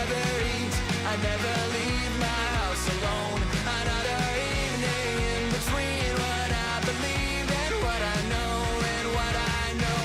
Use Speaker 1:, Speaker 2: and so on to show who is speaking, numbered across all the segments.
Speaker 1: never eat, I never leave my house alone. Another evening in between what I believe and what I know and what I know.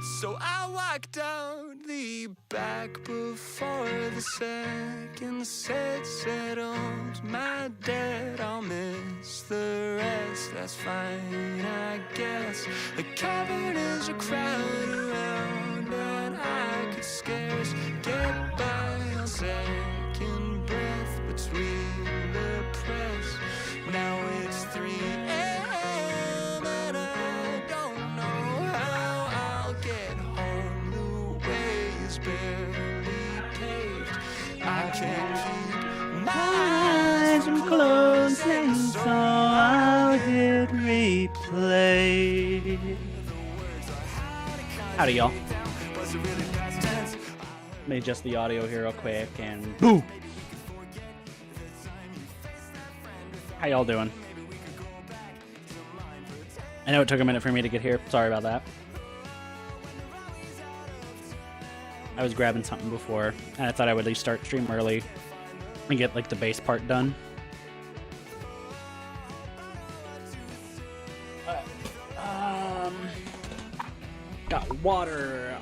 Speaker 1: So I walked out the back before the second set settled my debt. I'll miss the rest, that's fine, I guess. The cavernous a crowd around and I could scarce get by a second breath between the press. Now it's 3 a.m. and I don't know how I'll get home. The way is barely paved. I can't keep my eyes from closing, so I'll hit replay.
Speaker 2: Howdy, y'all. Let me adjust the audio here real quick and boom. How y'all doing? I know it took a minute for me to get here. Sorry about that. I was grabbing something before, and I thought I would at least start stream early and get like the bass part done. Got water.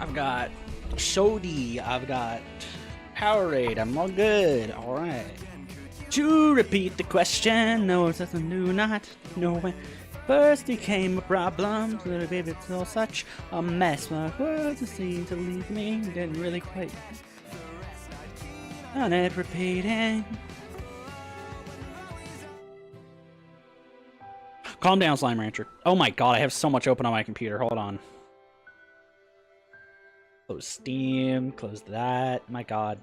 Speaker 2: I've got sody. I've got Powerade. I'm all good. All right. To repeat the question, no, it's nothing new, not no way. First became a problem, little baby, it's all such a mess. My words seemed to leave me, didn't really quite on it repeating. Calm down, Slime Rancher. Oh my god, I have so much open on my computer. Hold on. Close Steam, close that. My god.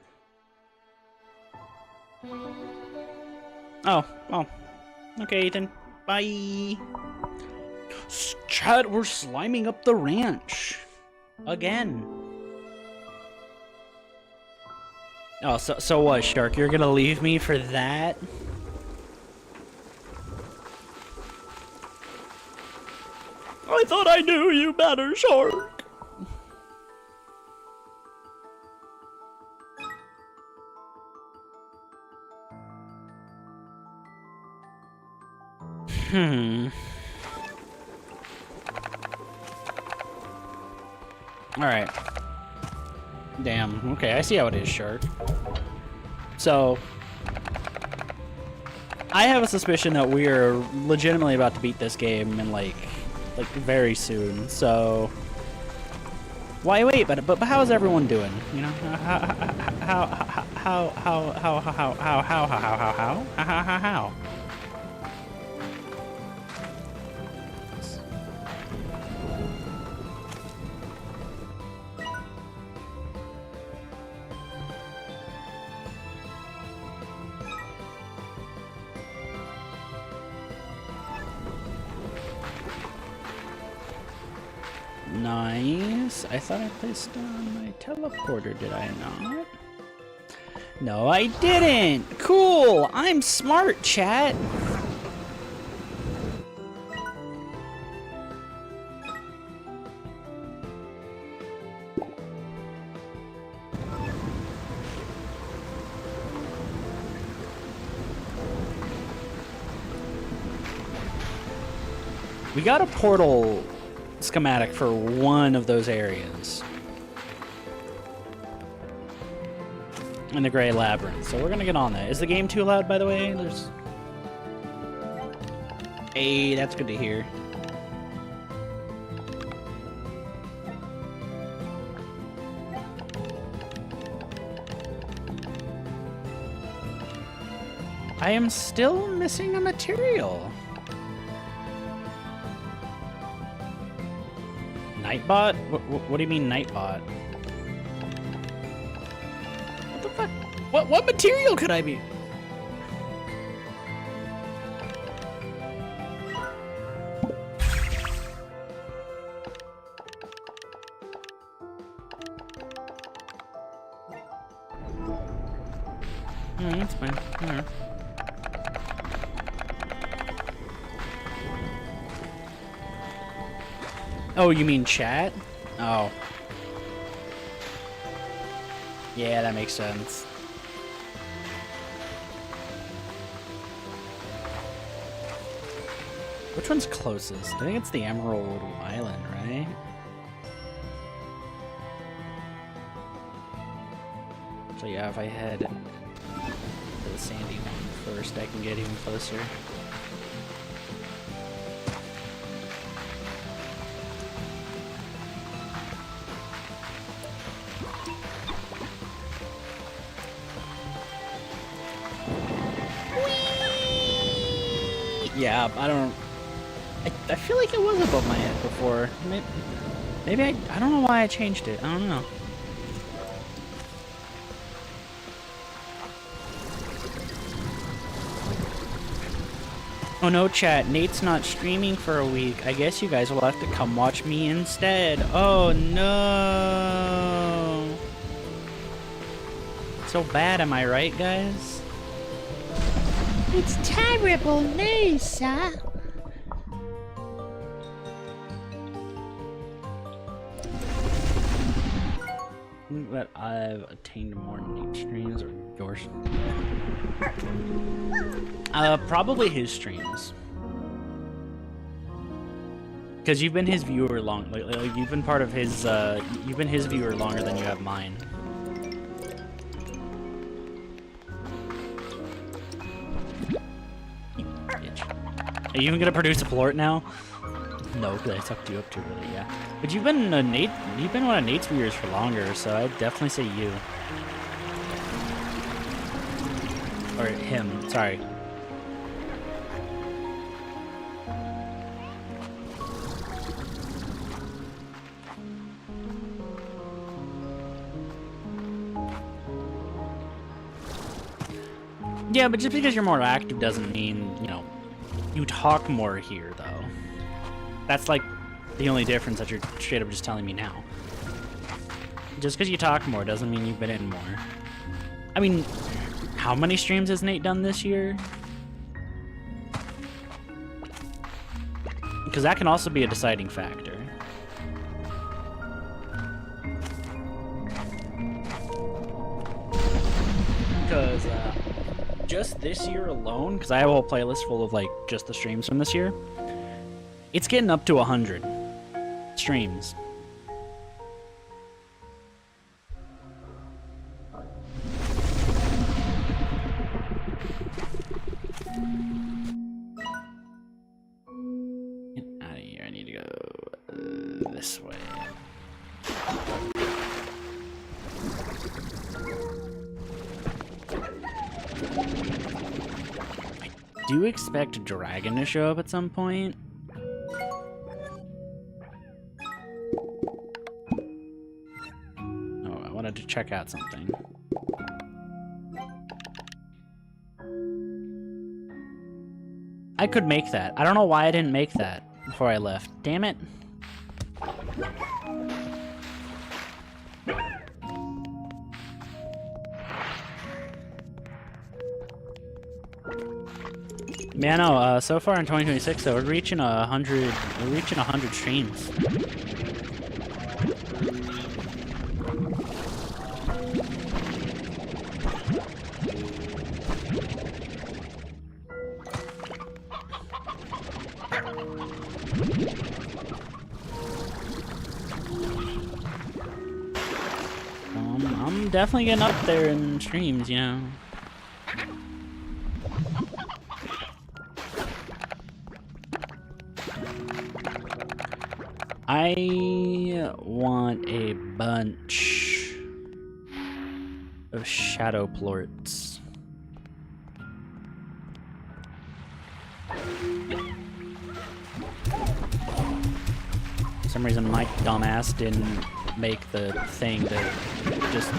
Speaker 2: Oh, well. Okay, Ethan. Bye. Chat, we're sliming up the ranch. Again. Oh, so what, Shark? You're gonna leave me for that? I thought I knew you better, Shark. Alright. Damn. Okay, I see how it is, Shark. So, I have a suspicion that we are legitimately about to beat this game in like very soon. So, why wait? But how's everyone doing? You know, how? Nice. I thought I placed on my teleporter, did I not? No, I didn't! Cool! I'm smart, chat! We got a portal schematic for one of those areas in the Gray Labyrinth, so we're gonna get on that. Is the game too loud, by the way? There's... Hey, that's good to hear. I am still missing a material. Nightbot? What do you mean Nightbot? What the fuck? What material could I be? That's fine. Alright. Oh, you mean chat? Oh. Yeah, that makes sense. Which one's closest? I think it's the Emerald Island, right? So yeah, if I head to the sandy one first, I can get even closer. Yeah, I feel like it was above my head before. Maybe I don't know why I changed it. I don't know. Oh no, chat. Nate's not streaming for a week. I guess you guys will have to come watch me instead. Oh no. So bad, am I right, guys?
Speaker 3: It's terrible news, sir.
Speaker 2: That I've attained more Nate streams or yours? Probably his streams. Because you've been his viewer long, like you've been part of his, you've been his viewer longer than you have mine. Are you even gonna produce a plort now? No, because I sucked you up too early, yeah. But you've been you've been one of Nate's viewers for longer, so I'd definitely say you. Or him, sorry. Yeah, but just because you're more active doesn't mean, you know, you talk more here, though. That's like the only difference that you're straight up just telling me now. Just because you talk more doesn't mean you've been in more. I mean, how many streams has Nate done this year? Because that can also be a deciding factor. Because, just this year alone, because I have a whole playlist full of, like, just the streams from this year, it's getting up to 100 streams. Get out of here, I need to go this way. I do expect a dragon to show up at some point. Oh, I wanted to check out something. I could make that. I don't know why I didn't make that before I left. Damn it. Man, no, so far in 2026, though, we're reaching 100 streams. I'm definitely getting up there in streams, you know. I want a bunch of shadow plorts. For some reason, my dumbass didn't make the thing that just,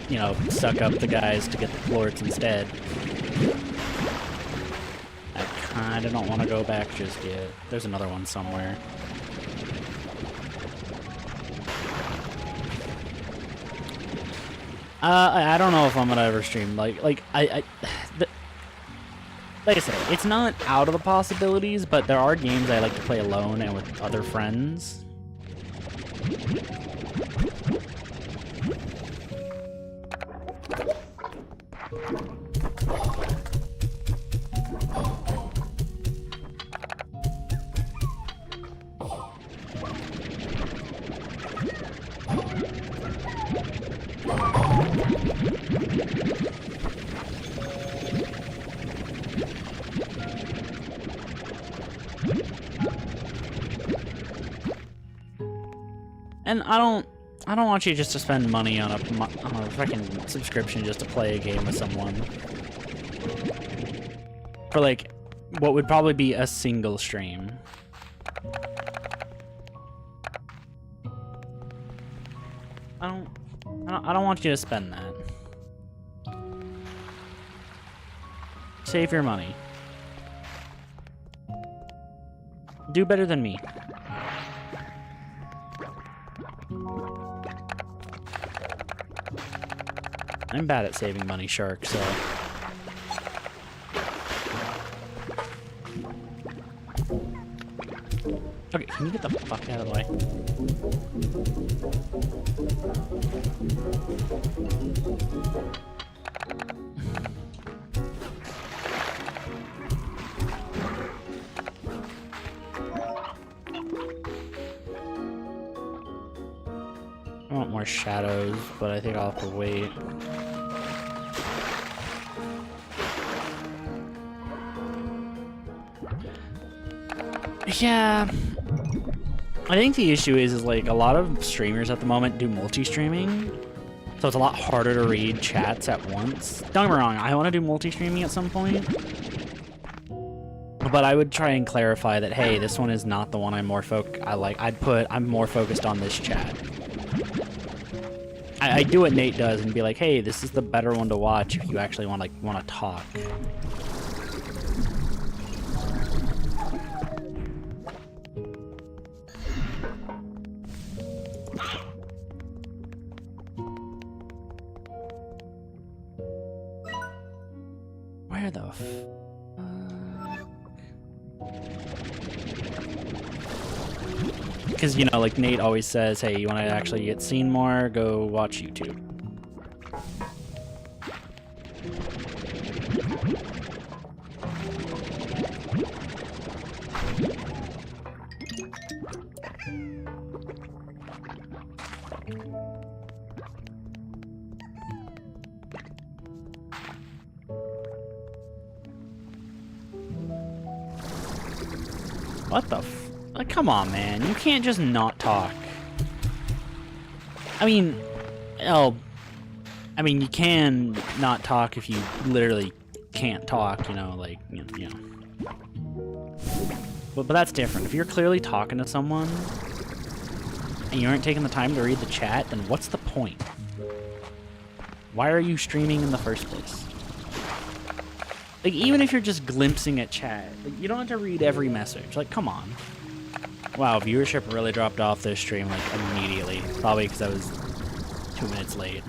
Speaker 2: you know, suck up the guys to get the plorts instead. I kinda don't want to go back just yet. There's another one somewhere. I don't know if I'm gonna ever stream. Like I say, it's not out of the possibilities, but there are games I like to play alone and with other friends. And I don't want you just to spend money on a freaking subscription just to play a game with someone. For like, what would probably be a single stream. I don't want you to spend that. Save your money. Do better than me. I'm bad at saving money, Shark, so... Okay, can you get the fuck out of the way? I want more shadows, but I think I'll have to wait. Yeah, I think the issue is like a lot of streamers at the moment do multi-streaming, so it's a lot harder to read chats at once. Don't get me wrong, I want to do multi-streaming at some point, but I would try and clarify that, hey, this one is not the one I'm more I'm more focused on this chat. I do what Nate does and be like, hey, this is the better one to watch if you actually want to talk. Where the Because, you know, like Nate always says, hey, you want to actually get seen more, go watch YouTube. What the f... Like, come on, man. You can't just not talk. I mean, you can not talk if you literally can't talk, you know, like, you know. But that's different. If you're clearly talking to someone and you aren't taking the time to read the chat, then what's the point? Why are you streaming in the first place? Like, even if you're just glimpsing at chat, like, you don't have to read every message. Like, come on. Wow, viewership really dropped off this stream, like, immediately. Probably because I was 2 minutes late.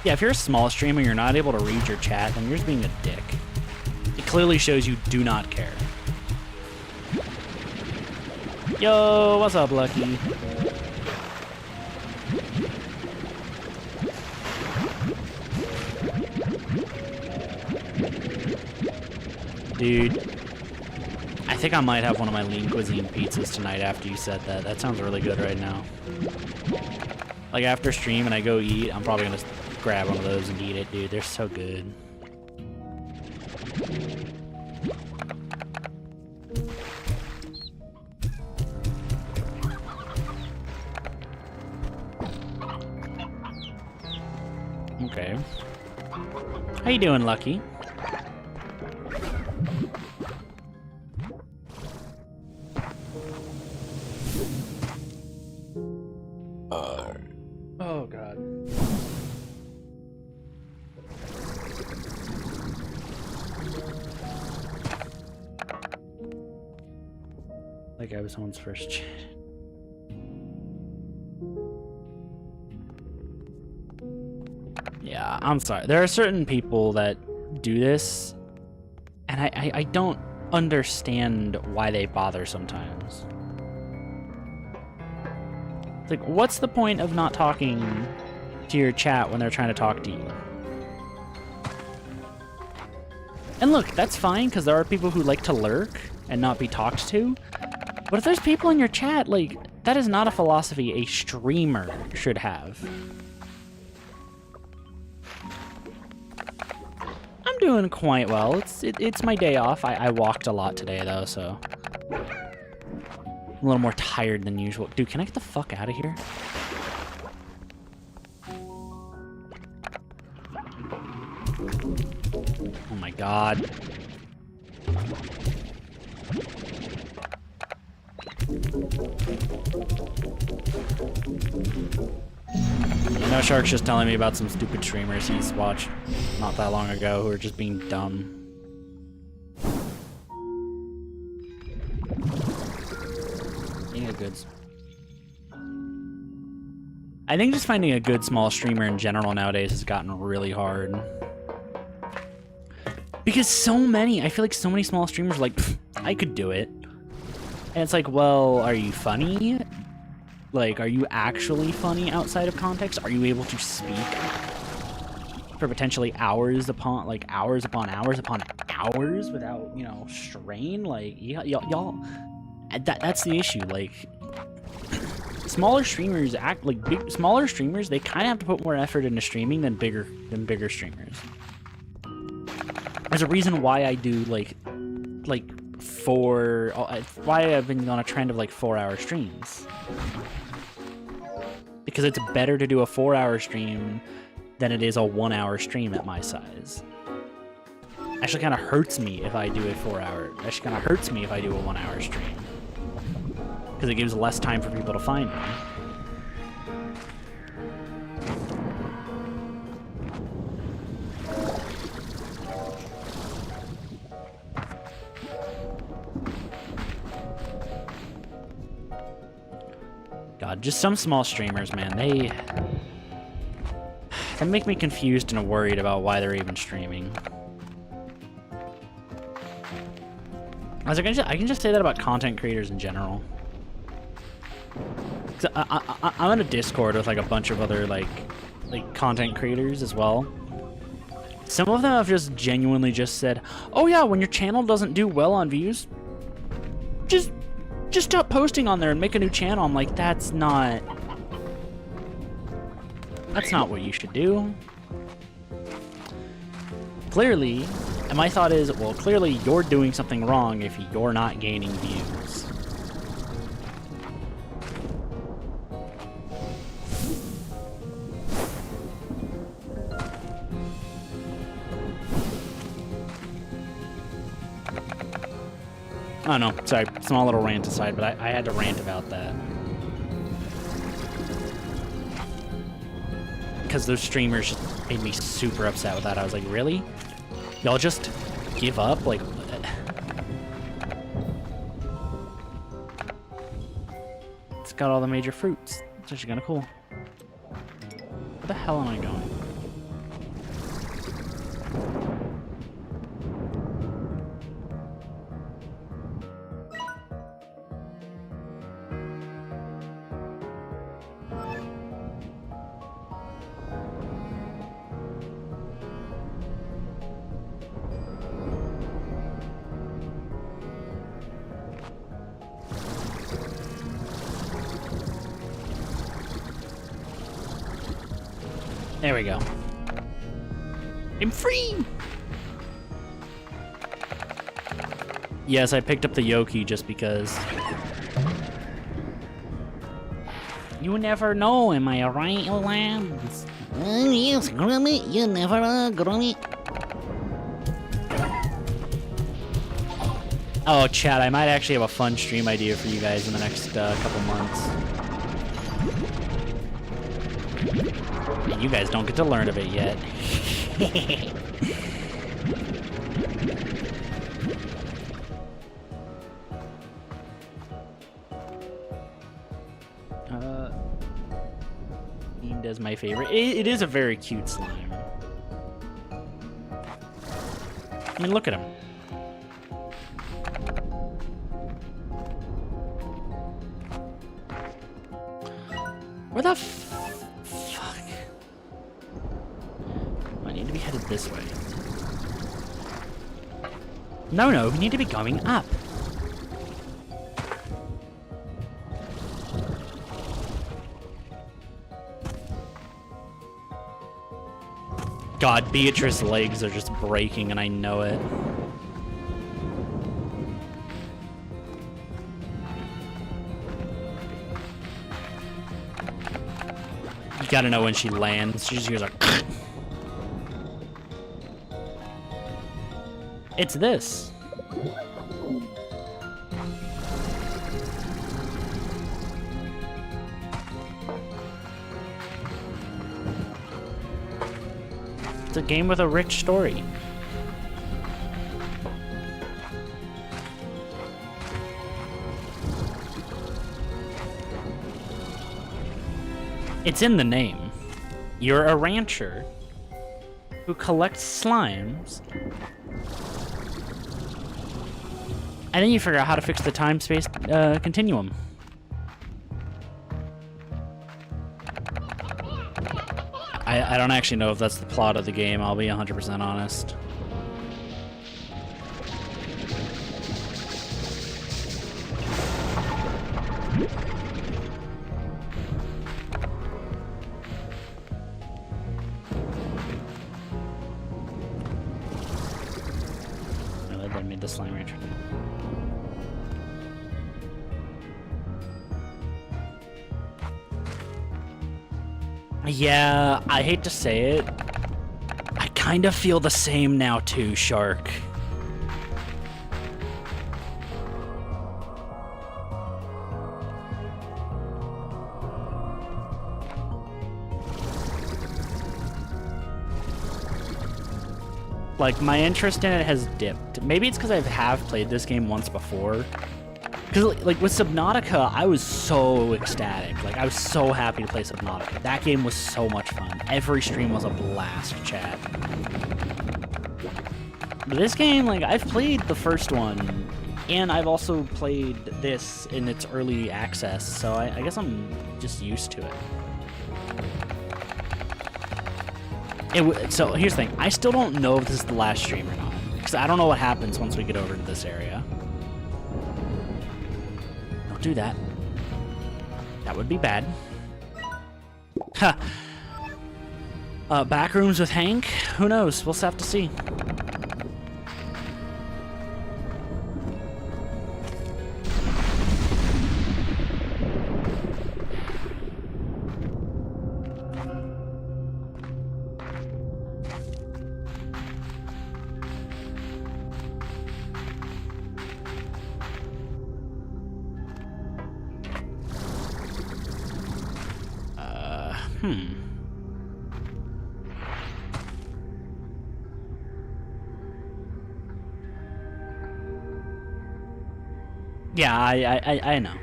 Speaker 2: Yeah, if you're a small streamer and you're not able to read your chat, then you're just being a dick. It clearly shows you do not care. Yo, what's up, Lucky? Dude, I think I might have one of my lean cuisine pizzas tonight after you said that. That sounds really good right now. Like, after stream and I go eat, I'm probably gonna grab one of those and eat it, dude. They're so good. Okay. How you doing, Lucky? Oh, God. Like I was someone's first chat. Yeah, I'm sorry. There are certain people that do this, and I don't understand why they bother sometimes. It's like, what's the point of not talking to your chat when they're trying to talk to you? And look, that's fine, because there are people who like to lurk and not be talked to. But if there's people in your chat, like, that is not a philosophy a streamer should have. I'm doing quite well. It's my day off. I walked a lot today, though, so... I'm a little more tired than usual. Dude, can I get the fuck out of here? Oh my god. You know, Shark's just telling me about some stupid streamers he's watched not that long ago who are just being dumb. Goods. I think just finding a good small streamer in general nowadays has gotten really hard. Because so many, I feel like so many small streamers are like, I could do it. And it's like, well, are you funny? Like, are you actually funny outside of context? Are you able to speak for potentially hours upon hours without, you know, strain? Like, y'all... That's the issue. Like, smaller streamers act like smaller streamers. They kind of have to put more effort into streaming than bigger streamers. There's a reason why I do why I've been on a trend of like 4-hour streams. Because it's better to do a 4-hour stream than it is a 1-hour stream at my size. Actually, kind of hurts me if I do a 4-hour. Actually, kind of hurts me if I do a 1-hour stream. Because it gives less time for people to find me. God, just some small streamers, man, they make me confused and worried about why they're even streaming. I can just say that about content creators in general. I'm in a Discord with like a bunch of other like content creators as well. Some of them have just genuinely just said, "Oh yeah, when your channel doesn't do well on views, just stop posting on there and make a new channel." I'm like, that's not what you should do. Clearly, and my thought is, well, clearly you're doing something wrong if you're not gaining views. Oh no, sorry, small little rant aside, but I had to rant about that. Because those streamers just made me super upset with that. I was like, really? Y'all just give up? Like, it's got all the major fruits. It's actually kind of cool. Where the hell am I going? There we go. I'm free! Yes, I picked up the Yoki just because. You never know, am I right, lads?
Speaker 3: Yes, Grummy, you never know, Grummy.
Speaker 2: Oh, chat, I might actually have a fun stream idea for you guys in the next couple months. And you guys don't get to learn of it yet. Deemed as my favorite. It is a very cute slime. I mean, look at him. Where the fuck? I need to be headed this way. No, we need to be going up. God, Beatrice's legs are just breaking and I know it. You gotta know when she lands. She just hears a... It's this. It's a game with a rich story. It's in the name. You're a rancher who collects slimes. And then you figure out how to fix the time-space continuum. I don't actually know if that's the plot of the game, I'll be 100% honest. I made the slime rancher. Yeah, I hate to say it. I kind of feel the same now too, Shark. Like, my interest in it has dipped. Maybe it's because I have played this game once before. Because, like, with Subnautica, I was so ecstatic. Like, I was so happy to play Subnautica. That game was so much fun. Every stream was a blast, chat. But this game, like, I've played the first one, and I've also played this in its early access, so I guess I'm just used to it. So, here's the thing. I still don't know if this is the last stream or not. Because I don't know what happens once we get over to this area. Do that. That would be bad. Ha! Back rooms with Hank? Who knows? We'll have to see. Yeah, I know.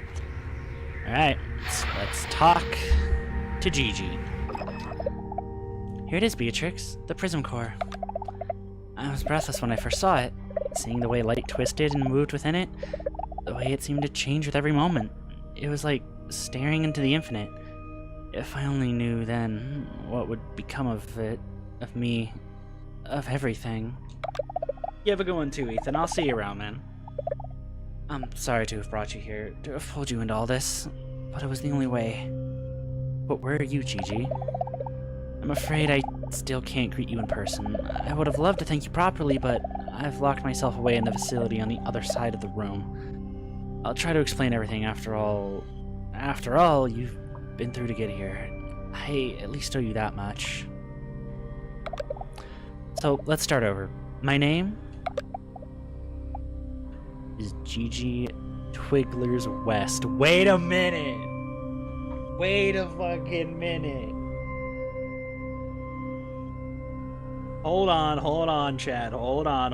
Speaker 2: Alright, let's talk to Gigi. Here it is, Beatrix, the Prism Core. I was breathless when I first saw it, seeing the way light twisted and moved within it, the way it seemed to change with every moment. It was like staring into the infinite. If I only knew then what would become of it, of me, of everything. You have a good one too, Ethan. I'll see you around, man. I'm sorry to have brought you here, to have pulled you into all this, but it was the only way. But where are you, Gigi? I'm afraid I still can't greet you in person. I would have loved to thank you properly, but I've locked myself away in the facility on the other side of the room. I'll try to explain everything after all. After all, you've been through to get here. I at least owe you that much. So, let's start over. My name is Gigi Twiggler's West. Wait a minute! Wait a fucking minute! Hold on, Chad. Hold on.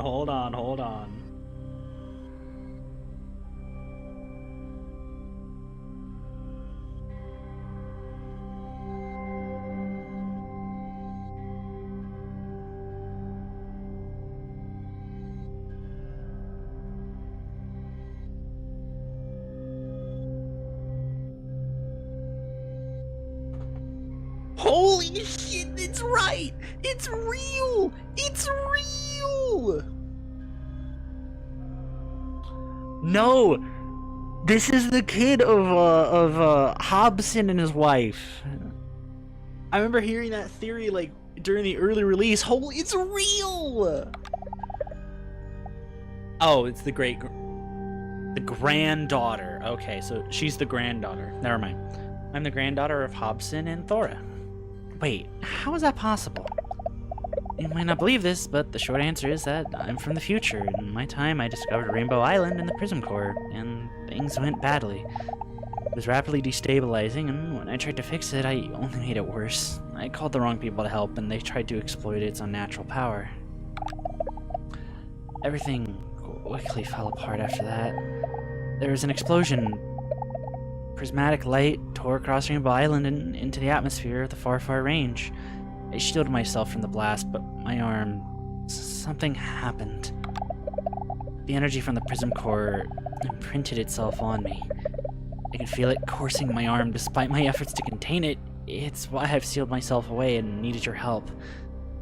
Speaker 2: Holy shit, it's right! It's real! It's real! No! This is the kid of Hobson and his wife. I remember hearing that theory, like, during the early release. Holy, it's real! Oh, it's the granddaughter. Okay, so she's the granddaughter. Never mind. I'm the granddaughter of Hobson and Thora. Wait, how is that possible? You might not believe this, but the short answer is that I'm from the future. In my time, I discovered Rainbow Island in the Prism Core, and things went badly. It was rapidly destabilizing, and when I tried to fix it, I only made it worse. I called the wrong people to help, and they tried to exploit its unnatural power. Everything quickly fell apart after that. There was an explosion. Prismatic light tore across Rainbow Island and into the atmosphere of the far range. I shielded myself from the blast, but my arm... something happened. The energy from the Prism Core imprinted itself on me. I could feel it coursing my arm despite my efforts to contain it. It's why I've sealed myself away and needed your help.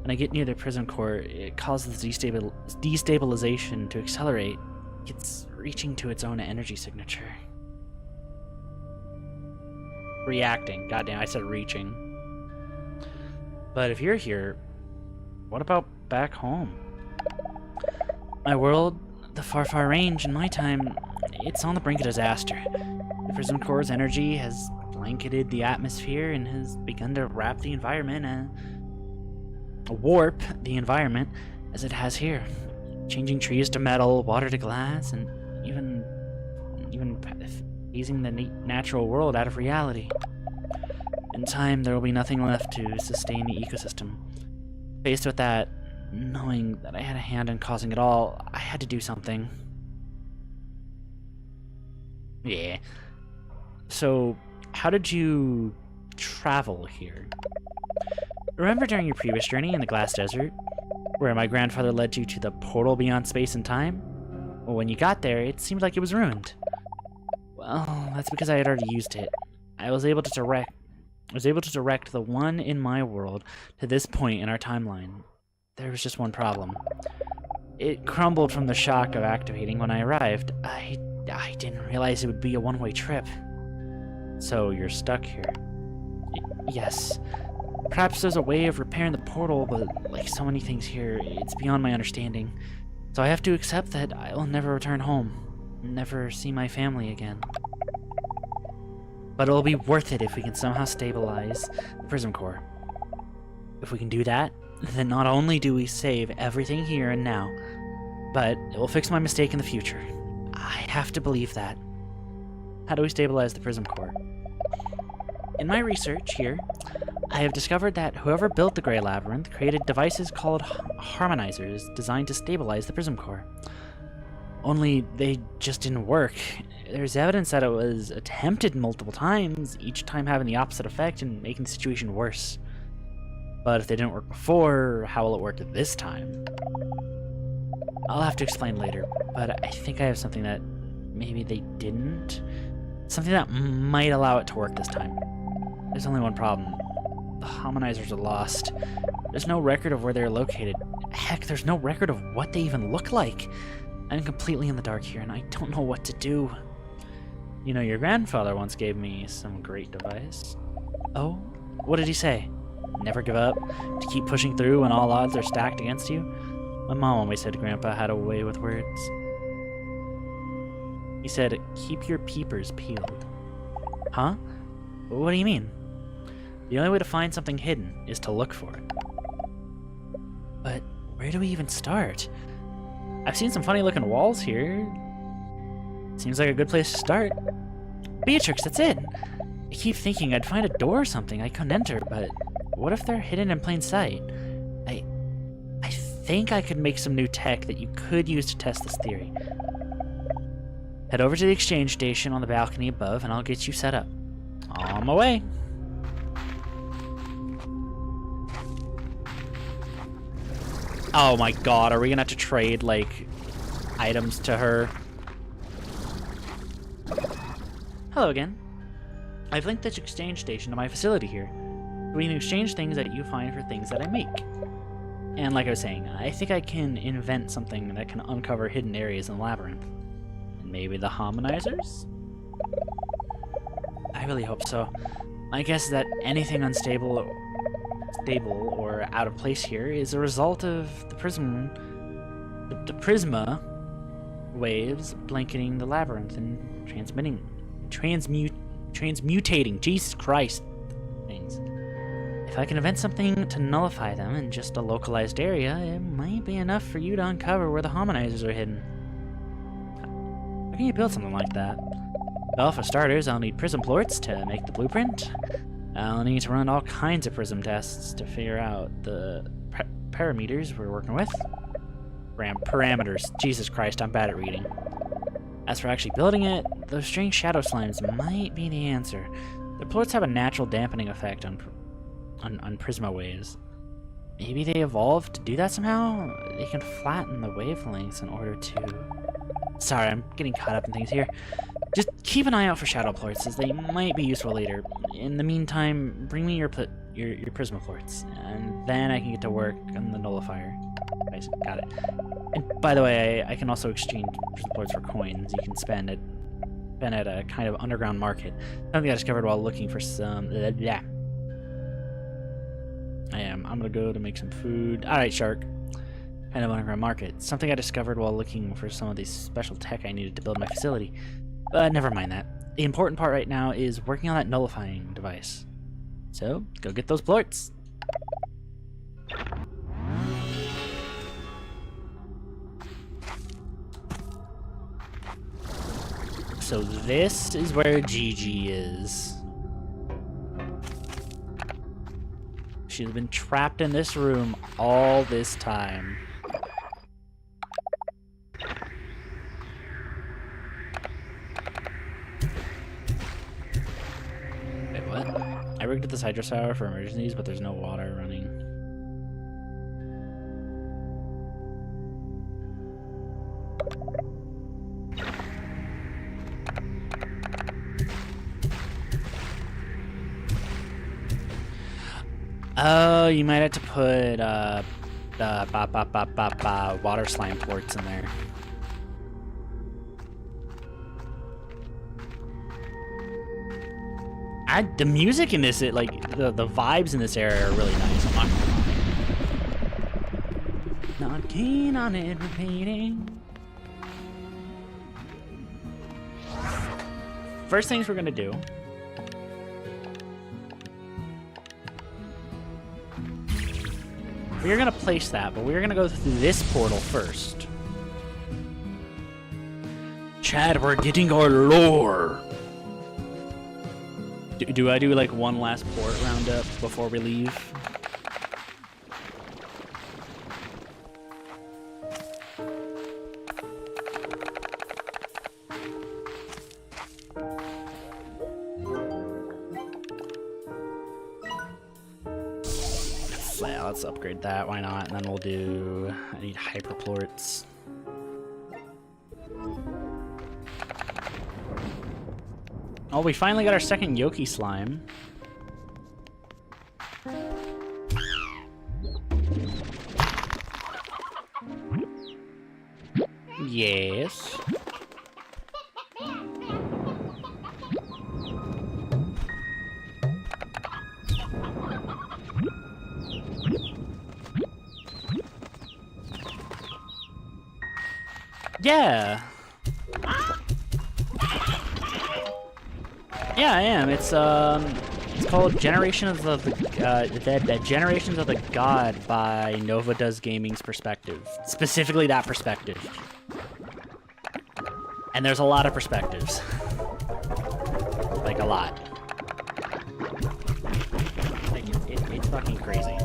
Speaker 2: When I get near the Prism Core, it causes destabilization to accelerate. It's reaching to its own energy signature. Reacting. Goddamn, I said reaching. But if you're here, what about back home? My world, the far range, in my time, it's on the brink of disaster. The Prism Core's energy has blanketed the atmosphere and has begun to wrap the environment and warp the environment as it has here, changing trees to metal, water to glass, and even phasing the natural world out of reality. In time, there will be nothing left to sustain the ecosystem. Faced with that, knowing that I had a hand in causing it all, I had to do something. Yeah. So, how did you travel here? Remember during your previous journey in the Glass Desert, where my grandfather led you to the portal beyond space and time? Well, when you got there, it seemed like it was ruined. Well, that's because I had already used it. I was able to direct the one in my world to this point in our timeline. There was just one problem. It crumbled from the shock of activating when I arrived. I didn't realize it would be a one-way trip. So you're stuck here. Yes. Perhaps there's a way of repairing the portal, but like so many things here, it's beyond my understanding. So I have to accept that I will never return home. Never see my family again. But it'll be worth it if we can somehow stabilize the Prism Core. If we can do that, then not only do we save everything here and now, but it will fix my mistake in the future. I have to believe that. How do we stabilize the Prism Core? In my research here, I have discovered that whoever built the Grey Labyrinth created devices called harmonizers designed to stabilize the Prism Core. Only they just didn't work. There's evidence that it was attempted multiple times, each time having the opposite effect and making the situation worse. But if they didn't work before, how will it work this time? I'll have to explain later, but I think I have something that maybe they didn't. Something that might allow it to work this time. There's only one problem. The harmonizers are lost. There's no record of where they're located. Heck, there's no record of what they even look like. I'm completely in the dark here, and I don't know what to do. You know, your grandfather once gave me some great advice. Oh? What did he say? Never give up? To keep pushing through when all odds are stacked against you? My mom always said Grandpa had a way with words. He said, keep your peepers peeled. Huh? What do you mean? The only way to find something hidden is to look for it. But where do we even start? I've seen some funny looking walls here. Seems like a good place to start. Beatrix, that's it! I keep thinking I'd find a door or something I couldn't enter, but what if they're hidden in plain sight? I think I could make some new tech that you could use to test this theory. Head over to the exchange station on the balcony above and I'll get you set up. On my way. Oh my god, are we gonna have to trade, like, items to her? Hello again. I've linked this exchange station to my facility here. We can exchange things that you find for things that I make. And like I was saying, I think I can invent something that can uncover hidden areas in the labyrinth. And maybe the harmonizers? I really hope so. My guess is that anything unstable or out of place here is a result of the prisma waves blanketing the labyrinth and transmutating, Jesus Christ, things. If I can invent something to nullify them in just a localized area, it might be enough for you to uncover where the harmonizers are hidden. How can you build something like that? Well, for starters, I'll need prism plorts to make the blueprint. I'll need to run all kinds of prism tests to figure out the parameters we're working with. Parameters. Jesus Christ, I'm bad at reading. As for actually building it, those strange shadow slimes might be the answer. The plorts have a natural dampening effect on prisma waves. Maybe they evolved to do that somehow? They can flatten the wavelengths in order to... Sorry, I'm getting caught up in things here. Just keep an eye out for shadow plorts, as they might be useful later. In the meantime, bring me your prisma plorts, and then I can get to work on the nullifier. Nice, got it. And by the way, I can also exchange prisma plorts for coins you can spend at a kind of underground market. Something I discovered while looking for some... Yeah. I'm gonna go to make some food. Alright, Shark. Kind of underground market. Something I discovered while looking for some of these special tech I needed to build my facility. But never mind that. The important part right now is working on that nullifying device. So, go get those plorts. So this is where Gigi is. She's been trapped in this room all this time. Wait, what? I rigged this hydro tower for emergencies, but there's no water running. Oh, you might have to put water slime plorts in there. The music in this, the vibes in this area are really nice. I'm not gonna lie. Not keen on it repeating. First things we're gonna do. We're gonna place that, but we're gonna go through this portal first. Chad, we're getting our lore. Do I do like one last port roundup before we leave? Yeah, let's upgrade that. Why not? And then we'll do... I need hyperplorts. Oh, we finally got our second Yoki slime. Yes. Yeah. Yeah, I am. It's called Generations of the Generations of the God by Nova Does Gaming's perspective. Specifically that perspective. And there's a lot of perspectives. Like a lot. Like it's fucking crazy.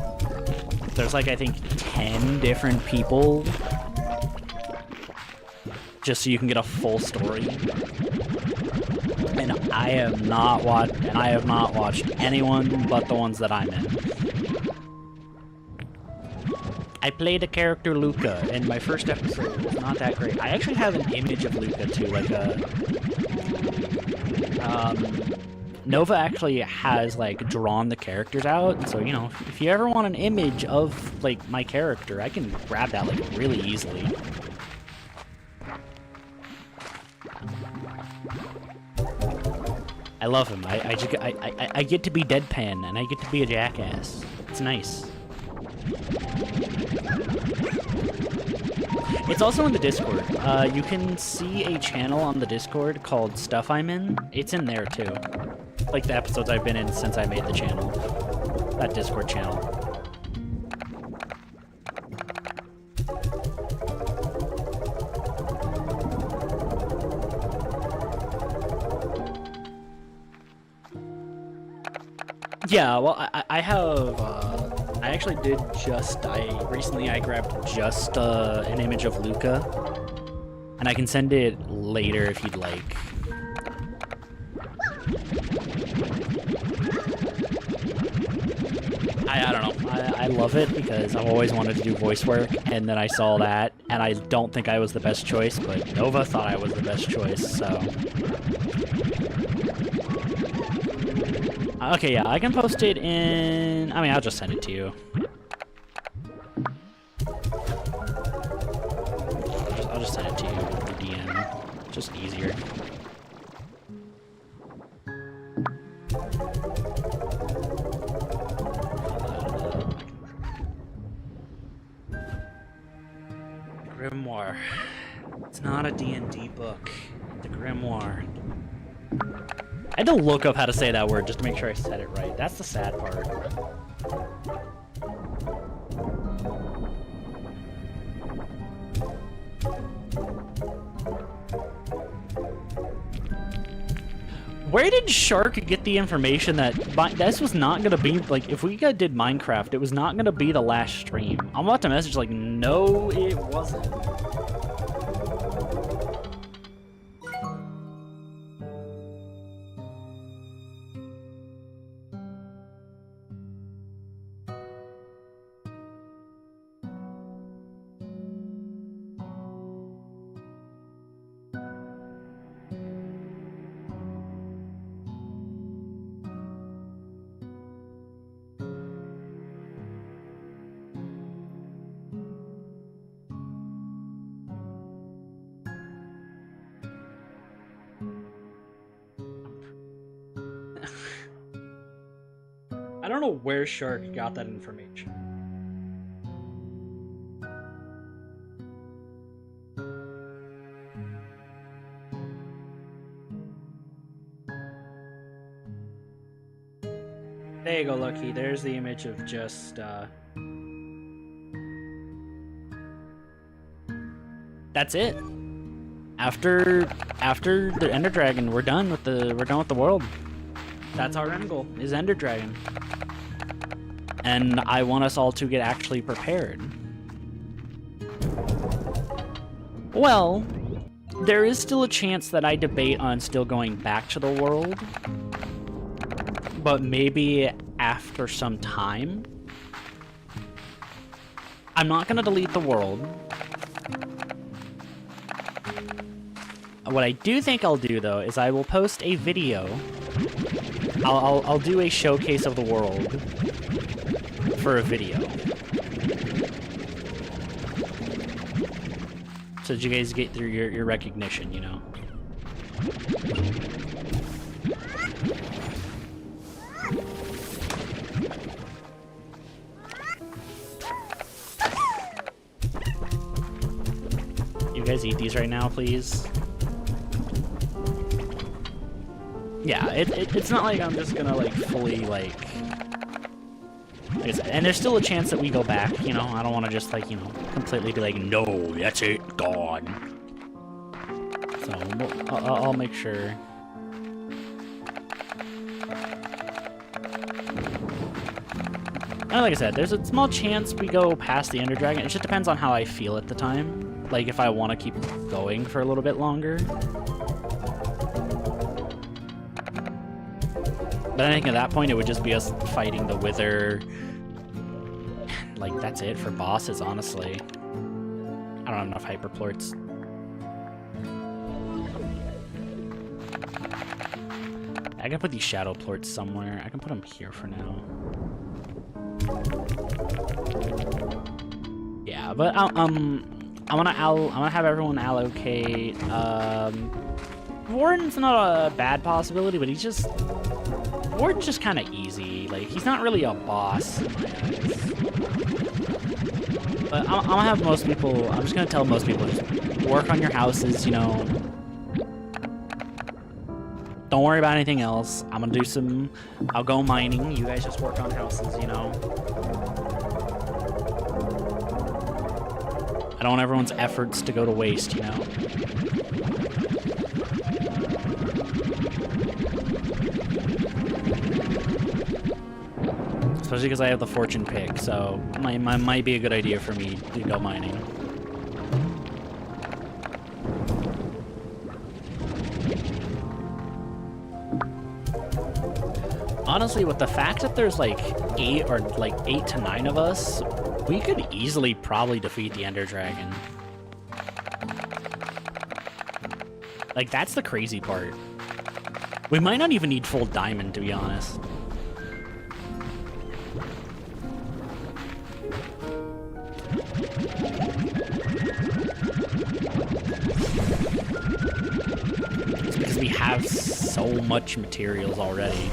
Speaker 2: There's like I think 10 different people just so you can get a full story. And I have not watched anyone but the ones that I'm in. I played a character Luca, and my first episode was not that great. I actually have an image of Luca too, like a Nova actually has like drawn the characters out, and so you know, if you ever want an image of like my character, I can grab that like really easily. I love him. I get to be deadpan, and I get to be a jackass. It's nice. It's also in the Discord. You can see a channel on the Discord called Stuff I'm In. It's in there too. Like the episodes I've been in since I made the channel. That Discord channel. Yeah, well, I have, I actually did recently I grabbed just, an image of Luca, and I can send it later if you'd like. I don't know, I love it because I've always wanted to do voice work, and then I saw that, and I don't think I was the best choice, but Nova thought I was the best choice, so... Okay, yeah, I can post it in... I mean, I'll just send it to you. I'll just send it to you in DM. Just easier. Grimoire. It's not a D&D book. It's a grimoire. I had to look up how to say that word just to make sure I said it right. That's the sad part. Where did Shark get the information that this was not gonna be, like, if we did Minecraft, it was not gonna be the last stream? I'm about to message, like, no, it wasn't. I don't know where Shark got that information. There you go, Lucky. There's the image of just, That's it. After the Ender Dragon, we're done with the world. That's our end goal, is Ender Dragon. And I want us all to get actually prepared. Well, there is still a chance that I debate on still going back to the world, but maybe after some time. I'm not gonna delete the world. What I do think I'll do, though, is I will post a video. I'll do a showcase of the world for a video. So that you guys get through your recognition, you know? You guys eat these right now, please? Yeah, it's not like I'm just gonna like fully like I said, and there's still a chance that we go back, you know? I don't want to just like, you know, completely be like, no, that's it, gone. So I'll make sure. And like I said, there's a small chance we go past the Ender Dragon. It just depends on how I feel at the time. Like if I want to keep going for a little bit longer. But I think at that point it would just be us fighting the Wither. Like, that's it for bosses, honestly. I don't have enough hyperplorts. I can put these shadow plorts somewhere. I can put them here for now. Yeah, but I'm gonna have everyone allocate. Warden's not a bad possibility, but Warden's just kind of easy. Like, he's not really a boss. But I'm gonna have most people, I'm just gonna tell most people, just work on your houses, you know. Don't worry about anything else. I'm gonna do some, I'll go mining. You guys just work on houses, you know. I don't want everyone's efforts to go to waste, you know. Especially because I have the fortune pick, so might be a good idea for me to go mining. Honestly, with the fact that there's like 8 to 9 of us, we could easily probably defeat the Ender Dragon. Like, that's the crazy part. We might not even need full diamond, to be honest. It's because we have so much materials already.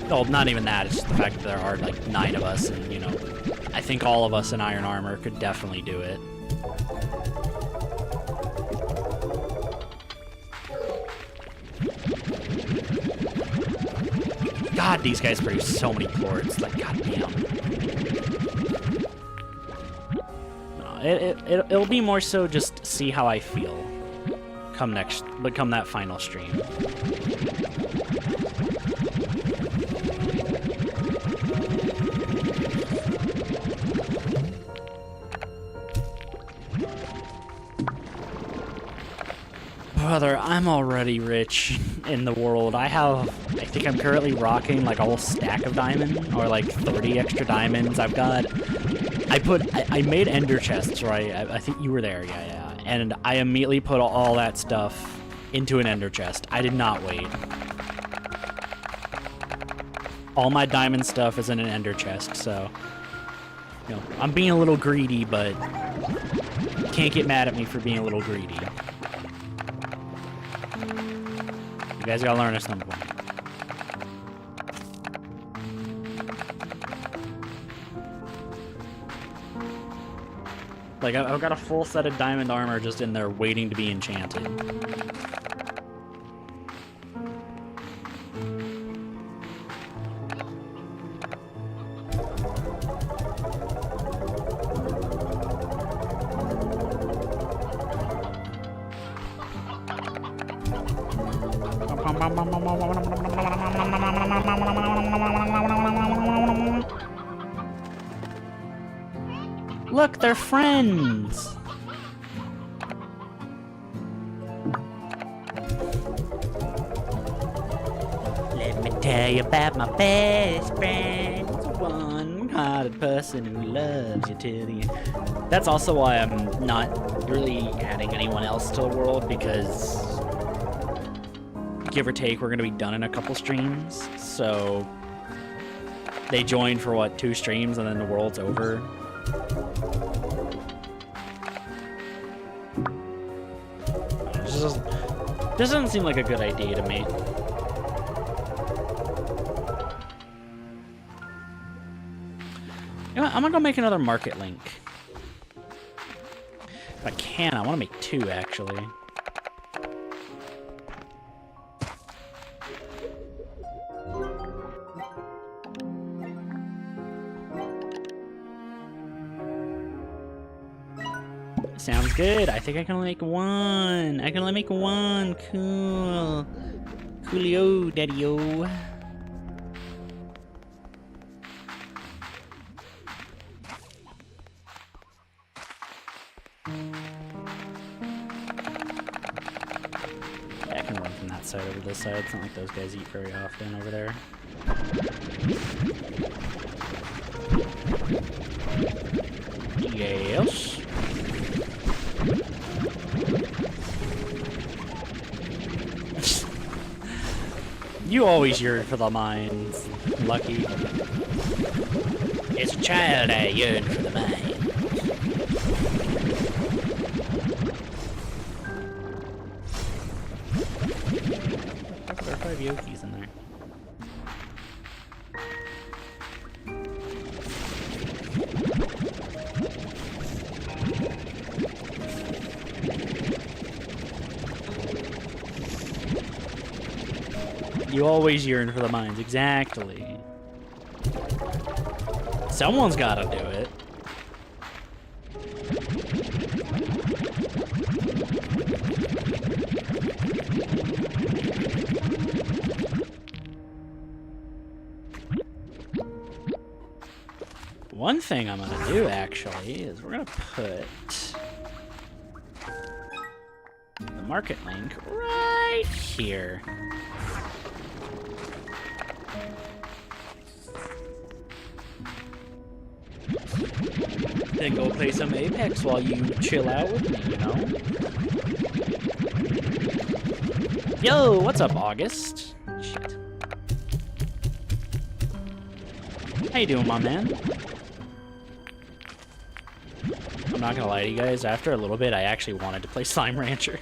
Speaker 2: Well, not even that, it's just the fact that there are like 9 of us, and you know, I think all of us in iron armor could definitely do it. God, these guys produce so many plorts, like, goddamn. No, it'll be more so just see how I feel come that final stream. Brother, I'm already rich in the world. I think I'm currently rocking like a whole stack of diamond, or like 30 extra diamonds. I made ender chests, right? I think you were there, yeah. And I immediately put all that stuff into an ender chest. I did not wait. All my diamond stuff is in an ender chest, so, you know, I'm being a little greedy, but you can't get mad at me for being a little greedy. You guys gotta learn at some point. Like, I've got a full set of diamond armor just in there waiting to be enchanted. Look, they're friends! Let me tell you about my best friend. It's a one-hearted person who loves you till the end. That's also why I'm not really adding anyone else to the world, because give or take, we're going to be done in a couple streams, so they join for, what, 2 streams, and then the world's over. This doesn't seem like a good idea to me. You know what? I'm gonna go make another market link. If I can, I want to make 2 actually. Sounds good. I think I can only make 1. I can only make 1. Cool. Coolio, daddy-o. Yeah, I can run from that side over this side. It's not like those guys eat very often over there. Yes. You always yearn for the mines, Lucky. As a child, I yearned for the mines. There are 5 Yokis in there. You always yearn for the mines, exactly. Someone's gotta do it. One thing I'm gonna do actually is we're gonna put the market link right here. Then go play some Apex while you chill out with me, you know? Yo, what's up, August? Shit. How you doing, my man? I'm not gonna lie to you guys, after a little bit, I actually wanted to play Slime Rancher.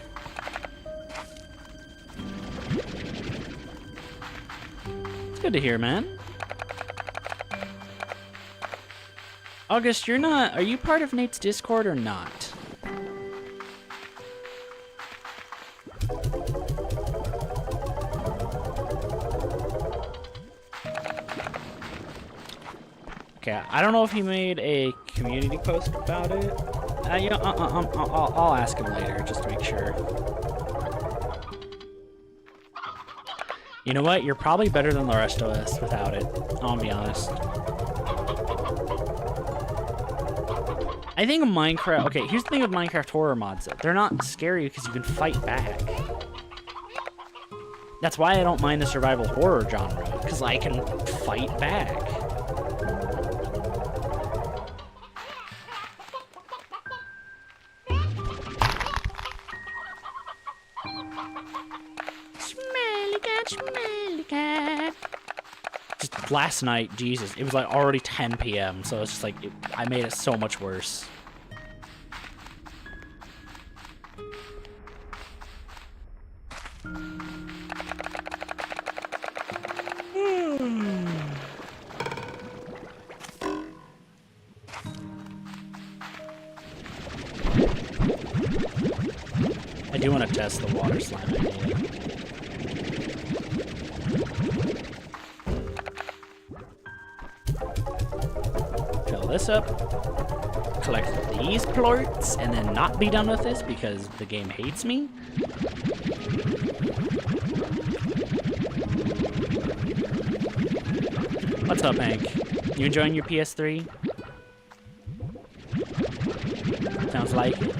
Speaker 2: It's good to hear, man. August, you're not... Are you part of Nate's Discord or not? Okay, I don't know if he made a community post about it. You know, I'll ask him later just to make sure. You know what? You're probably better than the rest of us without it. I'll be honest. I think Minecraft... Okay, here's the thing with Minecraft horror mods. They're not scary because you can fight back. That's why I don't mind the survival horror genre, because I can fight back. Smelly cat. Just last night, Jesus, it was like already 10 p.m., so it's just like, I made it so much worse. I do want to test the water slime idea. Fill this up, collect these plorts, and then not be done with this because the game hates me. What's up, Hank? You enjoying your PS3? Sounds like it.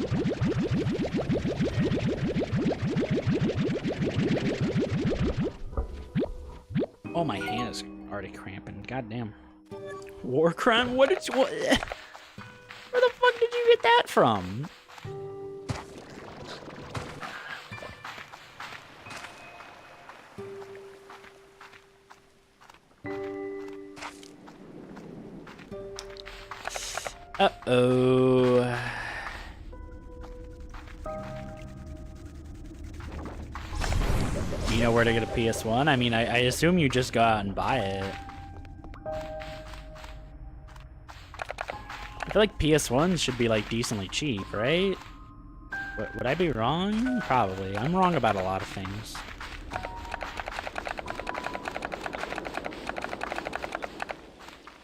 Speaker 2: Oh, my hand is already cramping. Goddamn. War crime? What did you... What? Where the fuck did you get that from? Uh-oh. Do you know where to get a PS1? I mean, I assume you just go out and buy it. I feel like PS1s should be like decently cheap, right? Would I be wrong? Probably. I'm wrong about a lot of things.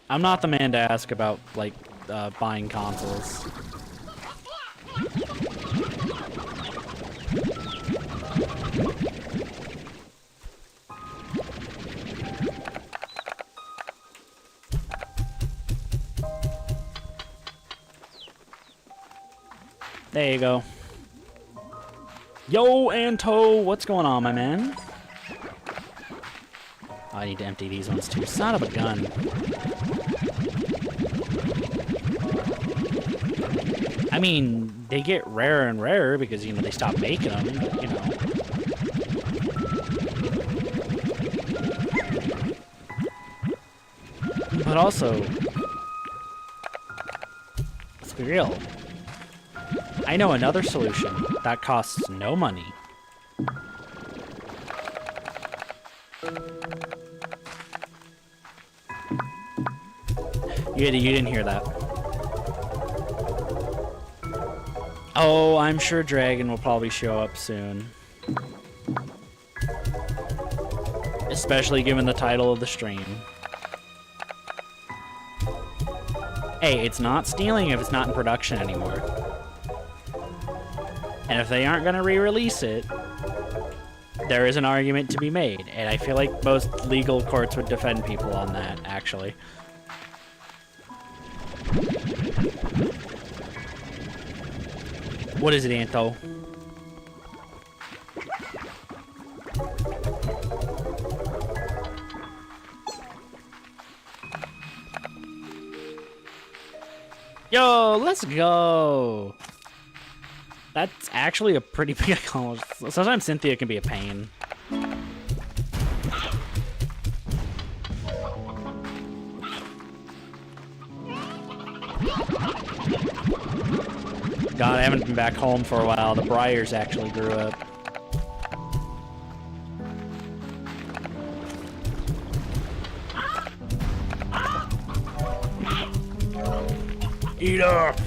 Speaker 2: I'm not the man to ask about, like, buying consoles. There you go. Yo, Anto, what's going on, my man? Oh, I need to empty these ones too. Son of a gun. I mean, they get rarer and rarer because, you know, they stop making them, but, you know. But also, let's be real. I know another solution that costs no money. You didn't hear that. Oh, I'm sure Dragon will probably show up soon. Especially given the title of the stream. Hey, it's not stealing if it's not in production anymore. And if they aren't going to re-release it, there is an argument to be made. And I feel like most legal courts would defend people on that, actually. What is it, Anto? Yo, let's go! That's actually a pretty big accomplishment. Sometimes Cynthia can be a pain. God, I haven't been back home for a while. The Briars actually grew up. Eat up!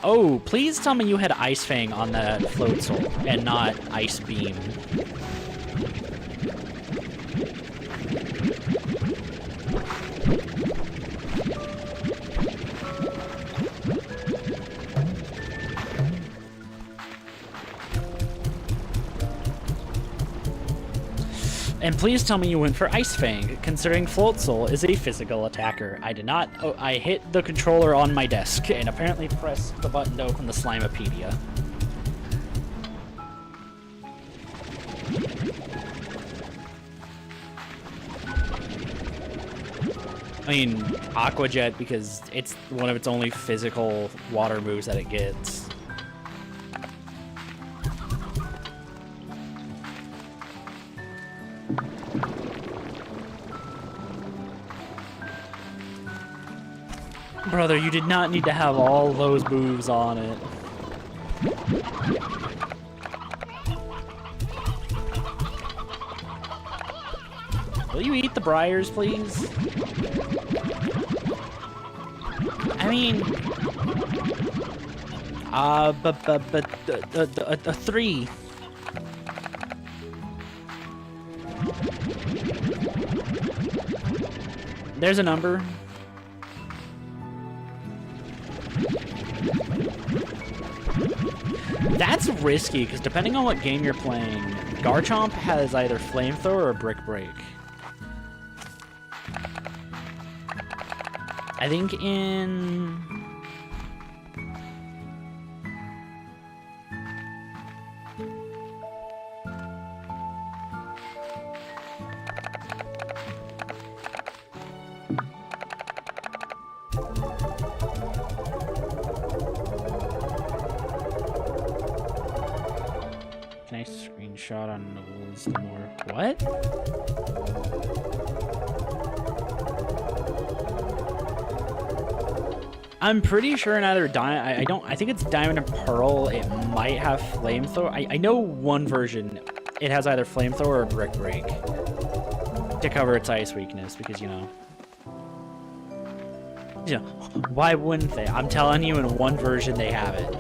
Speaker 2: Oh, please tell me you had Ice Fang on that Float Soul and not Ice Beam. And please tell me you went for Ice Fang, considering Float Soul is a physical attacker. I did not. Oh, I hit the controller on my desk and apparently pressed the button to open the Slimepedia. I mean, Aqua Jet because it's one of its only physical water moves that it gets. Brother, you did not need to have all those moves on it. Will you eat the Briars, please? I mean... a 3. There's a number. That's risky, because depending on what game you're playing, Garchomp has either Flamethrower or Brick Break. I think in... Can I screenshot on Knowles the more? What? I'm pretty sure in either I think it's Diamond and Pearl. It might have Flamethrower. I know one version. It has either Flamethrower or Brick Break to cover its ice weakness because, you know. Yeah, why wouldn't they? I'm telling you, in one version they have it.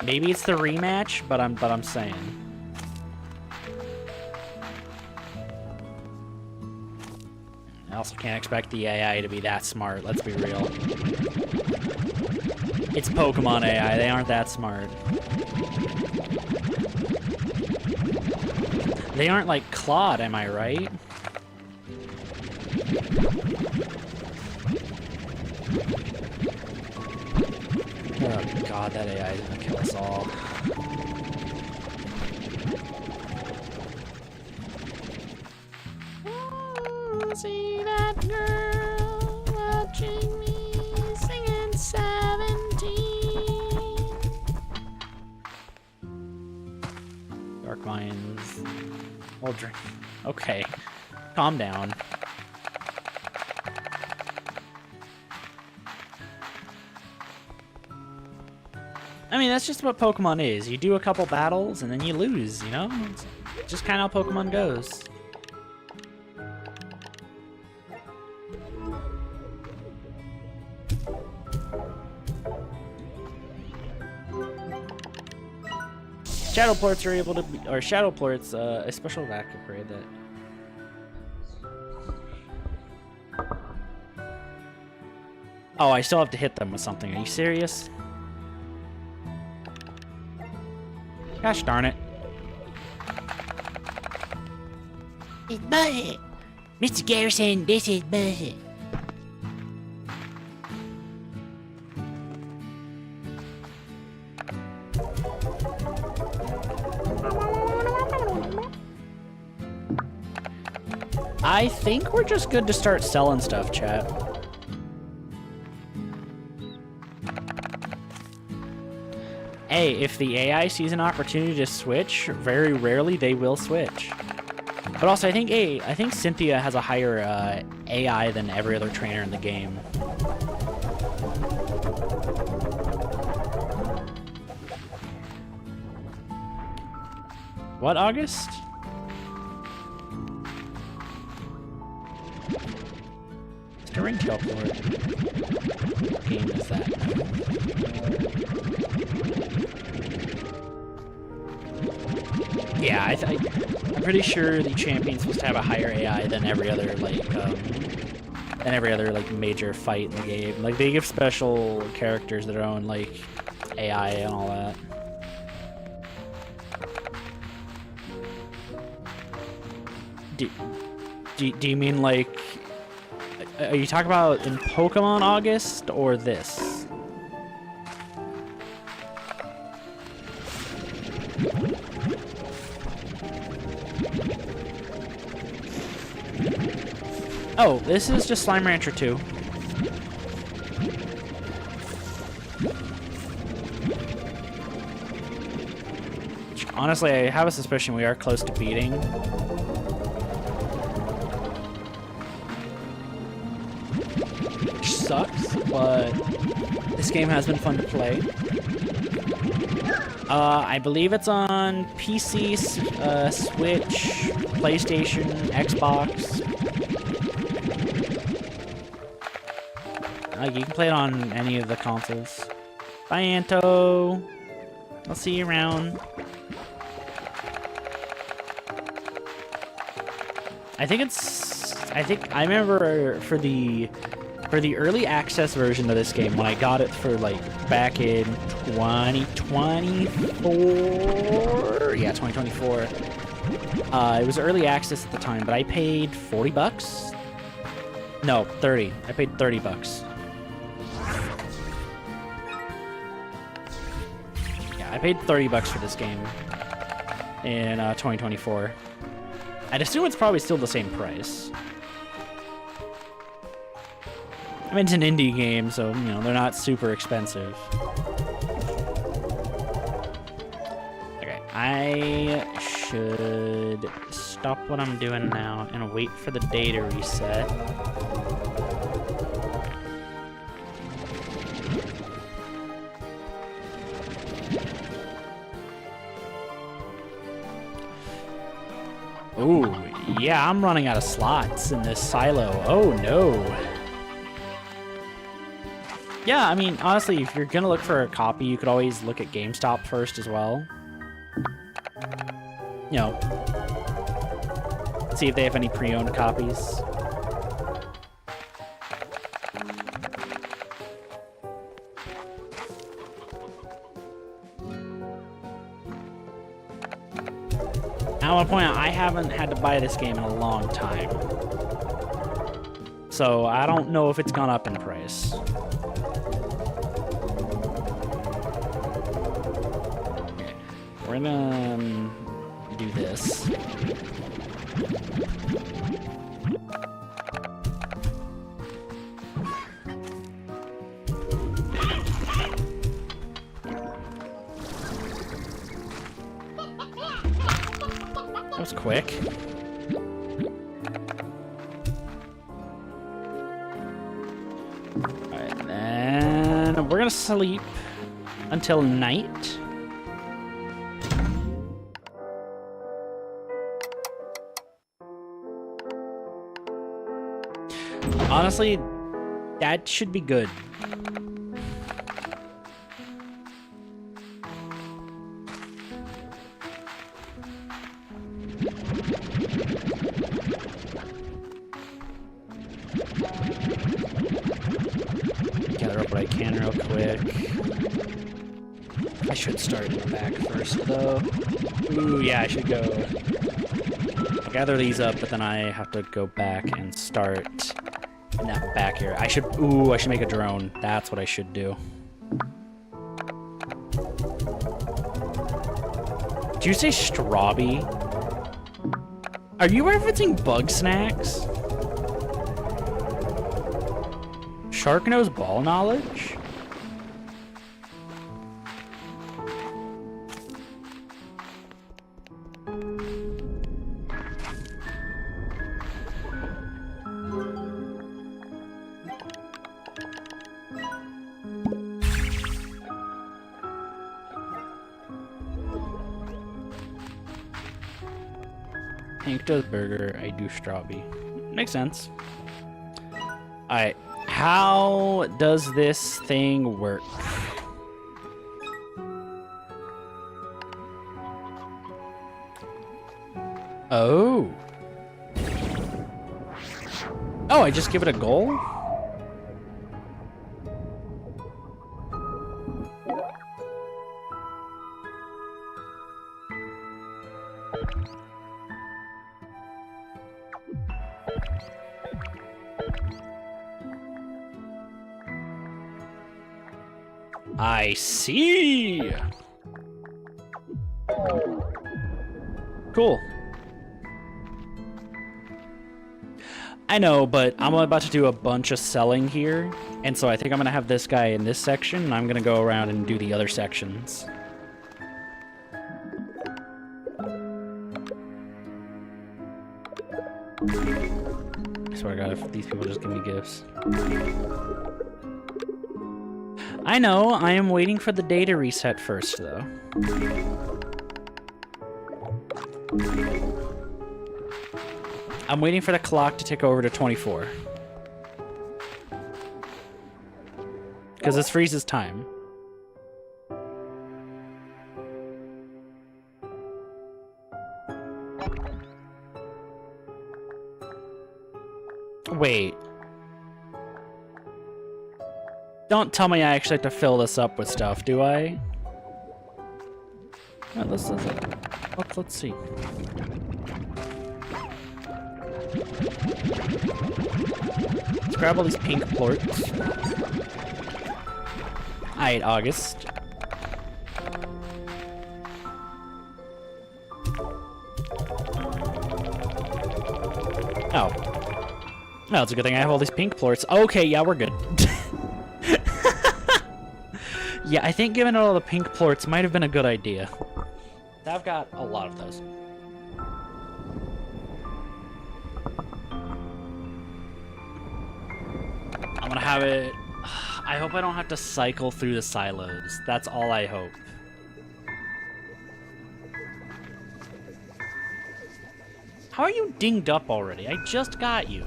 Speaker 2: Maybe it's the rematch, but I'm saying. I also can't expect the AI to be that smart, let's be real. It's Pokemon AI, they aren't that smart. They aren't like Claude, am I right? Oh god, that AI is gonna kill us all. See that girl watching me singing 17. Dark Minds. Old drink. Okay. Calm down. I mean, that's just what Pokemon is. You do a couple battles and then you lose, you know? It's just kind of how Pokemon goes. Shadowplorts are able to be, or Shadowplorts, a special back upgrade that. Oh, I still have to hit them with something. Are you serious? Gosh darn it.
Speaker 3: It's Buzzet. Mr. Garrison, this is Buzzet.
Speaker 2: I think we're just good to start selling stuff, chat. Hey, if the AI sees an opportunity to switch, very rarely they will switch. But also, I think Cynthia has a higher AI than every other trainer in the game. What, August? Mr. Ringtail Port. What game is that? Yeah, I'm pretty sure the champion's supposed to have a higher AI than every other major fight in the game. Like, they give special characters their own like AI and all that. Do you mean like? Are you talking about in Pokemon August or this? Oh, this is just Slime Rancher 2. Honestly, I have a suspicion we are close to beating. Which sucks, but this game has been fun to play. I believe it's on PC, Switch, PlayStation, Xbox. You can play it on any of the consoles. Bye, Anto. I'll see you around. I think I remember for the early access version of this game, when I got it for like back in 2024. Yeah, 2024. It was early access at the time, but I paid $40. No, 30. I paid $30. I paid $30 for this game in 2024. I'd assume it's probably still the same price. I mean, it's an indie game, so, you know, they're not super expensive. Okay, I should stop what I'm doing now and wait for the day to reset. Ooh, Yeah, I'm running out of slots in this silo. Oh no. Yeah, I mean, honestly, if you're gonna look for a copy, you could always look at GameStop first as well. You know, see if they have any pre-owned copies. I want to point out, I haven't had to buy this game in a long time. So I don't know if it's gone up in price. Okay. We're gonna do this. That was quick. Alright, then we're gonna sleep until night. Honestly, that should be good. Gather up what I can real quick. I should start in the back first, though. Ooh, yeah, I should go. I'll gather these up, but then I have to go back and start in that back area. I should make a drone. That's what I should do. Did you say Strawby? Are you referencing Bug Snacks? Sharknose ball knowledge? Hank does burger, I do Strawby. Makes sense. Alright, how does this thing work? Oh. Oh, I just give it a goal? I see. Cool. I know, but I'm about to do a bunch of selling here, and so I think I'm gonna have this guy in this section, and I'm gonna go around and do the other sections. I swear to God, if these people just give me gifts. I know, I am waiting for the data reset first, though. I'm waiting for the clock to tick over to 24. Because this freezes time. Wait. Don't tell me I actually have to fill this up with stuff, do I? Yeah, let's see. Let's grab all these pink plorts. Alright, August. Oh. No, it's a good thing I have all these pink plorts. Okay, yeah, we're good. Yeah, I think giving it all the pink plorts might have been a good idea. I've got a lot of those. I'm gonna have it... I hope I don't have to cycle through the silos. That's all I hope. How are you dinged up already? I just got you.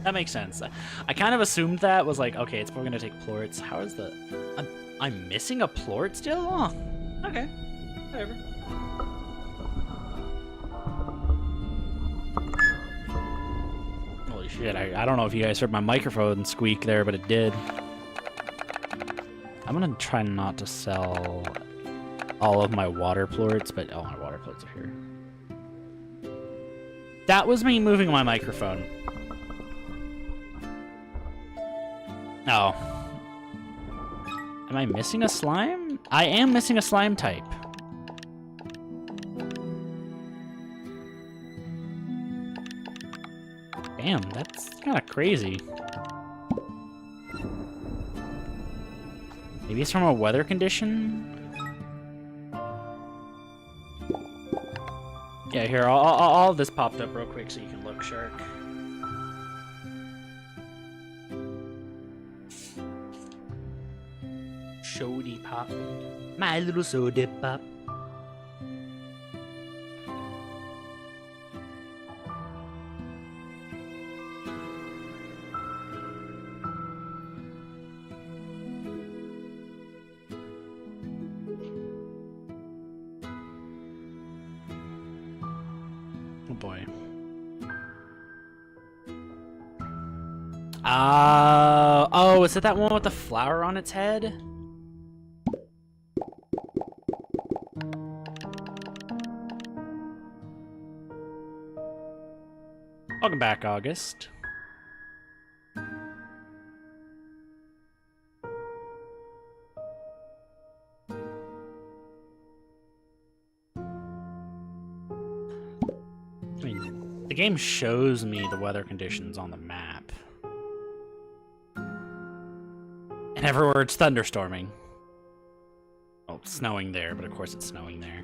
Speaker 2: That makes sense. I kind of assumed that was like, okay, it's probably gonna take plorts. How is the... I'm missing a plort still? Oh, okay. Whatever. Holy shit, I don't know if you guys heard my microphone squeak there, but it did. I'm gonna try not to sell all of my water plorts, but all my water plorts are here. That was me moving my microphone. Oh. Am I missing a slime? I am missing a slime type. Damn, that's kind of crazy. Maybe it's from a weather condition? Yeah, here, all of this popped up real quick so you can look, Shark. Sody pop. My little soda pop. Oh boy. Oh, is it that one with the flower on its head? Welcome back, August. I mean, the game shows me the weather conditions on the map. And everywhere it's thunderstorming. Well, it's snowing there, but of course it's snowing there.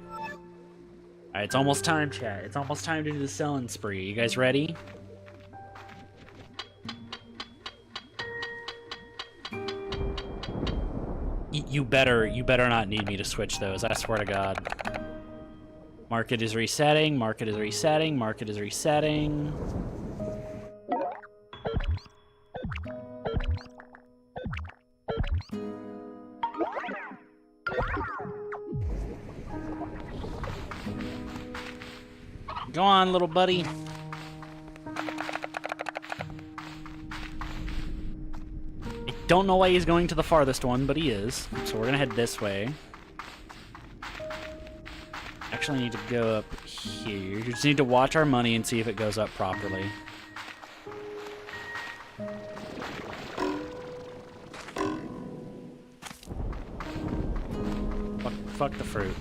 Speaker 2: Alright, it's almost time, chat. It's almost time to do the selling spree. You guys ready? You better not need me to switch those, I swear to God. Market is resetting, market is resetting, market is resetting. Go on, little buddy. I don't know why he's going to the farthest one, but he is. So we're gonna head this way. Actually, I need to go up here. You just need to watch our money and see if it goes up properly. Fuck the fruit.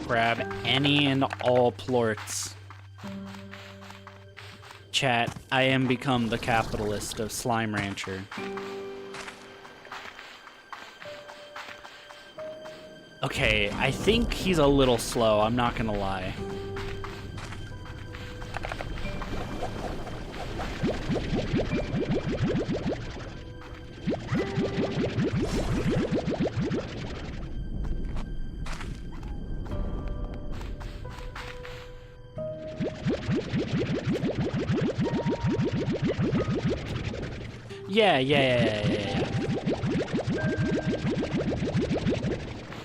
Speaker 2: Grab any and all plorts. Chat, I am become the capitalist of Slime Rancher. Okay, I think he's a little slow, I'm not gonna lie. Yeah.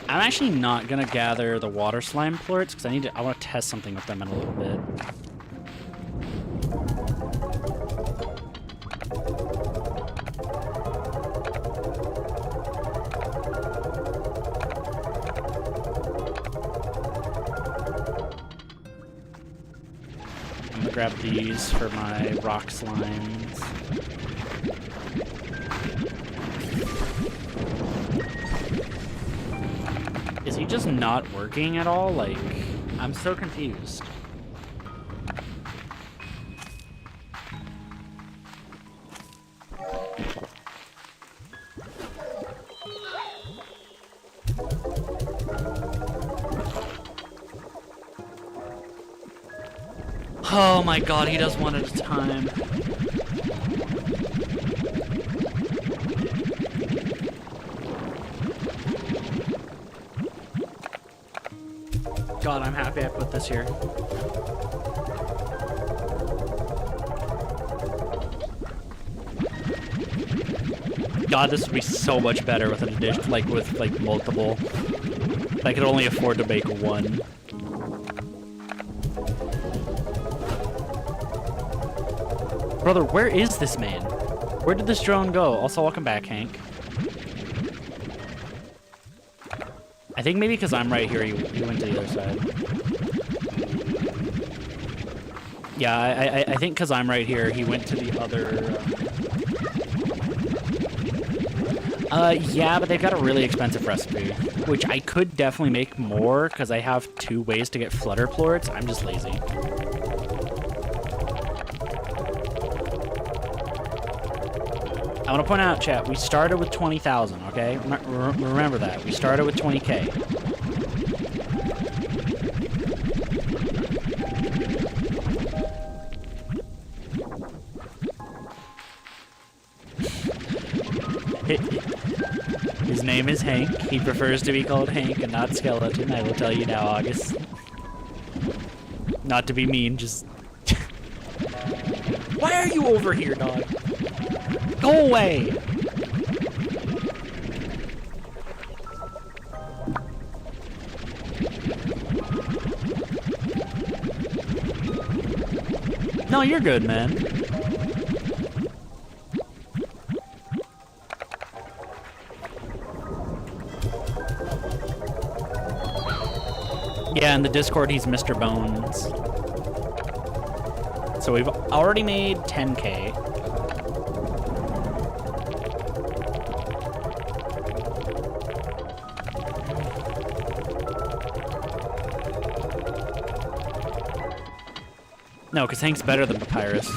Speaker 2: I'm actually not gonna gather the water slime plorts because I want to test something with them in a little bit. I'm gonna grab these for my rock slimes. Is he just not working at all? Like, I'm so confused. Oh my god, he does one at a time. God, I'm happy I put this here. God, this would be so much better with an addition, like with like multiple. I could only afford to make one. Brother, where is this man? Where did this drone go? Also, welcome back, Hank. I think maybe because I'm right here, you went to the other side. Yeah, I think because I'm right here, he went to the other... yeah, but they've got a really expensive recipe, which I could definitely make more, because I have 2 ways to get flutter plorts. I'm just lazy. I want to point out, chat, we started with 20,000, okay? Remember that. We started with 20K. His name is Hank. He prefers to be called Hank and not Skeleton. I will tell you now, August. Not to be mean, just... Why are you over here, dog? Go away! No, you're good, man. Yeah, in the Discord, he's Mr. Bones. So we've already made 10K. No, because Hank's better than Papyrus.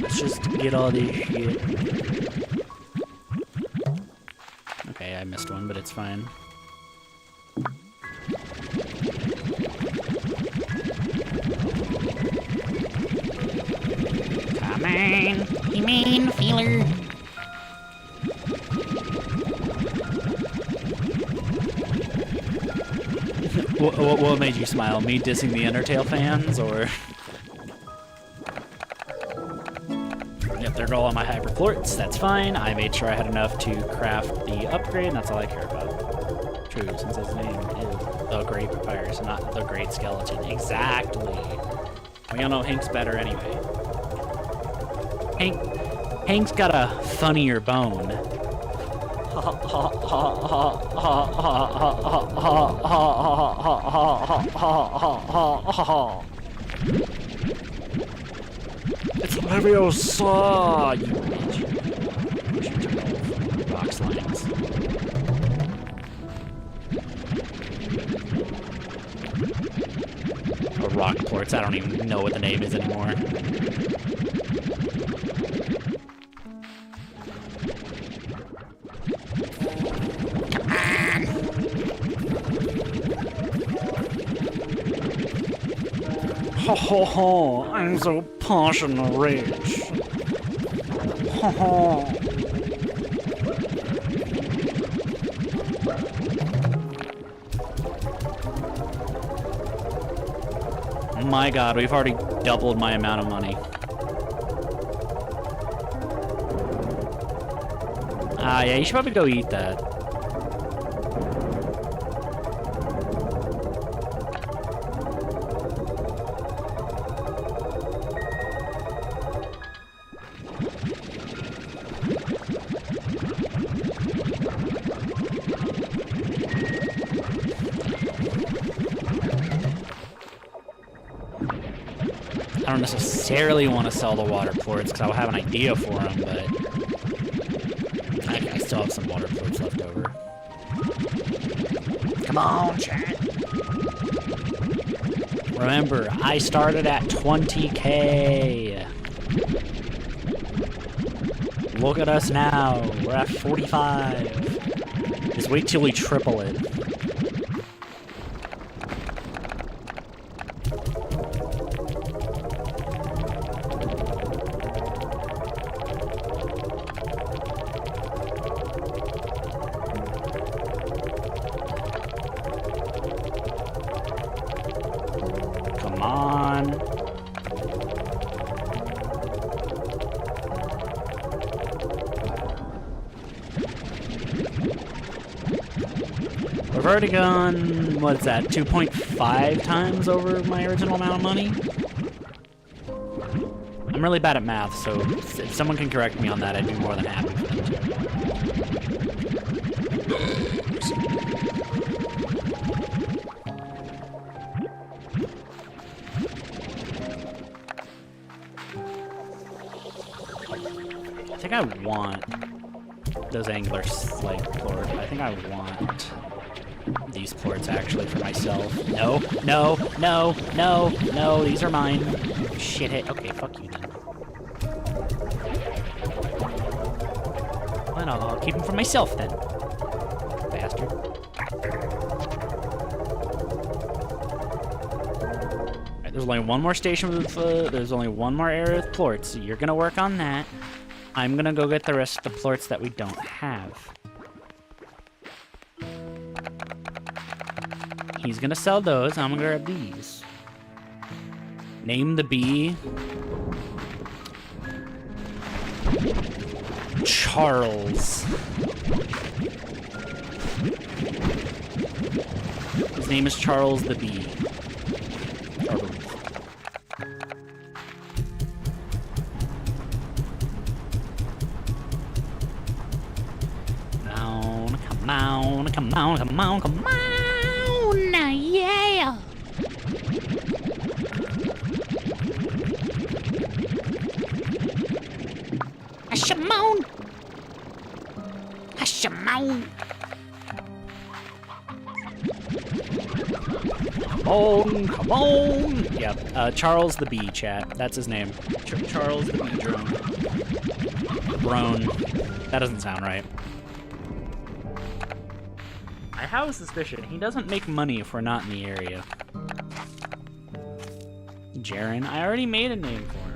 Speaker 2: Let's just get all this shit. Okay, I missed one, but it's fine.
Speaker 3: Come on, you mean feeler.
Speaker 2: What made you smile? Me dissing the Undertale fans, or? Yep, they're all on my hyperplorts. That's fine. I made sure I had enough to craft the upgrade, and that's all I care about. True, since his name is the Great Papyrus, not the Great Skeleton. Exactly. We all know Hank's better anyway. Hank's got a funnier bone. It's Leviosa, you bitch. Rock slimes. Or rock ports, I don't even know what the name is anymore. Ho ho ho, I'm so posh and rich. Ho ho. My god, we've already doubled my amount of money. Ah, yeah, you should probably go eat that. I don't necessarily want to sell the water plorts because I'll have an idea for them, but I still have some water plorts left over. Come on, chat. Remember, I started at 20K. Look at us now. We're at 45. Just wait till we triple it. already gone, what's that, 2.5 times over my original amount of money? I'm really bad at math, so if someone can correct me on that, I'd be more than happy for them to. I think I want those angular like plorts. I think I want these plorts actually for myself. No, no, no, no, no, these are mine. Shithead. Okay, fuck you then. Well, I'll keep them for myself then. Bastard. Alright, there's only one more station with, there's only one more area with plorts, so you're gonna work on that. I'm gonna go get the rest of the plorts that we don't have. He's gonna sell those, I'm gonna grab these. Name the bee. Charles. His name is Charles the bee. Charles. Come on, come on, come on, come on, yeah! Shimon! Shimon! Come on! Yeah, Charles the Bee, chat. That's his name. Charles the Bee drone. The Brone. That doesn't sound right. I have a suspicion. He doesn't make money if we're not in the area. Jaren, I already made a name for him.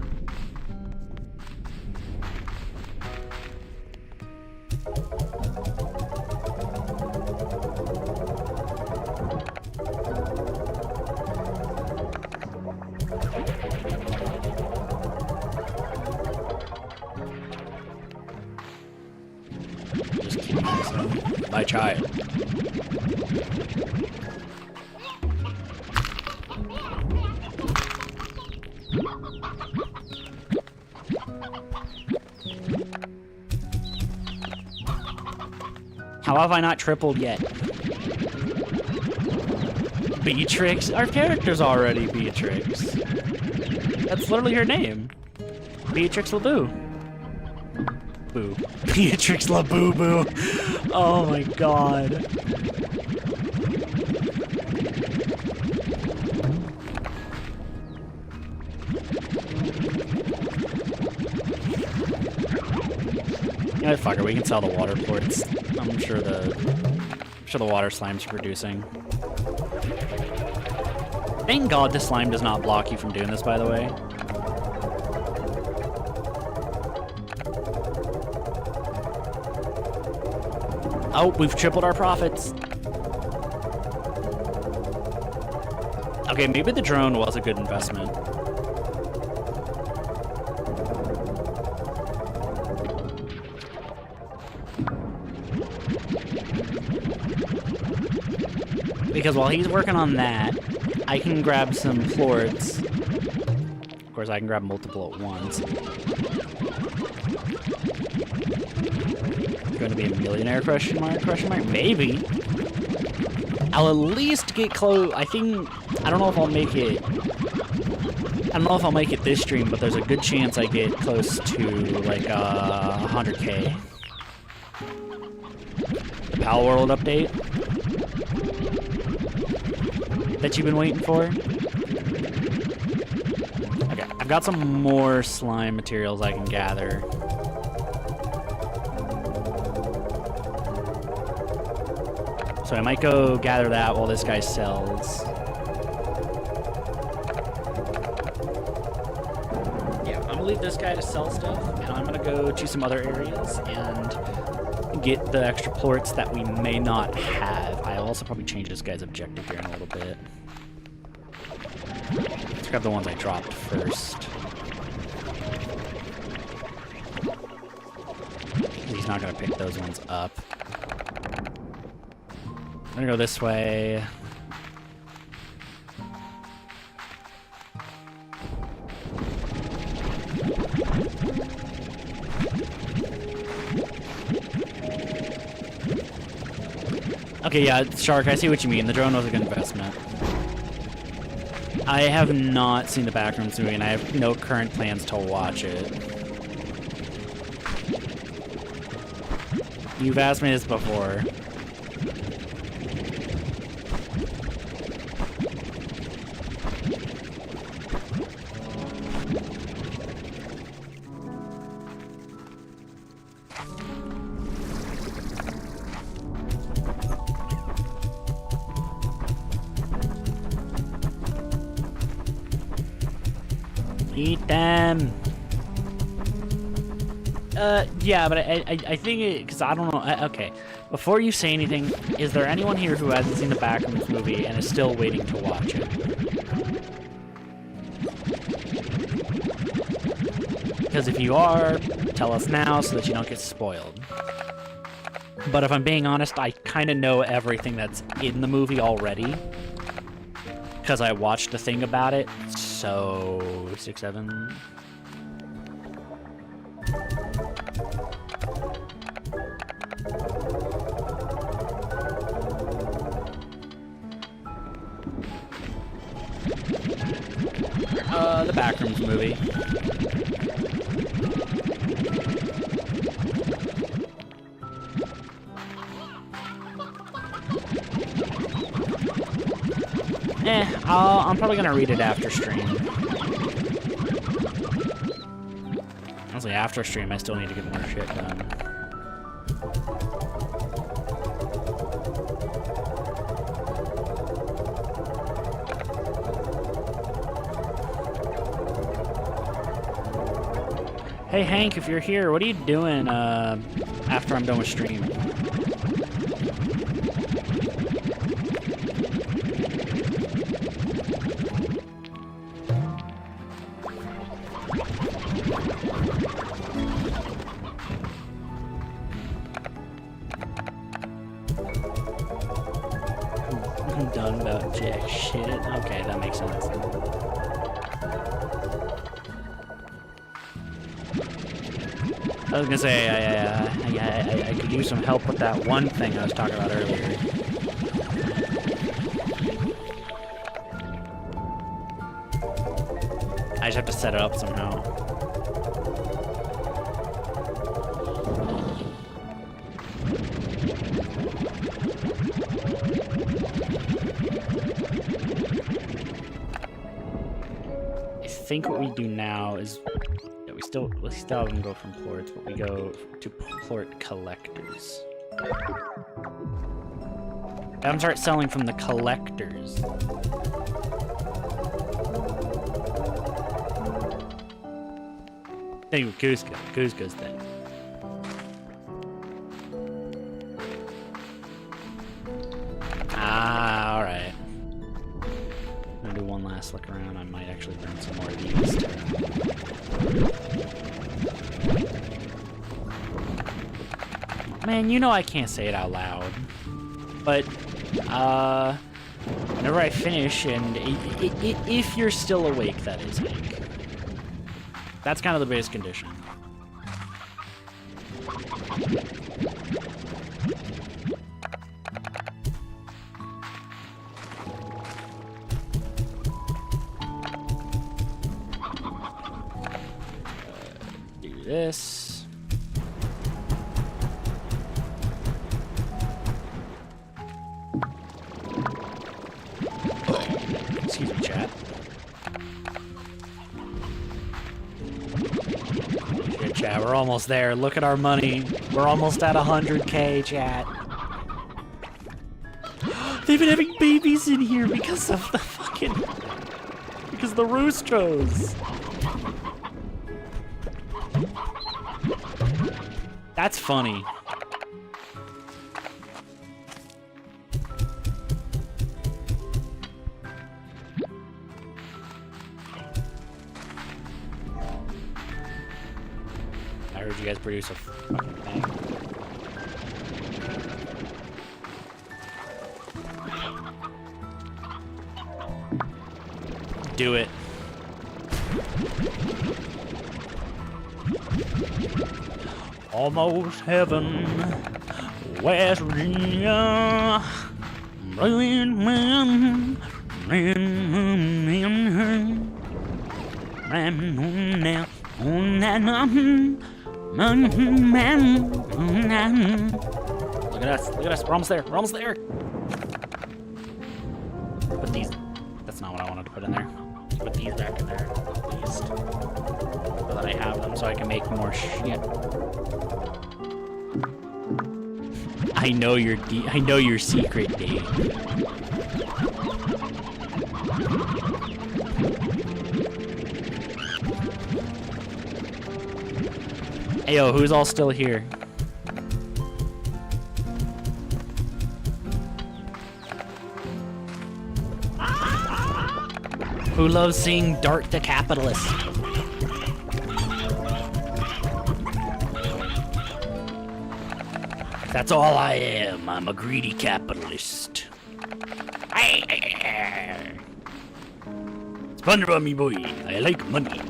Speaker 2: Just keep myself. My child. How have I not tripled yet? Beatrix? Our character's already Beatrix. That's literally her name. Beatrix LaBoo. Boo. Beatrix LaBoo Boo. Oh my god. Yeah, fuck it, we can sell the water ports. I'm sure the water slime's producing. Thank God the slime does not block you from doing this, by the way. Oh, we've tripled our profits. Okay, maybe the drone was a good investment. Because while he's working on that, I can grab some plorts. Of course, I can grab multiple at once. Going to be a millionaire, question mark, maybe. I'll at least get close. I don't know if I'll make it. I don't know if I'll make it this stream, but there's a good chance I get close to like 100K. The Pal World update that you've been waiting for. Okay, I've got some more slime materials I can gather. So I might go gather that while this guy sells. Yeah, I'm gonna leave this guy to sell stuff, and I'm gonna go to some other areas and get the extra plorts that we may not have. I'll also probably change this guy's objective here in a little bit. Let's grab the ones I dropped first. He's not gonna pick those ones up. I'm gonna go this way. Okay, yeah, Shark, I see what you mean. The drone was a good investment. I have not seen the Backrooms movie, and I have no current plans to watch it. You've asked me this before. Eat them. Yeah, but I think it, because I don't know. Okay, before you say anything, is there anyone here who hasn't seen the Backrooms movie and is still waiting to watch it? Because if you are, tell us now so that you don't get spoiled. But if I'm being honest, I kind of know everything that's in the movie already. Because I watched a thing about it, so 6, 7. The Backrooms movie. I'm probably gonna read it after stream. Honestly, after stream, I still need to get more shit done. Hey Hank, if you're here, what are you doing after I'm done with stream? I'm done about jack shit. Okay, that makes sense. I was gonna say, I could use some help with that one thing I was talking about earlier. I just have to set it up somehow. I think what we do now is... We still have them go from plorts, but we go to plort collectors. Have them start selling from the collectors. Anyway, Kuzco's thing. Ah, alright. I'm gonna do one last look around. I might actually bring some more of these too. Man, you know I can't say it out loud. But, whenever I finish, and if you're still awake, that is, Hank. That's kind of the base condition. Do this. Excuse me, chat. Shit, chat, we're almost there. Look at our money. We're almost at 100K, chat. They've been having babies in here because of the fucking... because of the roosters. That's funny. I heard you guys produce a fucking thing. Do it. Almost heaven, West Virginia. Look at us, look at us, we're almost there, we're almost there. Put these, that's not what I wanted to put in there. Put these back in there, at least. So that I have them so I can make more shit. I know your secret, Dave. Hey yo, who's all still here? Who loves seeing Dart the Capitalist? That's all I am. I'm a greedy capitalist. SpongeBob, me boy. I like money.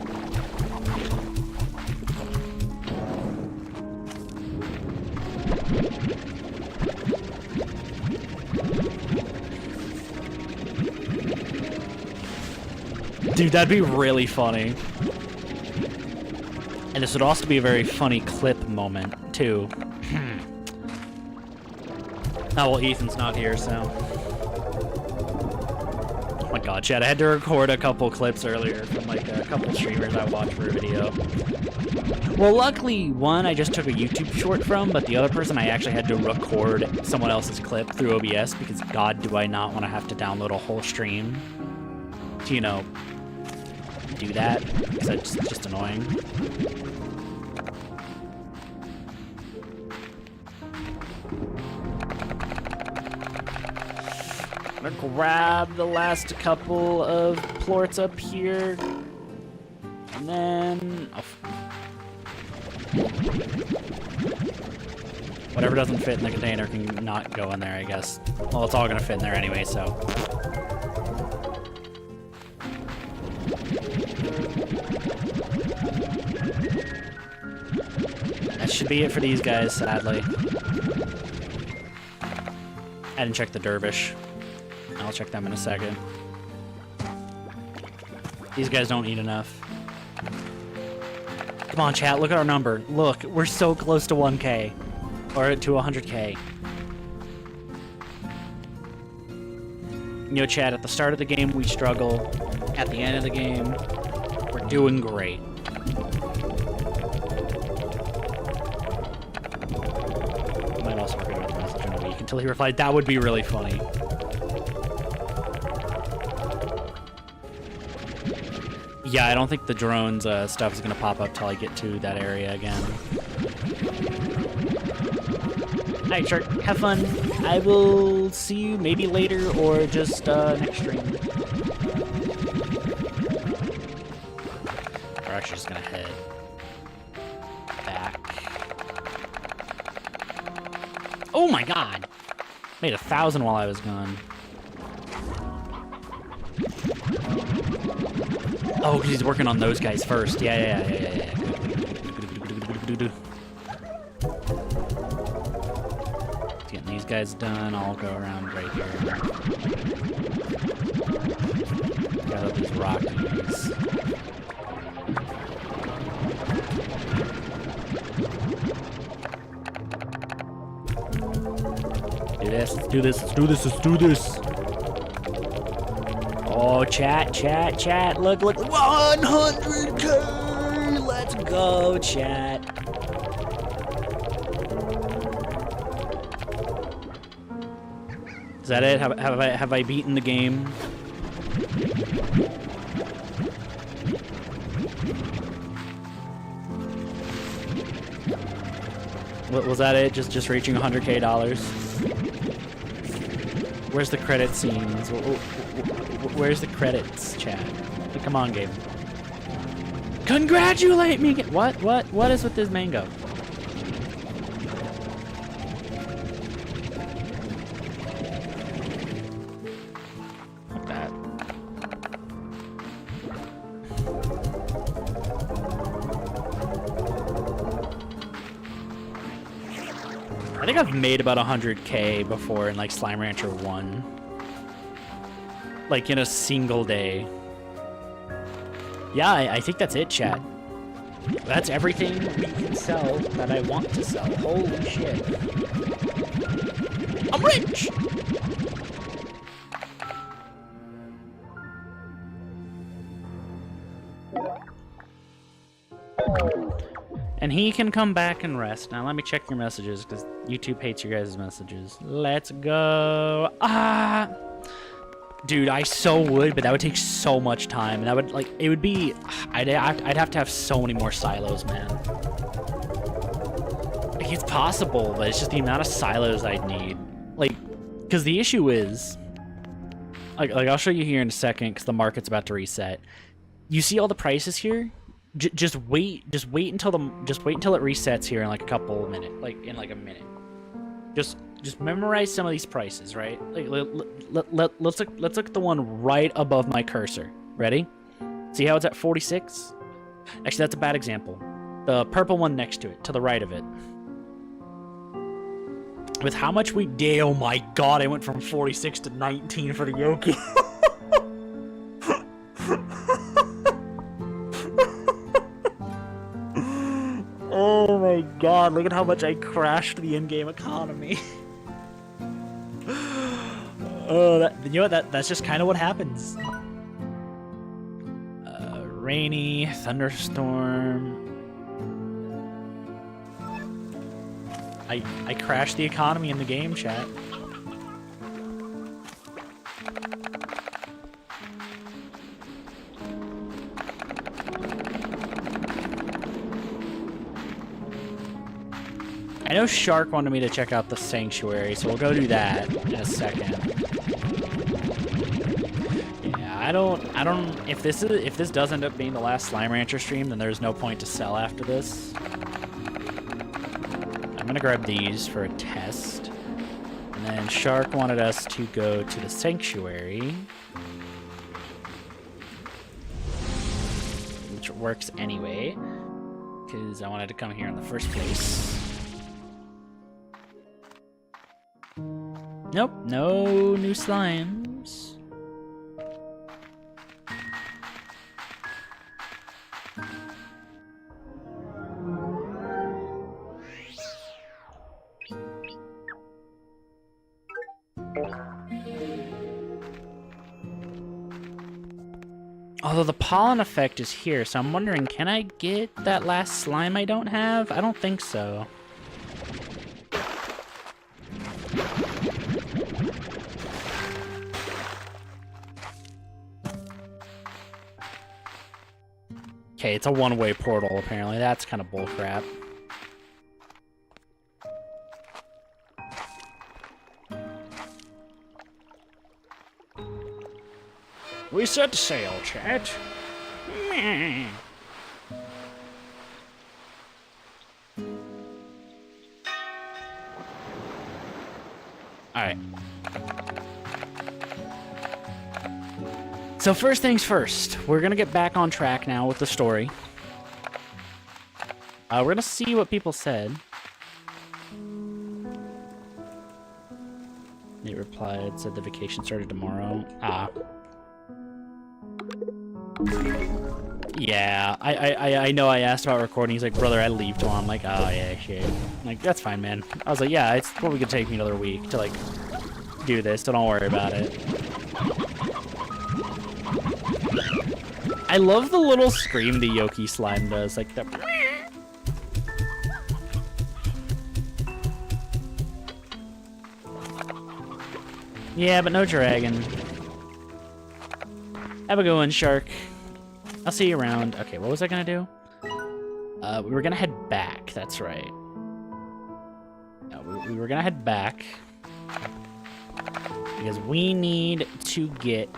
Speaker 2: Dude, that'd be really funny. And this would also be a very funny clip moment, too. Oh, well, Ethan's not here, so... Oh my god, Chad, I had to record a couple clips earlier from, like, a couple streamers I watched for a video. Well, luckily, one I just took a YouTube short from, but the other person I actually had to record someone else's clip through OBS, because god, do I not want to have to download a whole stream to, you know, do that, because it's just annoying. I'm gonna grab the last couple of plorts up here, and then whatever doesn't fit in the container can not go in there, I guess. Well, it's all gonna fit in there anyway, so. That should be it for these guys, sadly. I didn't check the dervish. I'll check them in a second. These guys don't eat enough. Come on, chat, look at our number. Look, we're so close to 1K. Or to 100K. You know, chat, at the start of the game, we struggle. At the end of the game, we're doing great. Might also forget about the message in a week until he replied, that would be really funny. Yeah, I don't think the drones stuff is gonna pop up till I get to that area again. Alright, Shark, have fun. I will see you maybe later or just next stream. We're actually just gonna head back. Oh my god! Made 1,000 while I was gone. Oh, because he's working on those guys first. Yeah. Getting these guys done. I'll go around right here. Got all these rockies. Do this. Let's do this. Let's do this. Let's do this. Oh, chat. Look. 100K! Let's go, chat. Is that it? Have I beaten the game? Was that it? Just reaching $100K dollars? Where's the credit scenes? Where's the credits, chat? Come on, Gabe. Congratulate me! What is with this mango? Like that. I think I've made about 100K before in like Slime Rancher 1. Like in a single day. Yeah, I think that's it, chat. That's everything we can sell that I want to sell. Holy shit. I'm rich! And he can come back and rest. Now let me check your messages, because YouTube hates your guys' messages. Let's go. Ah! Dude, I so would, but that would take so much time. And that would, like, it would be... I'd have to have so many more silos, man. Like, it's possible, but it's just the amount of silos I'd need. Like, because the issue is... Like, I'll show you here in a second, because the market's about to reset. You see all the prices here? Just wait until it resets here in like a couple of minutes, like in like a minute. Just memorize some of these prices, right? Like let's look at the one right above my cursor. Ready? See how it's at 46? Actually, that's a bad example. The purple one next to it, to the right of it. With how much we did, oh my god, I went from 46 to 19 for the Yoki. Oh my god, look at how much I crashed the in-game economy. Oh, you know what? That's just kind of what happens. Rainy, thunderstorm. I crashed the economy in the game, chat. I know Shark wanted me to check out the Sanctuary, so we'll go do that in a second. Yeah, I don't if this does end up being the last Slime Rancher stream, then there's no point to sell after this. I'm gonna grab these for a test. And then Shark wanted us to go to the Sanctuary, which works anyway, because I wanted to come here in the first place. Nope, no new slimes. Although the pollen effect is here, so I'm wondering, can I get that last slime I don't have? I don't think so. Okay, it's a one-way portal, apparently. That's kind of bullcrap. We set sail, chat. Meh. Alright. So first things first, we're gonna get back on track now with the story. We're gonna see what people said. They replied, said the vacation started tomorrow. Ah. Yeah, I know I asked about recording. He's like, brother, I leave tomorrow. I'm like, oh yeah, shit. I'm like, that's fine, man. I was like, yeah, it's probably gonna take me another week to like do this, so don't worry about it. I love the little scream the Yoki slime does, like that. Yeah, but no dragon. Have a good one, Shark. I'll see you around. Okay, what was I gonna do? We were gonna head back, that's right. No, we were gonna head back. Because we need to get...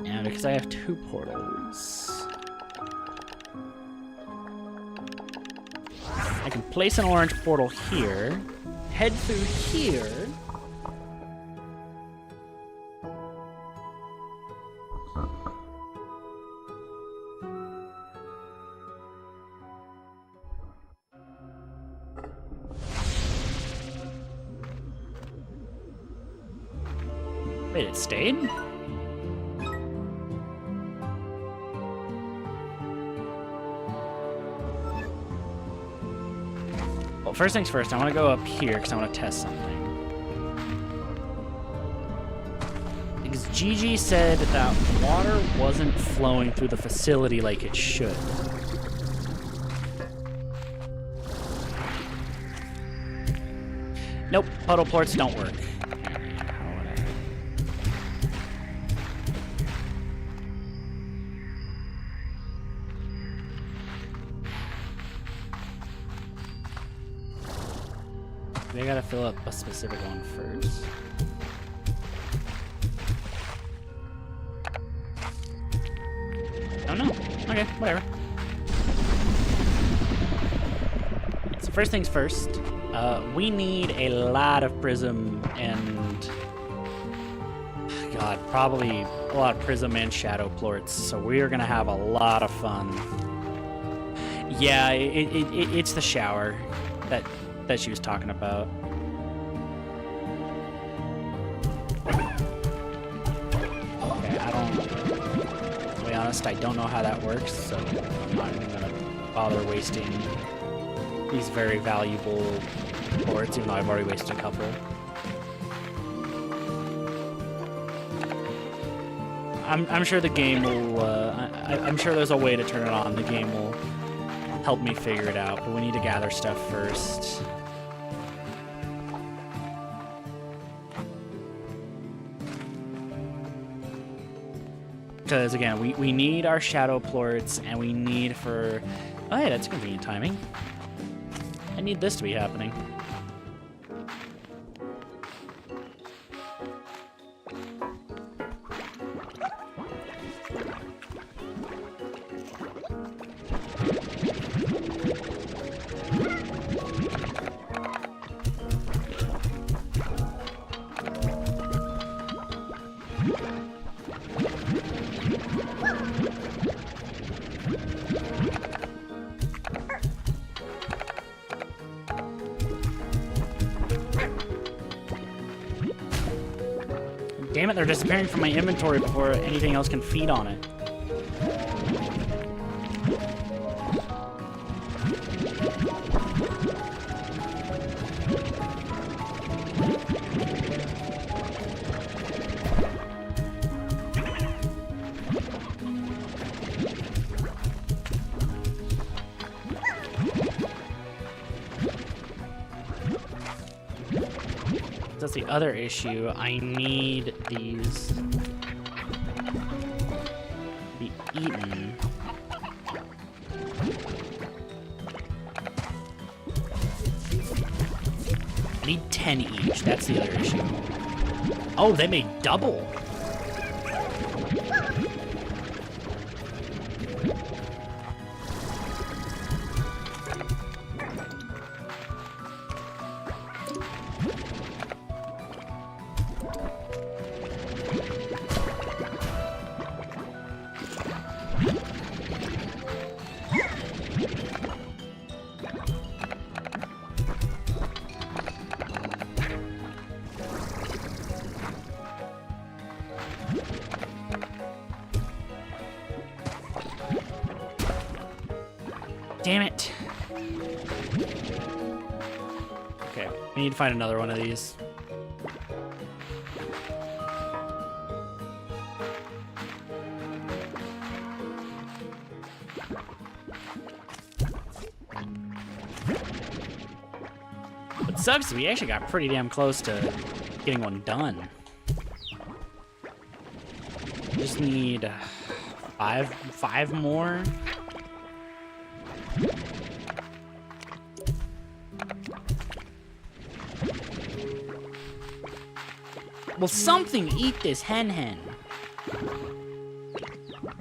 Speaker 2: Yeah, because I have 2 portals. I can place an orange portal here, head through here, Wait, it stayed? Well, first things first, I want to go up here because I want to test something. Because Gigi said that water wasn't flowing through the facility like it should. Nope, puddle ports don't work. They gotta fill up a specific one first. Oh no. Okay, whatever. So first things first, we need a lot of prism and God, probably a lot of prism and shadow plorts. So we are gonna have a lot of fun. Yeah, it's the shower that she was talking about. Okay, to be honest, I don't know how that works, so I'm not even gonna bother wasting these very valuable boards, even though I've already wasted a couple. I'm sure the game will, I'm sure there's a way to turn it on. The game will help me figure it out, but we need to gather stuff first. Because, again, we need our shadow plorts, and we need for... Oh, hey, that's convenient timing. I need this to be happening. Damn it, they're disappearing from my inventory before anything else can feed on it. That's the other issue. I need these to be eaten. I need 10 each. That's the other issue. Oh, they made double. Damn it. Okay, we need to find another one of these. What sucks is we actually got pretty damn close to getting one done. Just need five more. Will something eat this hen?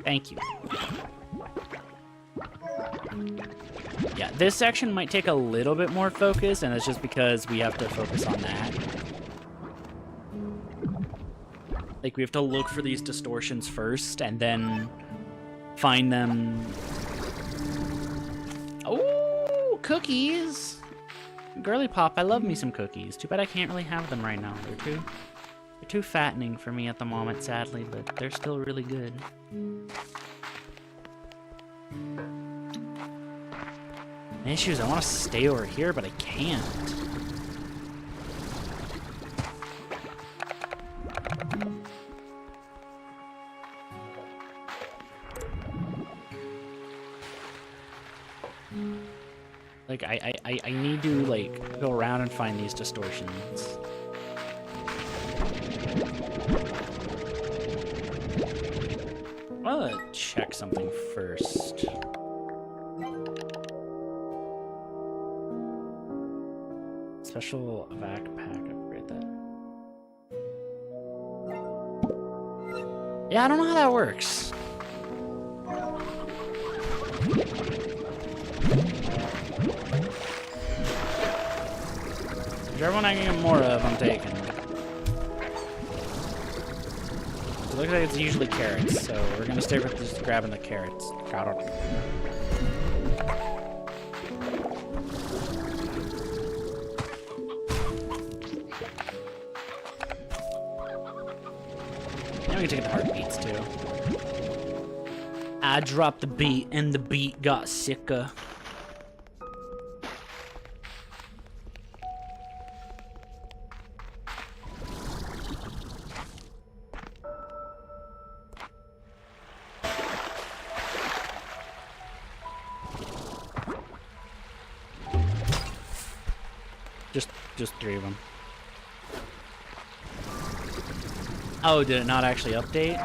Speaker 2: Thank you. Yeah, this section might take a little bit more focus, and that's just because we have to focus on that. Like, we have to look for these distortions first, and then find them. Oh, cookies! Girly Pop, I love me some cookies. Too bad I can't really have them right now. They're too They're too fattening for me at the moment, sadly, but they're still really good. The issue is I want to stay over here, but I can't. Like, I need to, like, go around and find these distortions. I want to check something first. Special vac pack, upgrade that. Yeah, I don't know how that works. Whichever one I can get more of, I'm taking. It looks like it's usually carrots, so we're gonna stay with just grabbing the carrots. Got it. Now we can take the heartbeats too. I dropped the beat and the beat got sicker. Just 3 of them. Oh, did it not actually update?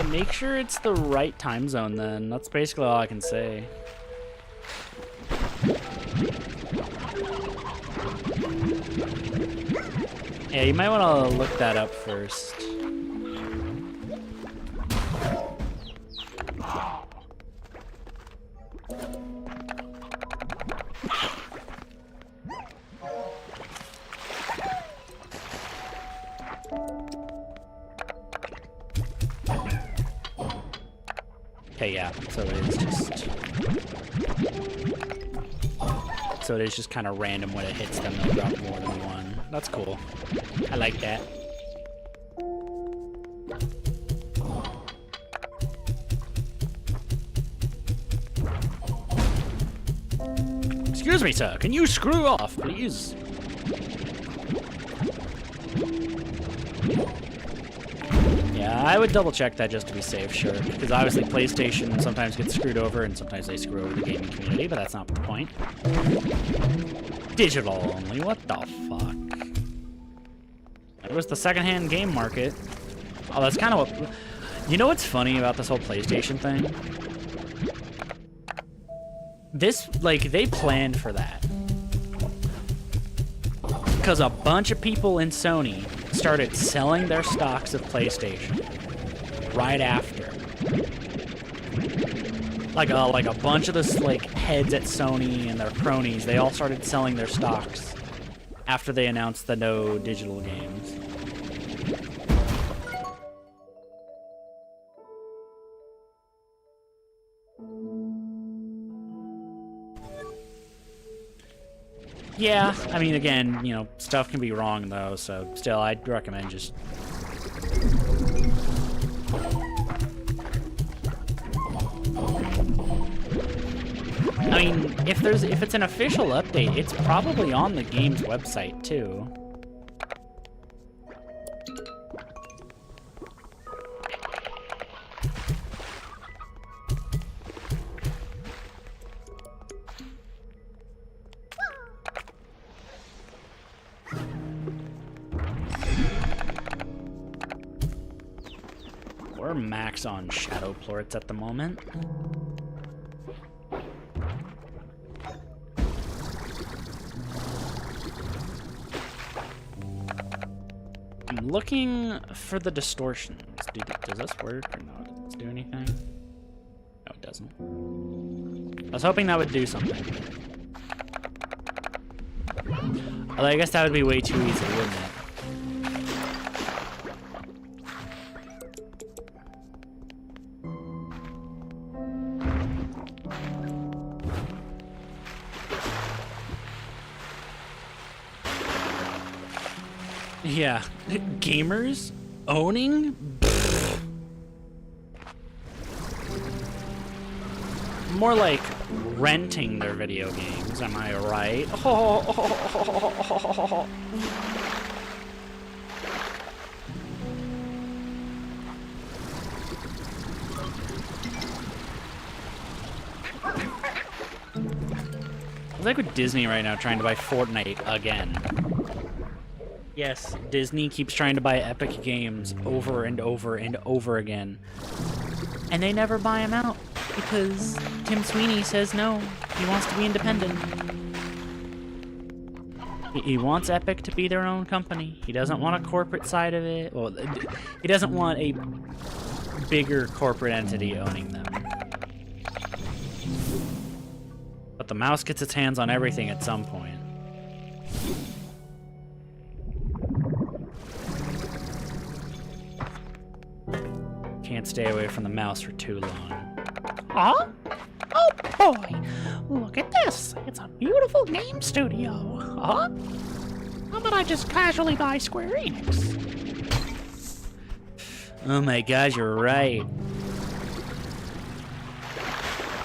Speaker 2: Make sure it's the right time zone then. That's basically all I can say. Yeah, you might want to look that up first. Okay, yeah, so it is just kind of random when it hits them, they'll drop more than one. That's cool. I like that. Excuse me, sir. Can you screw off, please? Yeah, I would double check that just to be safe, sure. Because obviously PlayStation sometimes gets screwed over and sometimes they screw over the gaming community, but that's not the point. Digital only, what the fuck? It was the secondhand game market. Oh, that's kind of what... You know what's funny about this whole PlayStation thing? This, like, they planned for that. Because a bunch of people in Sony started selling their stocks of PlayStation right after. Like a bunch of the like heads at Sony and their cronies, they all started selling their stocks after they announced the no digital games. Yeah, I mean, again, you know, stuff can be wrong though, so still, I'd recommend just... I mean, if it's an official update, it's probably on the game's website too. We're max on shadow plorts at the moment. I'm looking for the distortions. Does this work or no? Does this do anything? No, it doesn't. I was hoping that would do something. Although I guess that would be way too easy, wouldn't it? Yeah, gamers owning? More like renting their video games, am I right? It's like with Disney right now trying to buy Fortnite again. Yes, Disney keeps trying to buy Epic Games over and over and over again. And they never buy them out because Tim Sweeney says no. He wants to be independent. He wants Epic to be their own company. He doesn't want a corporate side of it. Well, he doesn't want a bigger corporate entity owning them. But the mouse gets its hands on everything at some point. Can't stay away from the mouse for too long.
Speaker 3: Huh? Oh boy, look at this. It's a beautiful game studio. Huh? How about I just casually buy Square Enix?
Speaker 2: Oh my god, you're right.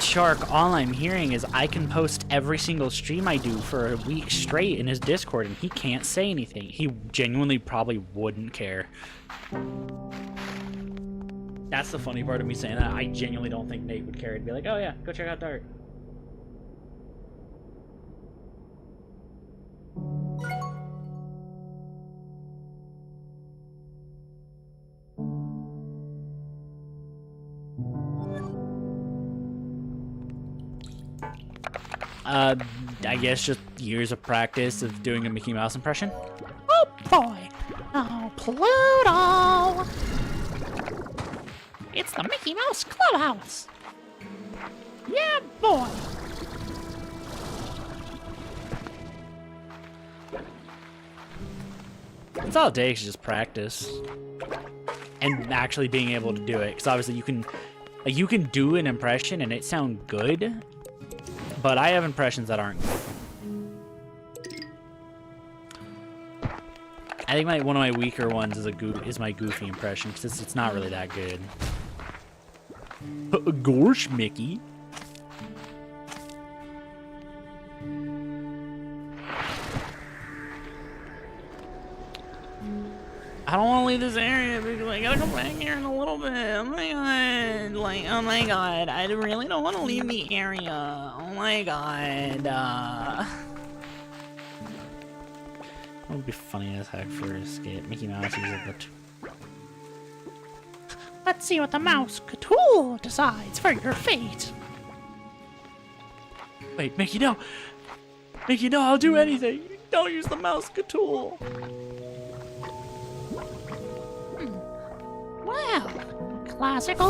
Speaker 2: Shark, all I'm hearing is I can post every single stream I do for a week straight in his Discord and he can't say anything. He genuinely probably wouldn't care. That's the funny part of me saying that. I genuinely don't think Nate would care. He'd be like, oh yeah, go check out Dart. I guess just years of practice of doing a Mickey Mouse impression.
Speaker 3: Oh boy. Oh, Pluto. It's the Mickey Mouse Clubhouse. Yeah, boy.
Speaker 2: It's all it takes is just practice. And actually being able to do it. Because obviously you can do an impression and it sound good. But I have impressions that aren't good. I think one of my weaker ones is my Goofy impression, because it's not really that good. Gorsh, Mickey. I don't want to leave this area because I gotta come back here in a little bit. Oh my god. Like, oh my god. I really don't want to leave the area. Oh my god. It would be funny as heck for escape. Mickey Mouse is a bit.
Speaker 3: Let's see what the mouse Cthulhu decides for your fate.
Speaker 2: Wait, Mickey, no! Mickey, no, I'll do anything! Don't use the mouse Cthulhu!
Speaker 3: Well, classical.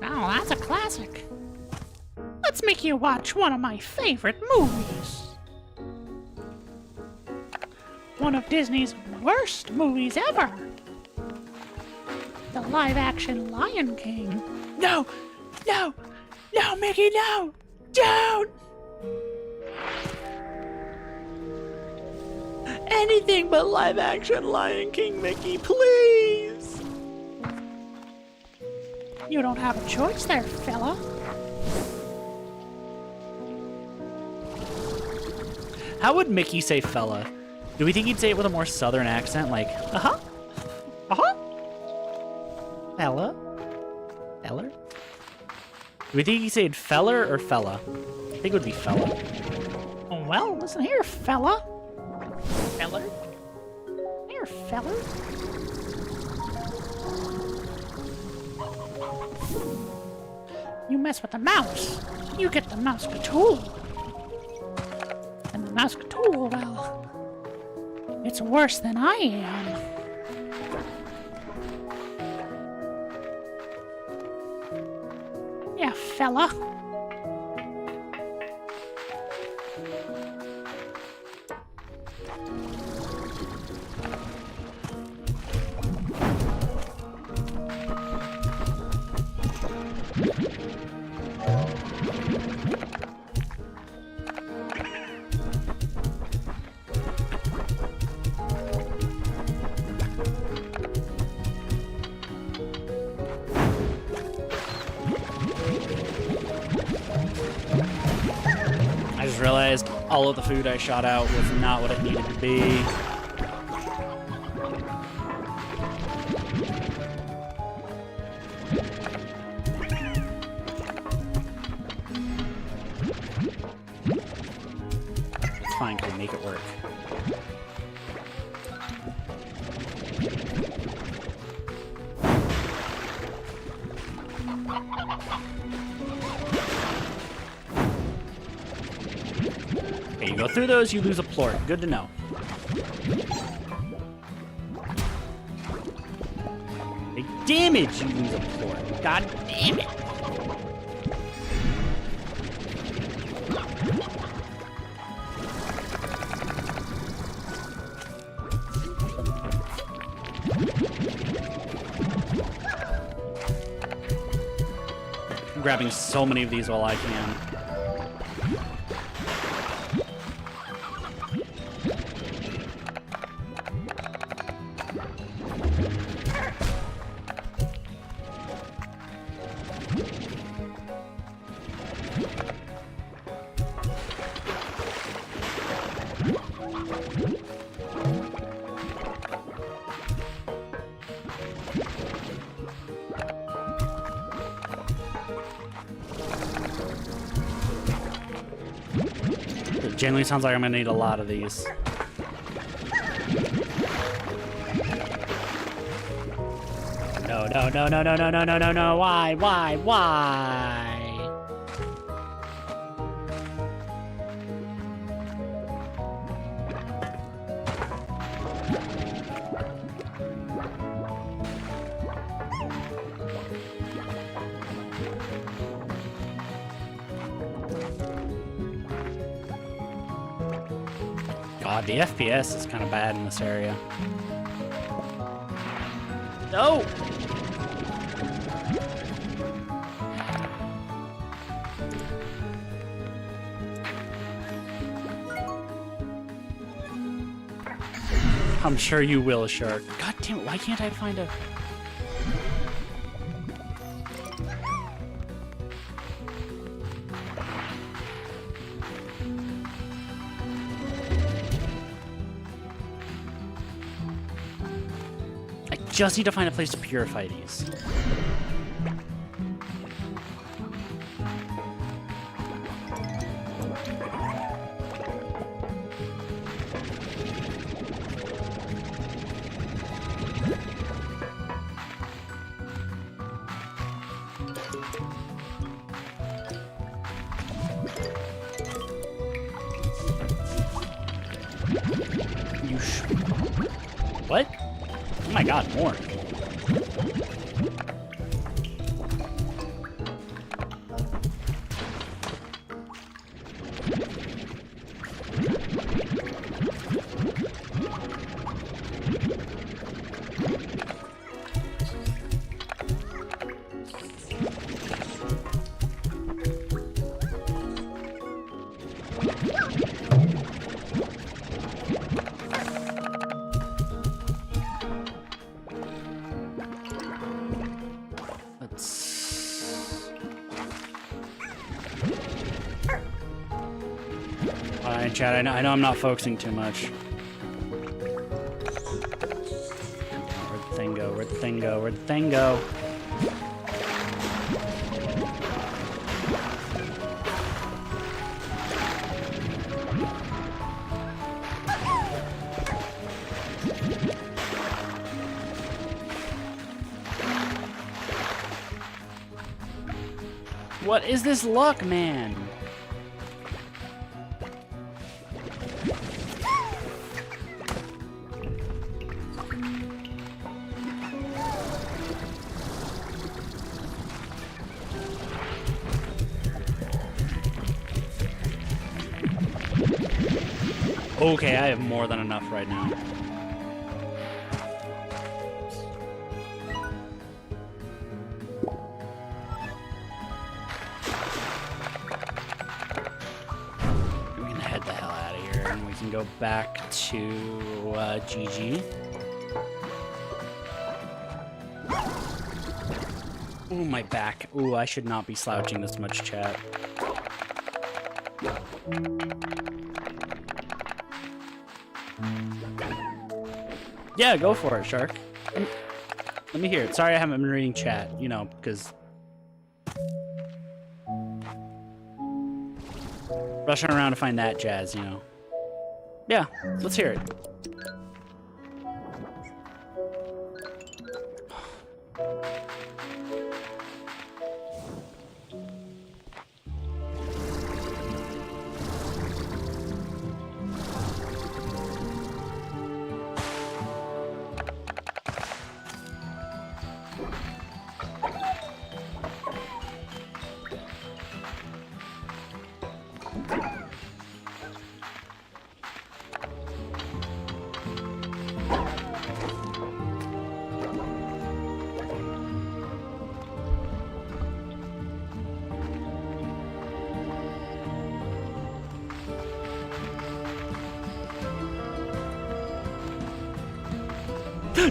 Speaker 3: Oh, that's a classic. Let's make you watch one of my favorite movies. One of Disney's worst movies ever. The live-action Lion King.
Speaker 2: No! No! No, Mickey, no! Don't! Anything but live-action Lion King, Mickey, please!
Speaker 3: You don't have a choice there, fella.
Speaker 2: How would Mickey say fella? Do we think he'd say it with a more southern accent, like, uh-huh? Uh-huh? Fella? Feller? Do we think he'd say feller or fella? I think it would be fella.
Speaker 3: Oh, well, listen here, fella. Feller? Here, feller. You mess with the mouse, you get the mouse Cthulhu. And the mouse Cthulhu, well, it's worse than I am. Yeah, fella.
Speaker 2: I just realized all of the food I shot out was not what it needed to be. It's fine, can we make it work? Okay, you go through those, you lose a plort. Good to know. Big damage, you lose a plort. God damn it. I'm grabbing so many of these while I can. It genuinely sounds like I'm gonna need a lot of these. No, no, no, no, no, no, no, no, no, no. Why? God, the FPS is kind of bad in this area. No! I'm sure you will, shark. God damn it, why can't I find a... I just need to find a place to purify these. What? Oh my god, more. Alright, Chad, I know I'm not focusing too much. Where'd the thing go? Where'd the thing go? Where'd the thing go? What is this luck, man? Okay, I have more than enough right now. teleporters and go back to GG. Ooh, my back. Ooh, I should not be slouching this much, chat. Yeah, go for it, Shark. Let me hear it. Sorry I haven't been reading chat, you know, because... rushing around to find that jazz, you know. Yeah, let's hear it.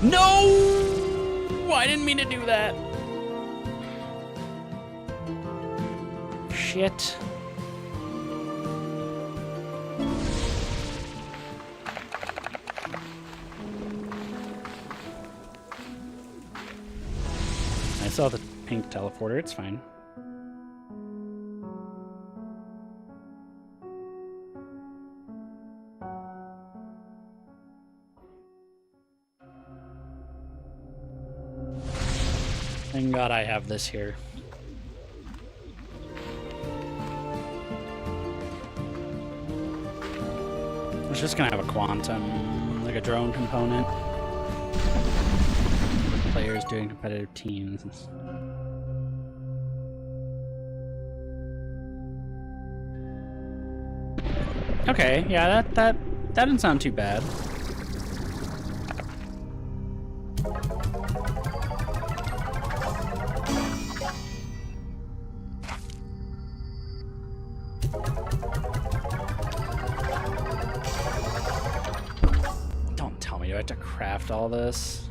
Speaker 2: No! I didn't mean to do that. Shit. I saw the pink teleporter, it's fine. Thank God I have this here. I was just gonna have a quantum, like a drone component. Players doing competitive teams. Okay, yeah, that didn't sound too bad. Don't tell me, do I have to craft all this?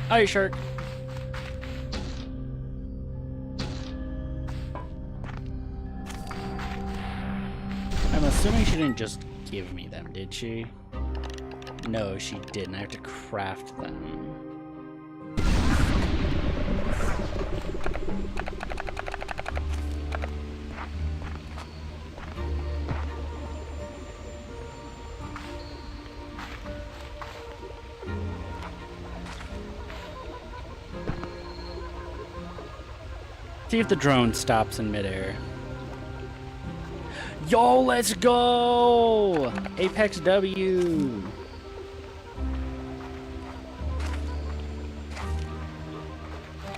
Speaker 2: Hi, Shark. I'm assuming she didn't just give me them, did she? No, she didn't. I have to craft them. See if the drone stops in midair. Yo, let's go! Apex W!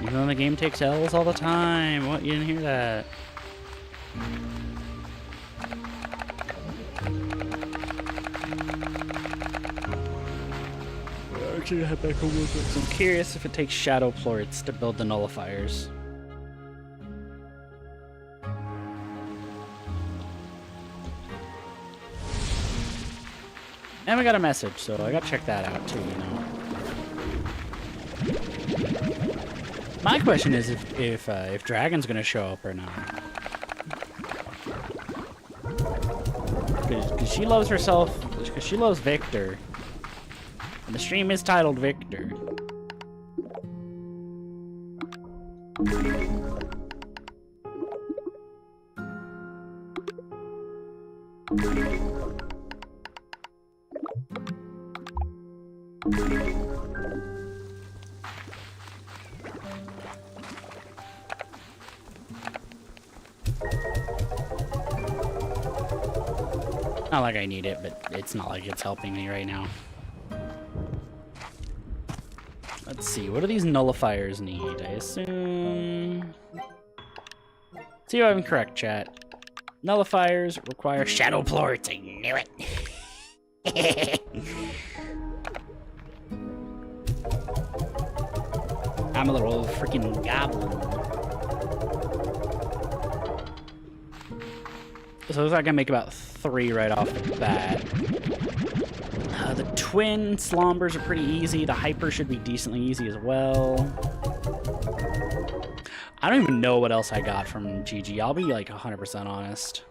Speaker 2: Even though the game takes L's all the time. What? You didn't hear that? Actually, head back home real quick. So I'm curious if it takes shadow plorts to build the nullifiers. And we got a message, so I gotta check that out too, you know. My question is if Dragon's gonna show up or not. Because she loves herself, because she loves Viktor. And the stream is titled Viktor. Not like I need it, but it's not like it's helping me right now. Let's see, what do these nullifiers need? I assume... See if I'm correct, chat. Nullifiers require shadow plorts. I knew it. I'm a little freaking goblin. So it looks like I can make about 3 right off the bat. The twin slombers are pretty easy. The hyper should be decently easy as well. I don't even know what else I got from GG. I'll be like 100% honest.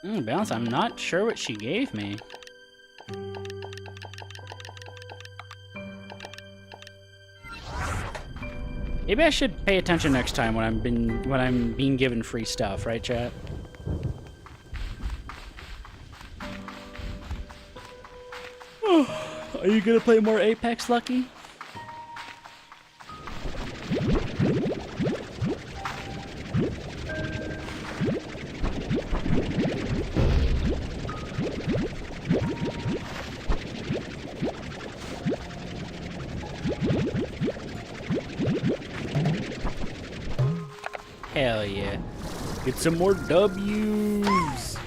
Speaker 2: To be honest, I'm not sure what she gave me. Maybe I should pay attention next time when I'm being given free stuff, right, chat? Are you gonna play more Apex, Lucky? Hell yeah. Get some more W's.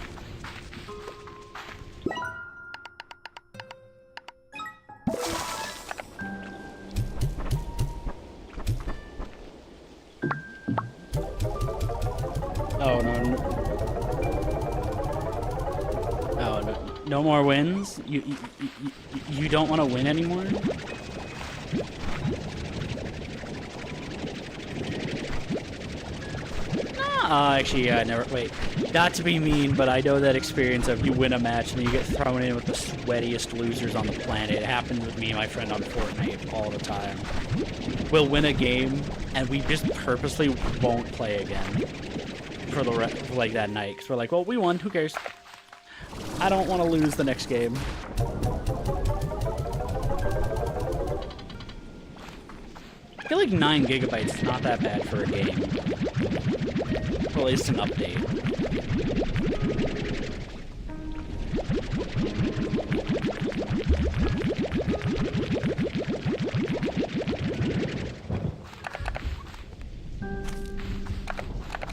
Speaker 2: Oh no. Oh no. No more wins? You don't want to win anymore? Actually, yeah, never. Wait, not to be mean, but I know that experience of you win a match and then you get thrown in with the sweatiest losers on the planet. It happens with me and my friend on Fortnite all the time. We'll win a game and we just purposely won't play again for the like that night because we're like, well, we won. Who cares? I don't want to lose the next game. I feel like 9 gigabytes is not that bad for a game. Well, at least an update.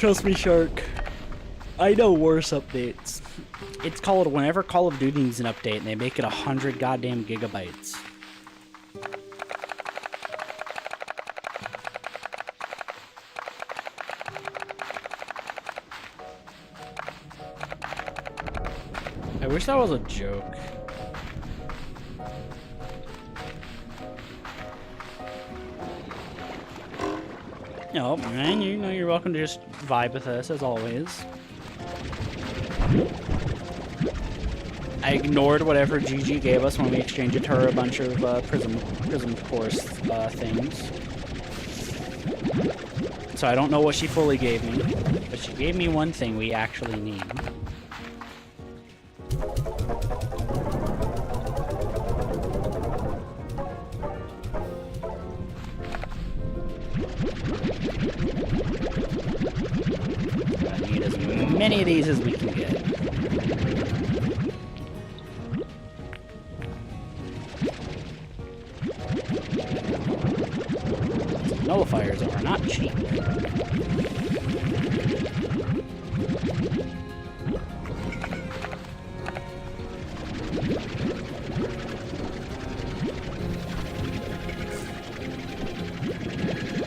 Speaker 2: Trust me, Shark. I know worse updates. It's called whenever Call of Duty needs an update and they make it 100 goddamn gigabytes. I wish that was a joke. No, man, you know you're welcome to just vibe with us as always. I ignored whatever GG gave us when we exchanged it to her a bunch of Prism course things. So I don't know what she fully gave me, but she gave me one thing we actually need. I need as many of these as we can get. Nullifiers are not cheap.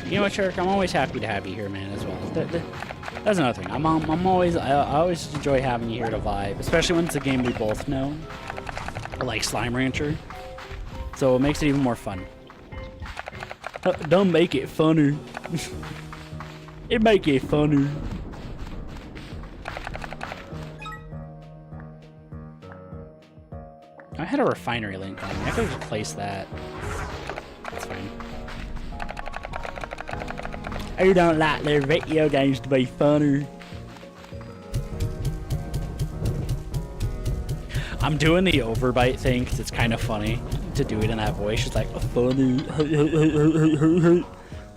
Speaker 2: You know what, Shirk? I'm always happy to have you here, man, as well. That's another thing. I always enjoy having you here to vibe, especially when it's a game we both know, like Slime Rancher. So it makes it even more fun. Don't make it funner. It make it funner. I had a refinery link on me. I could have just placed that. That's fine. Who don't like their video games to be funny? I'm doing the overbite thing because it's kind of funny to do it in that voice. It's like, funny.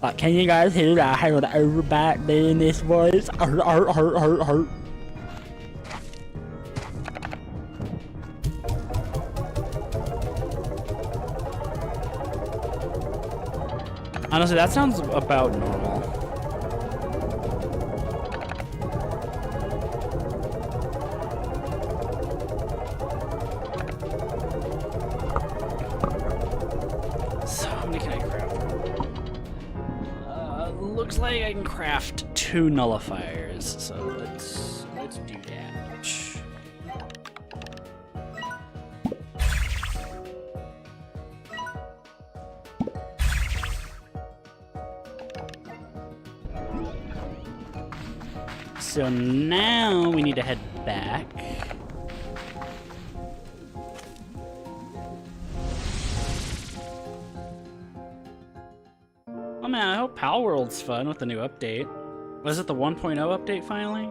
Speaker 2: Like, can you guys hear that? I have an overbite doing this voice. Honestly, that sounds about normal. So, how many can I craft? Looks like I can craft 2 nullifiers. So let's do that. So now we need to head back. Oh man, I hope Pal World's fun with the new update. Was it the 1.0 update finally?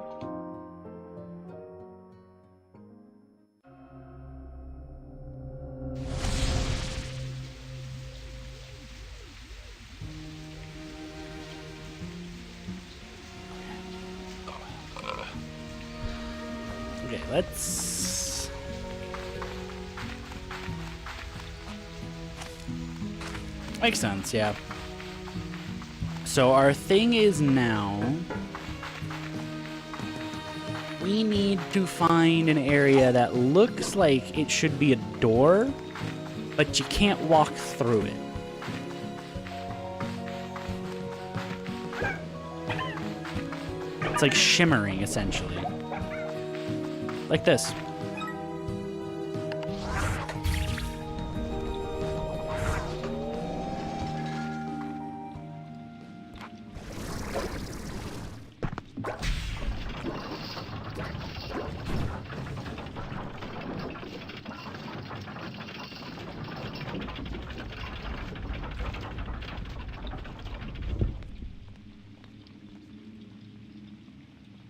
Speaker 2: Okay, let's... Makes sense, yeah. So our thing is now... we need to find an area that looks like it should be a door, but you can't walk through it. It's like shimmering, essentially. Like this.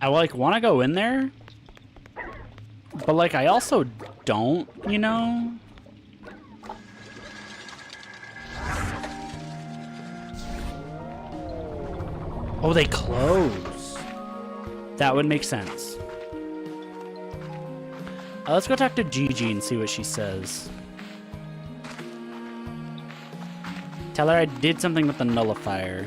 Speaker 2: I like want to go in there, but like I also don't, you know? Oh, they close. That would make sense. Let's go talk to Gigi and see what she says. Tell her I did something with the nullifier.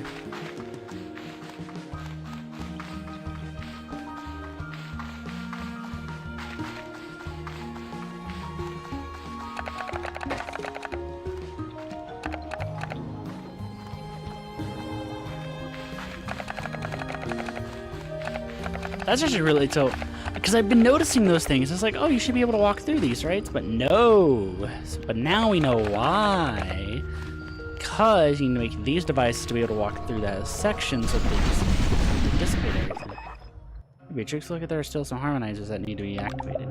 Speaker 2: That's actually really so, because I've been noticing those things. It's like, oh, you should be able to walk through these, right? But no. But now we know why. Because you need to make these devices to be able to walk through that section so that they dissipate everything. Beatrix, look at there are still some harmonizers that need to be activated.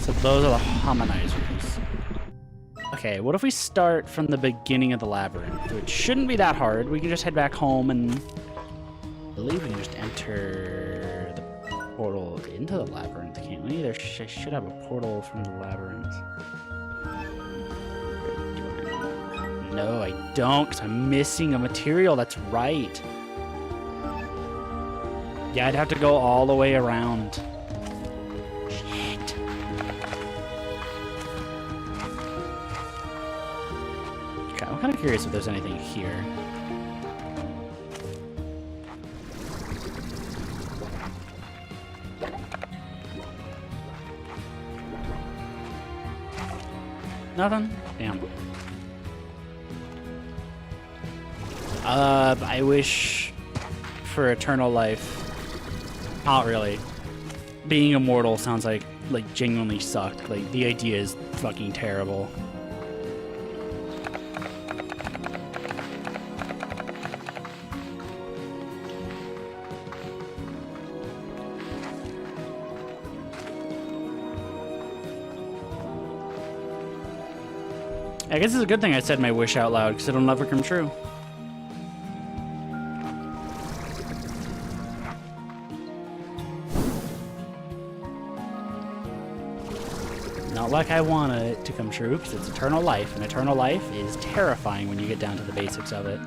Speaker 2: So those are the harmonizers. Okay, what if we start from the beginning of the labyrinth, which shouldn't be that hard. We can just head back home and I believe we can just enter the portal into the labyrinth, can't we? There should have a portal from the labyrinth. No, I don't, because I'm missing a material. That's right. Yeah, I'd have to go all the way around. Shit. Okay, I'm kind of curious if there's anything here. Nothing? Damn. I wish for eternal life. Not really. Being immortal sounds like genuinely suck. Like, the idea is fucking terrible. I guess it's a good thing I said my wish out loud, because it'll never come true. Not like I want it to come true, because it's eternal life, and eternal life is terrifying when you get down to the basics of it.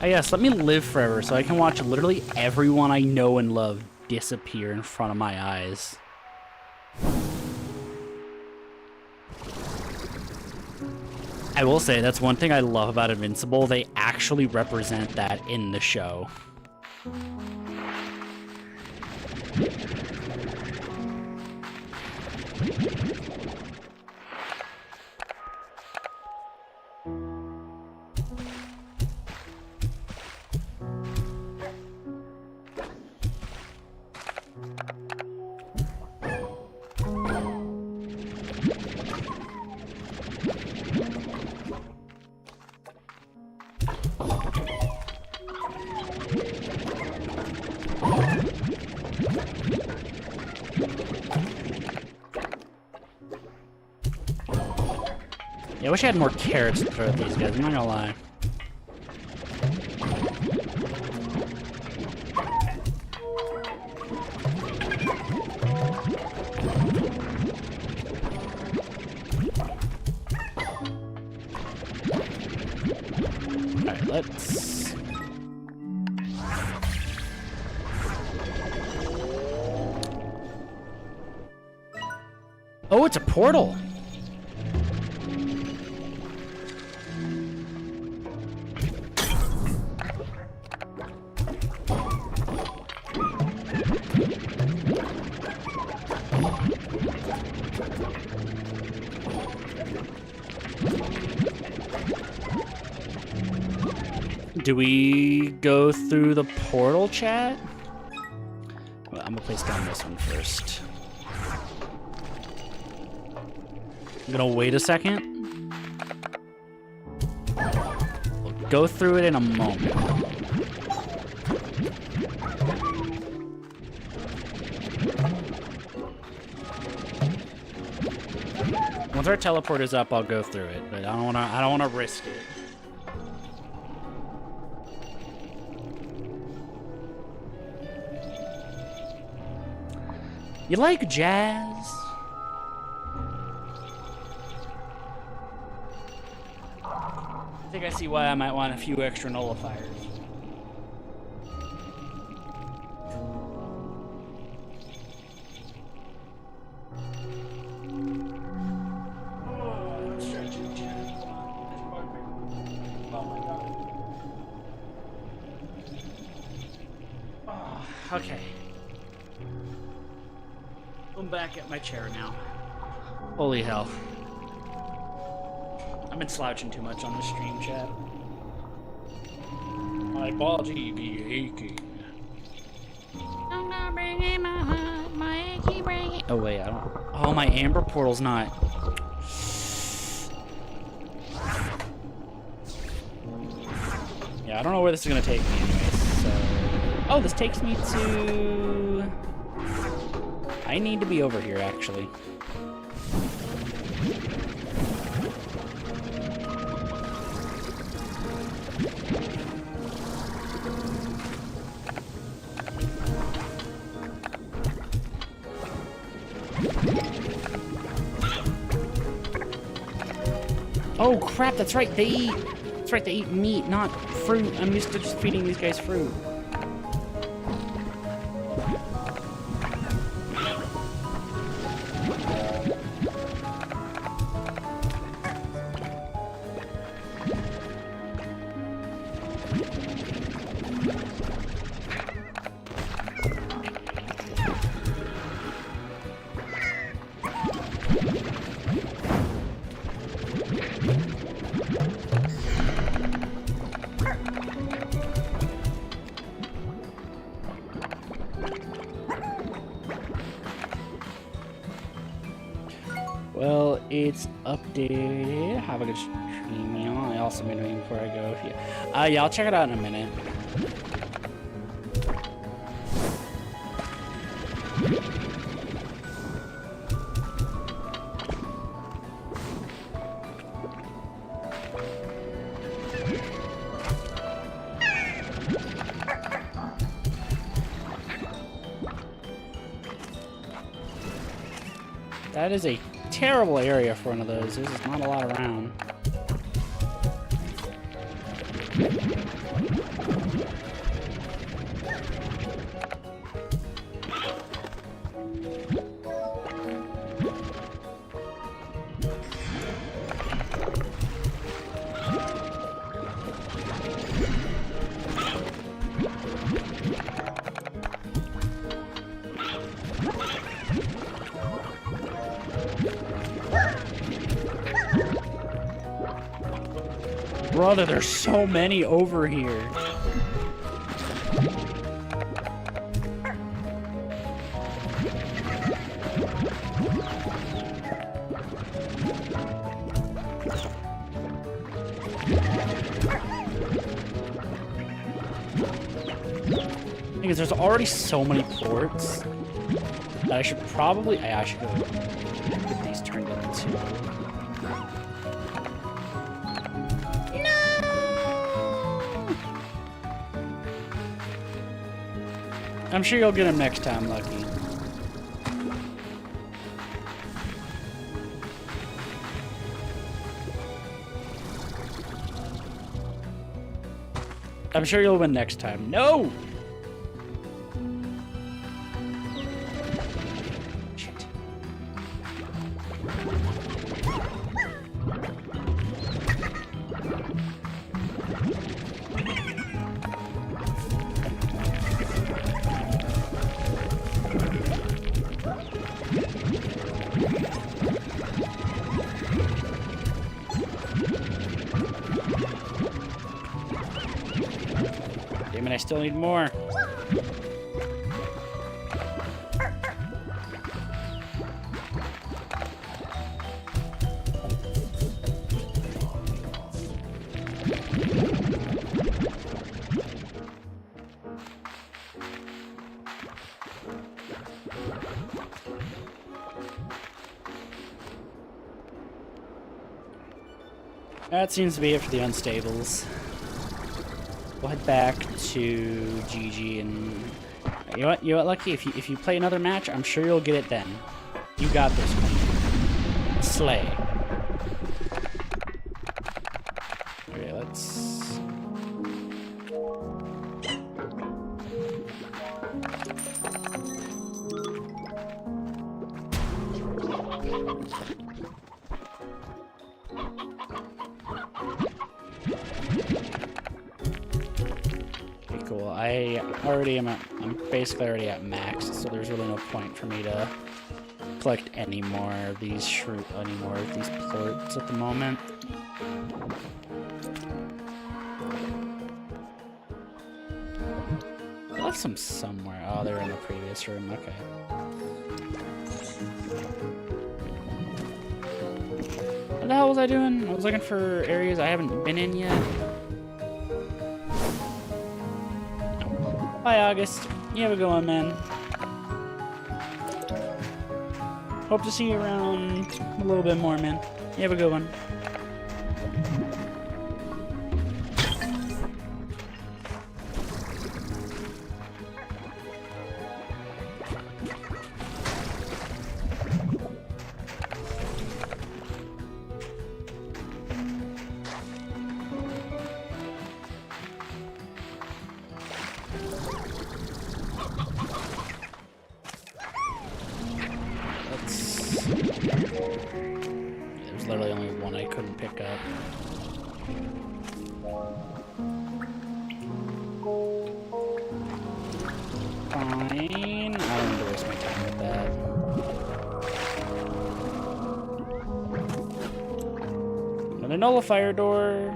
Speaker 2: Oh yes, let me live forever so I can watch literally everyone I know and love disappear in front of my eyes. I will say, that's one thing I love about Invincible. They actually represent that in the show. Yeah, I wish I had more carrots to throw at these guys, I'm not gonna lie. Alright, let's... Oh, it's a portal! Do we go through the portal, chat? Well, I'm gonna place down this one first. I'm gonna wait a second. We'll go through it in a moment. Once our teleport is up, I'll go through it, but I don't wanna risk it. You like jazz? I think I see why I might want a few extra nullifiers. Okay. I'm back at my chair now. Holy hell. I've been slouching too much on the stream, chat. My body be aching. I'm not bringing my heart, my achy breaking. Oh wait, I don't. Oh, my amber portal's not. Yeah, I don't know where this is gonna take me anyway. So. Oh, this takes me to. I need to be over here, actually. Oh crap, that's right, they eat. That's right, they eat meat, not fruit. I'm used to just feeding these guys fruit. Well, it's updated. Have a good stream, y'all. I also been waiting before I go. If you, yeah, I'll check it out in a minute. That is a terrible area for one of those. There's just not a lot around. Brother, there's so many over here. Because there's already so many ports that I should probably... I should go get these turned into... I'm sure you'll get them next time, Lucky. I'm sure you'll win next time. No! Shit. Damn it, I still need more. That seems to be it for the unstables. We'll head back to GG and you know what, Lucky? If you play another match, I'm sure you'll get it then. You got this one. Slay. Okay, let's. Cool. I'm basically already at max, so there's really no point for me to collect any more of these ports at the moment. I left some somewhere. Oh, they're in the previous room. Okay. What the hell was I doing? I was looking for areas I haven't been in yet. Bye, August. You have a good one, man. Hope to see you around a little bit more, man. You have a good one. There's literally only one I couldn't pick up. Fine. I don't need to waste my time with that. Another nullifier door.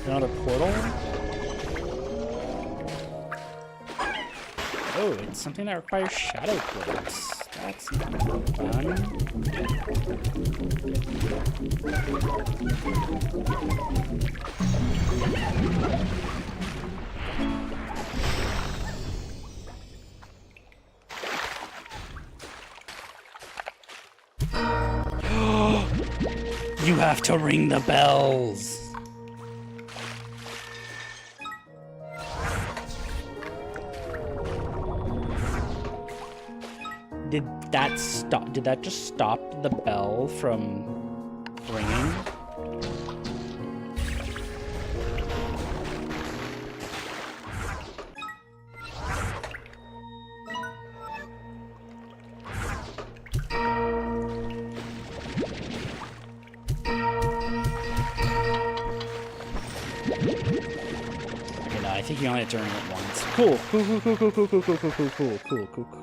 Speaker 2: Another portal? Oh, it's something that requires shadow plates. That's fun. You have to ring the bells. Did that stop? Did that just stop the bell from ringing? Okay, no, I think you only have to ring it once. Cool.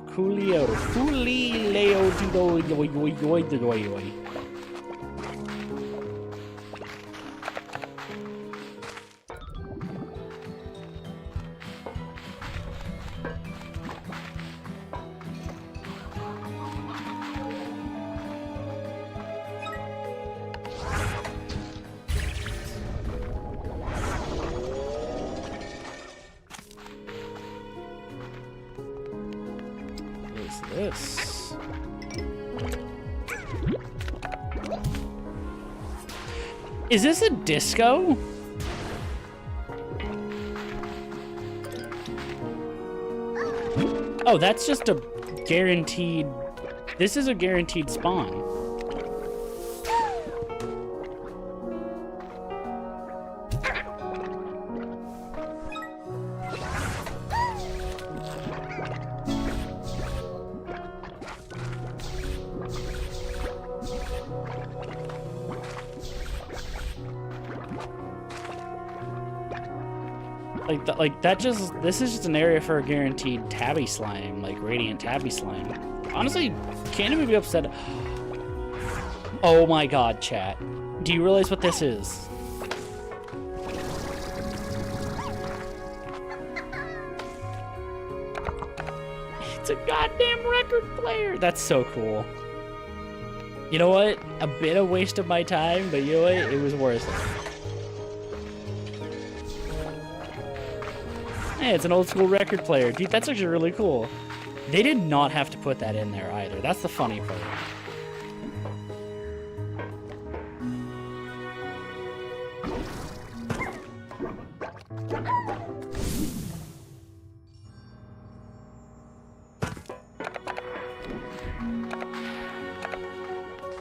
Speaker 2: Coolio. This. Is this a disco? Oh, that's just a guaranteed... This is a guaranteed spawn. This is just an area for a guaranteed tabby slime, like radiant tabby slime. Honestly, can't even be upset. Oh my god, chat. Do you realize what this is? It's a goddamn record player. That's so cool. You know what? A bit of waste of my time, but you know what? It was worth it. Hey, it's an old school record player. Dude, that's actually really cool. They did not have to put that in there either. That's the funny part.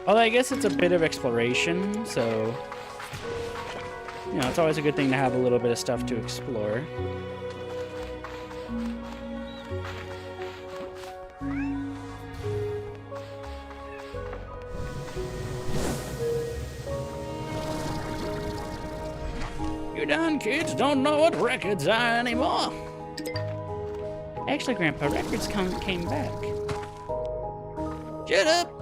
Speaker 2: Well, I guess it's a bit of exploration, so... You know, it's always a good thing to have a little bit of stuff to explore. You done kids don't know what records are anymore. Actually, Grandpa, records came back. Shut up!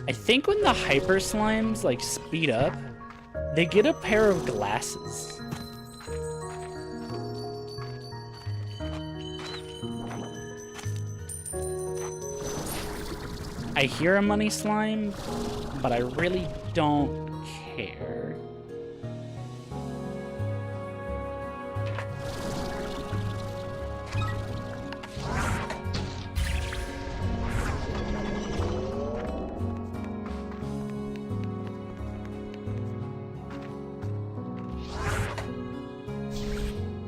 Speaker 2: I think when the hyper slimes like speed up, they get a pair of glasses. I hear a money slime, but I really don't care.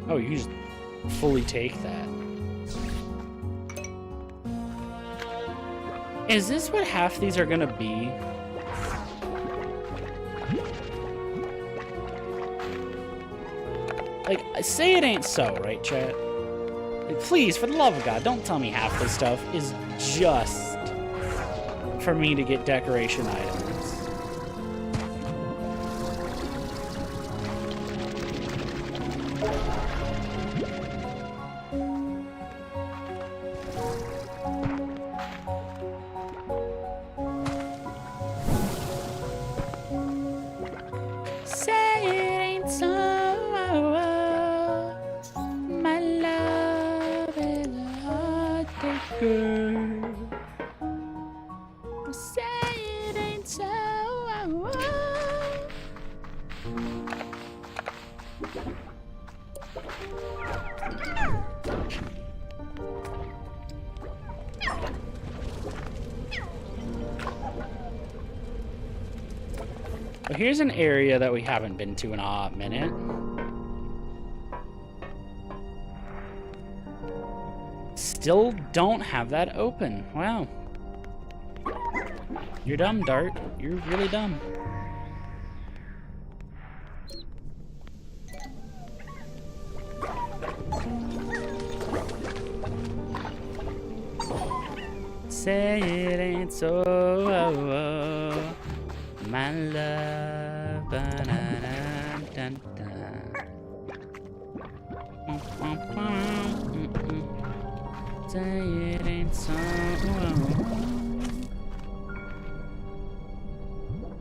Speaker 2: Oh, you just fully take that. Is this what half these are gonna be? Like, say it ain't so, right, chat? Like, please, for the love of God, don't tell me half this stuff is just for me to get decoration items. good. Say it ain't so. Well, here's an area that we haven't been to in a minute. Still don't have that open. Wow. You're dumb, Dart. You're really dumb. Say it ain't so, my love. Say it ain't so.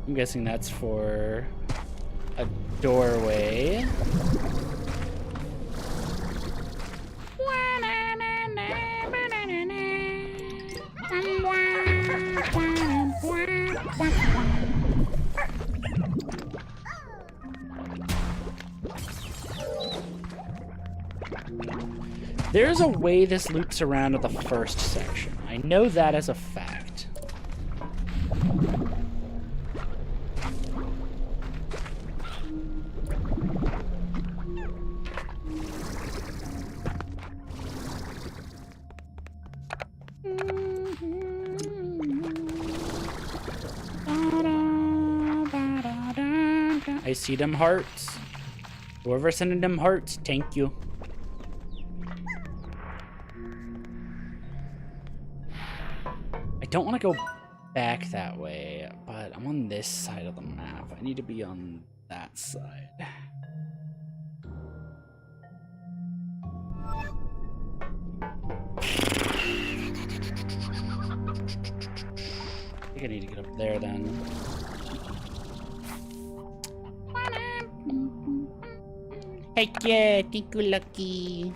Speaker 2: I'm guessing that's for a doorway. There's a way this loops around to the first section. I know that as a fact. I see them hearts. Whoever sending them hearts, thank you. I don't want to go back that way, but I'm on this side of the map. I need to be on that side. I think I need to get up there then. Heck yeah, think you're lucky.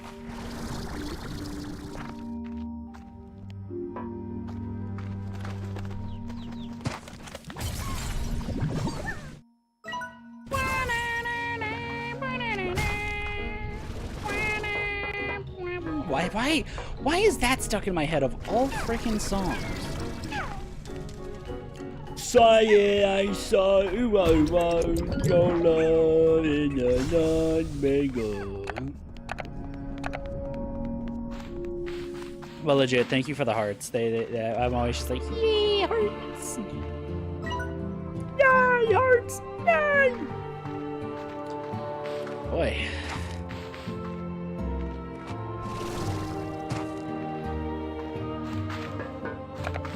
Speaker 2: Why is that stuck in my head of all freaking songs? Say I saw your love in the night maker. Well, legit, thank you for the hearts. I'm always just like, yay, hearts! Yay, hearts! Yay! Boy.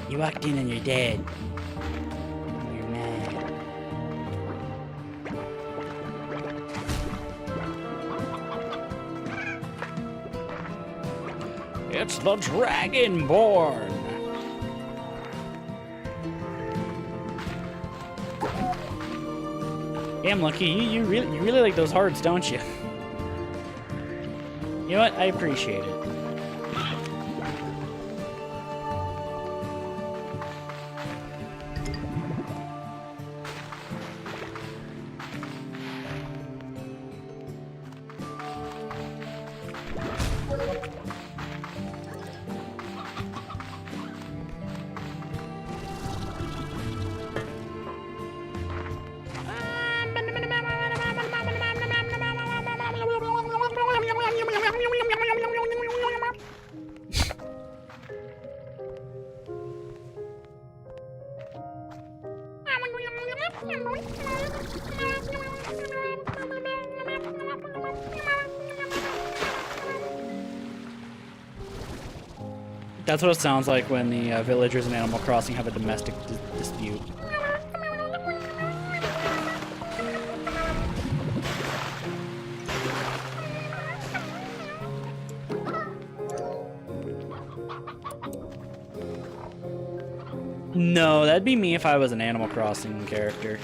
Speaker 2: You walked in and you're dead. You're mad. It's the Dragonborn. Damn, Lucky, you really like those hearts, don't you? You know what? I appreciate it. That's what it sounds like when the villagers in Animal Crossing have a domestic dispute. No, that'd be me if I was an Animal Crossing character.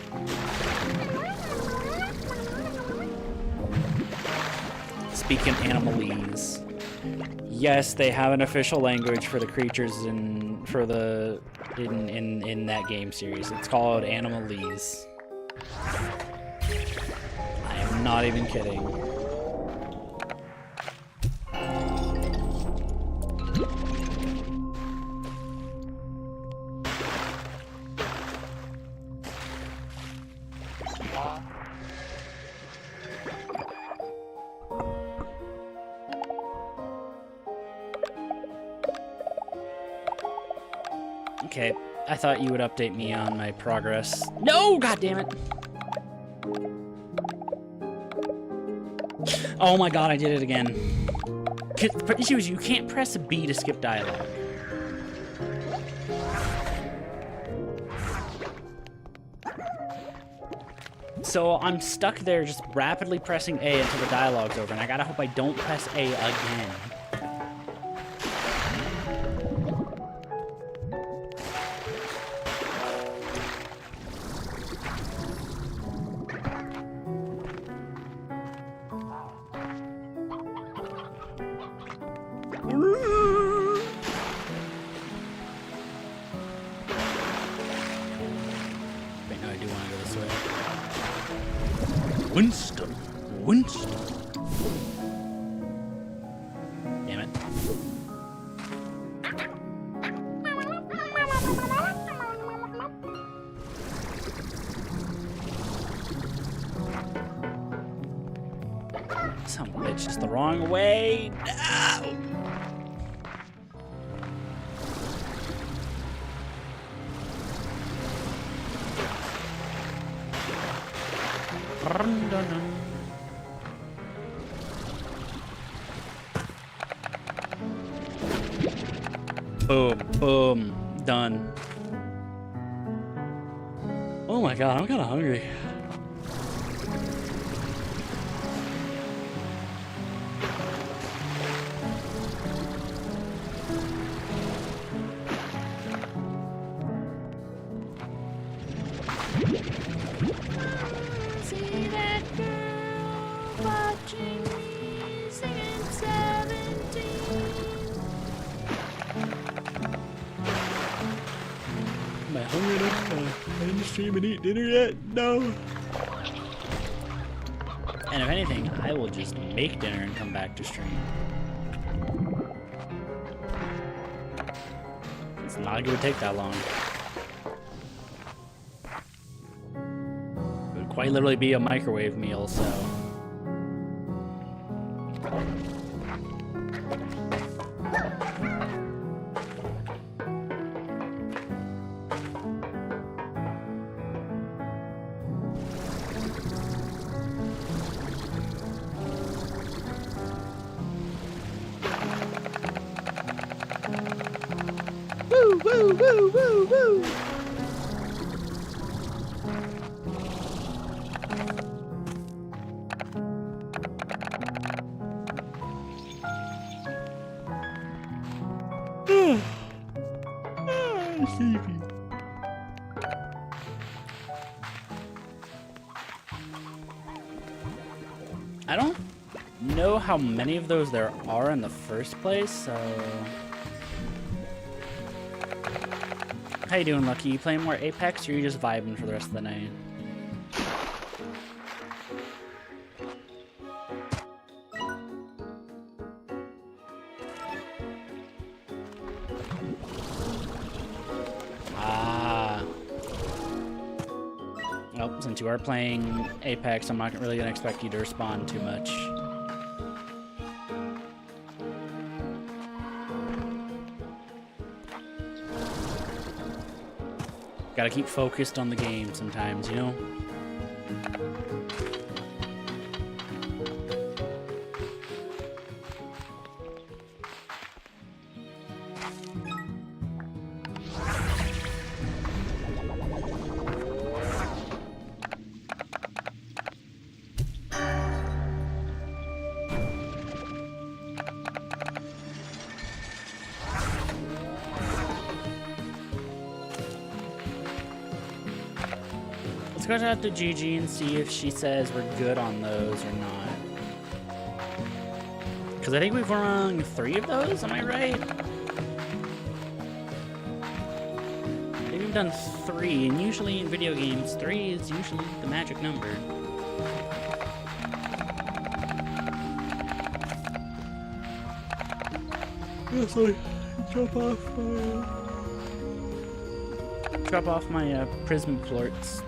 Speaker 2: Speaking animalese. yes, they have an official language for the creatures in that game series. It's called Animalese. I am not even kidding. Okay, I thought you would update me on my progress. No, god damn it. Oh my god, I did it again. The issue is you can't press B to skip dialogue. So I'm stuck there just rapidly pressing A until the dialogue's over, and I gotta hope I don't press A again. Wait, no, I do want to go this way. Winston. Damn it. Some bitch is the wrong way. No! Boom, boom, done. Oh my god, I'm kind of hungry.
Speaker 3: See that girl watching me singing 17.
Speaker 2: Am I hungry enough to end the stream and eat dinner yet? No. And if anything, I will just make dinner and come back to stream. It's not like it would take that long. It would quite literally be a microwave meal, so. Woo, woo, woo, woo, woo. Sleepy. I don't know how many of those there are in the first place, so... How you doing, Lucky? You playing more Apex, or are you just vibing for the rest of the night? Ah. Well, since you are playing Apex, I'm not really going to expect you to respond too much. Gotta keep focused on the game sometimes, you know? Let's go out to Gigi and see if she says we're good on those or not. Because Because I think we've run 3 of those, am I right? I think we've done 3, and usually in video games, 3 is usually the magic number. Yes, I drop off my prism florts.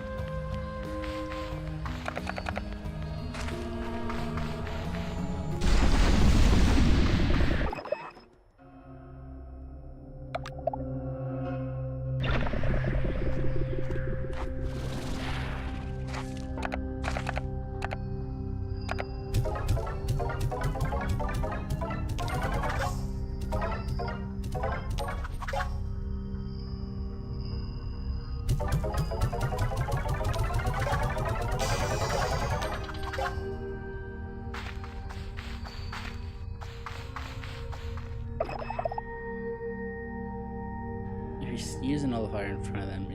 Speaker 2: Use a nullifier in front of them.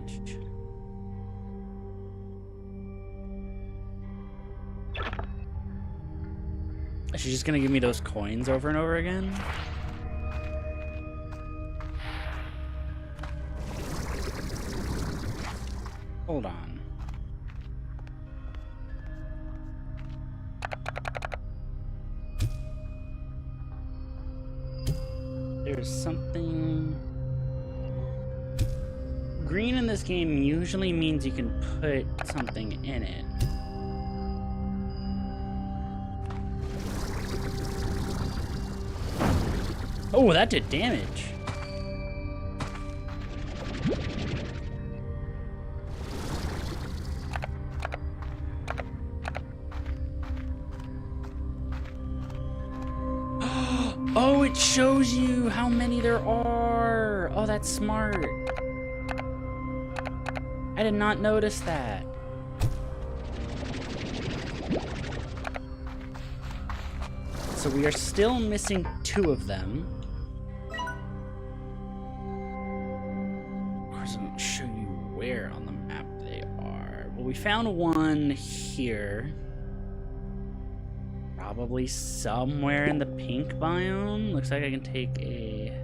Speaker 2: Is she just gonna give me those coins over and over again? Hold on. There's something... Green in this game usually means you can put something in it. Oh, that did damage. Oh, it shows you how many there are. Oh, that's smart. I did not notice that. So we are still missing 2 of them. Of course, it doesn't show you where on the map they are. Well, we found one here. Probably somewhere in the pink biome. Looks like I can take a...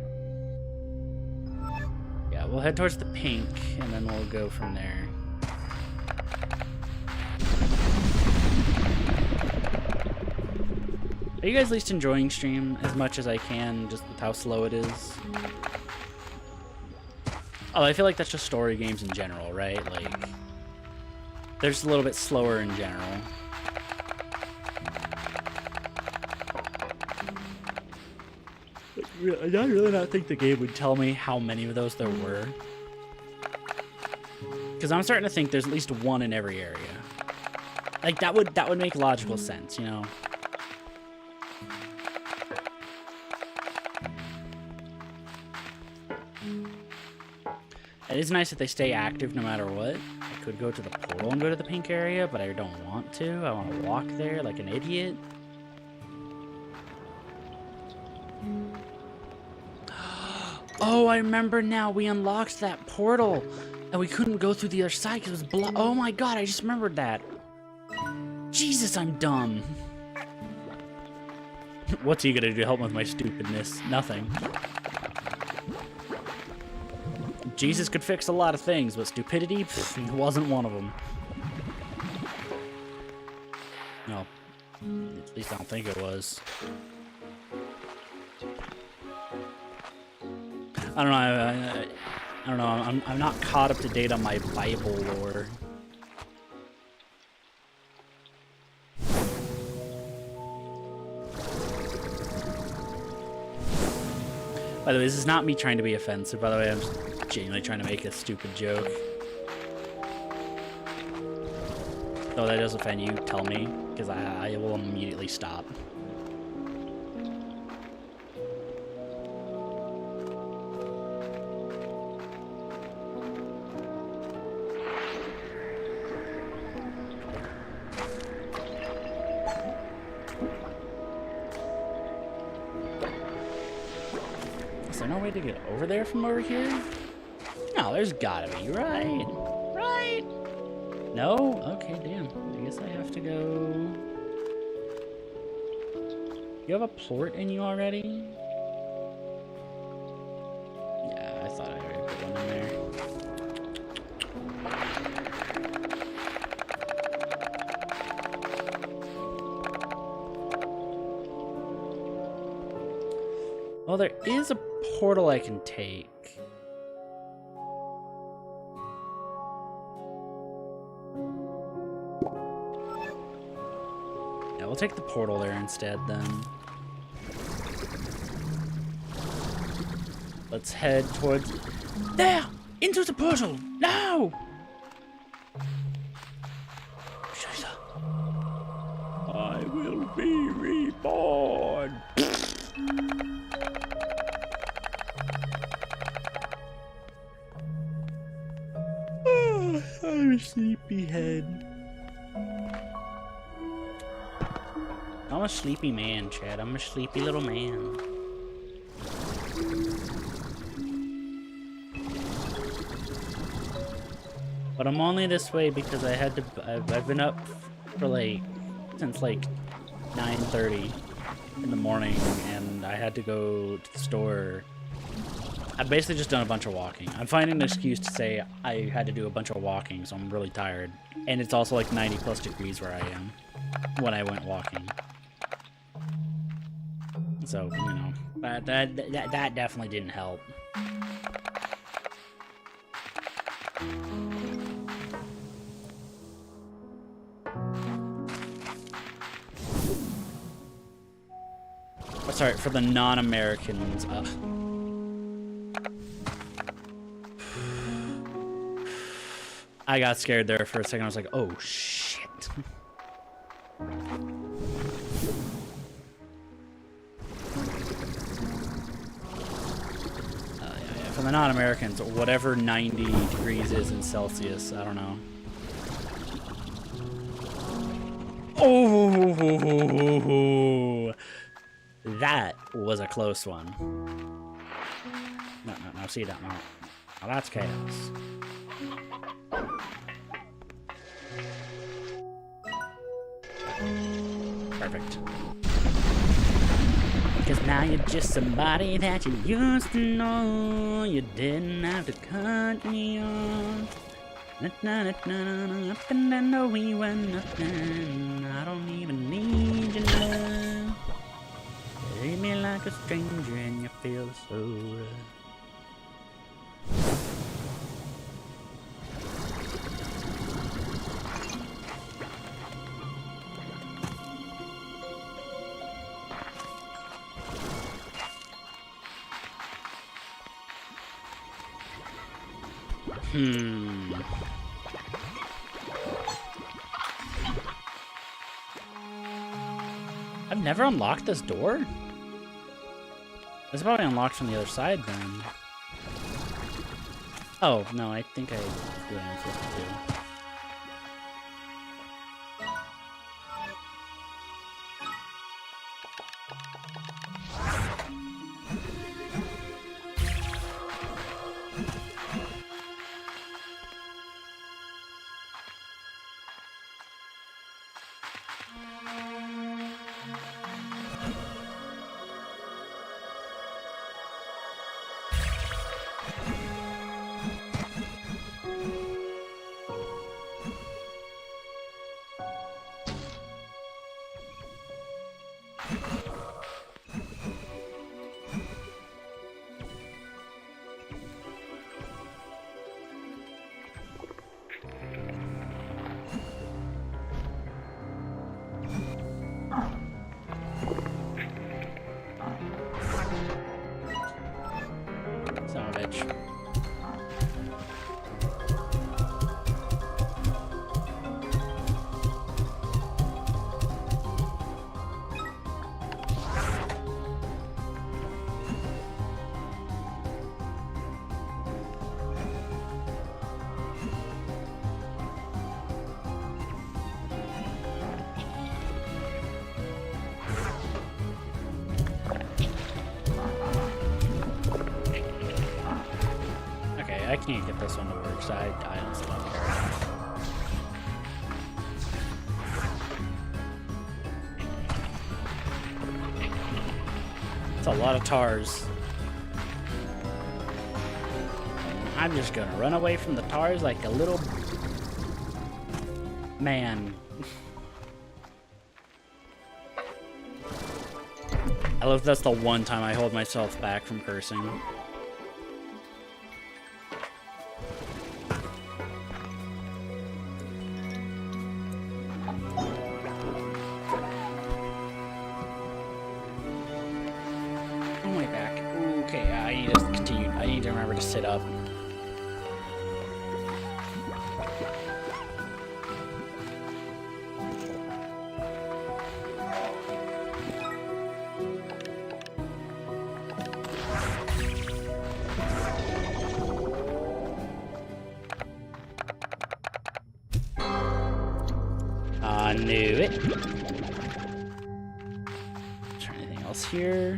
Speaker 2: Yeah, we'll head towards the pink, and then we'll go from there. Are you guys at least enjoying stream as much as I can, just with how slow it is? Oh, I feel like that's just story games in general, right? Like, they're just a little bit slower in general. I really not think the game would tell me how many of those there were. Because I'm starting to think there's at least 1 in every area. Like, that would make logical sense, you know? It is nice that they stay active no matter what. I could go to the portal and go to the pink area, but I don't want to. I want to walk there like an idiot. Oh, I remember now. We unlocked that portal, and we couldn't go through the other side because it was blocked. Oh my god, I just remembered that. Jesus, I'm dumb. What's he gonna do to help with my stupidness? Nothing. Jesus could fix a lot of things, but stupidity wasn't one of them. No. At least I don't think it was. I don't know. I don't know. I'm not caught up to date on my Bible lore. By the way, this is not me trying to be offensive. By the way, I'm just genuinely trying to make a stupid joke. Though that does offend you, tell me, because I will immediately stop. Is there no way to get over there from over here? No, there's gotta be, right? Right? No? Okay, damn. I guess I have to go... You have a port in you already? Yeah, I thought I already put one in there. Well, there is a portal I can take. Yeah, we'll take the portal there instead then. Let's head towards... There! Into the portal! Now! I will be reborn! I'm a sleepyhead. I'm a sleepy man, Chad. I'm a sleepy little man. But I'm only this way because I had to. I've been up for like since like 9:30 in the morning, and I had to go to the store. I've basically just done a bunch of walking. I'm finding an excuse to say I had to do a bunch of walking, so I'm really tired. And it's also like 90 plus degrees where I am when I went walking. So, you know, that definitely didn't help. Oh, sorry, for the non-Americans. I got scared there for a second. I was like, oh, shit. Yeah, for the non-Americans, whatever 90 degrees is in Celsius, I don't know. Oh, that was a close one. No, see that, no. Now that's chaos. Perfect. Cause now you're just somebody that you used to know. You didn't have to cut me off. Up and I know we were nothing. I don't even need your love. Treat me like a stranger and you feel so right. I've never unlocked this door. It's probably unlocked from the other side then. Oh, no, I think I do what I'm supposed to do. Son of a bitch. I can't get this one to work, so I honestly don't care. That's a lot of tars. I'm just gonna run away from the tars like a little man. I love that's the one time I hold myself back from cursing. Oh, my back. Okay, I need to continue. I need to remember to sit up. I knew it. Is there anything else here?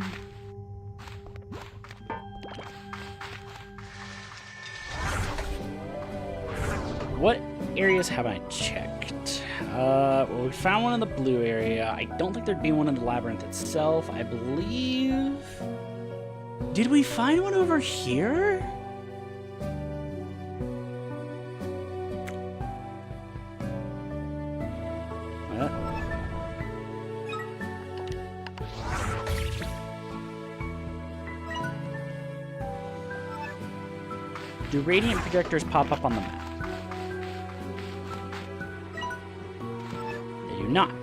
Speaker 2: What areas have I checked? Well, we found one in the blue area. I don't think there'd be one in the labyrinth itself. I believe... Did we find one over here? Do radiant projectors pop up on the map? They do not.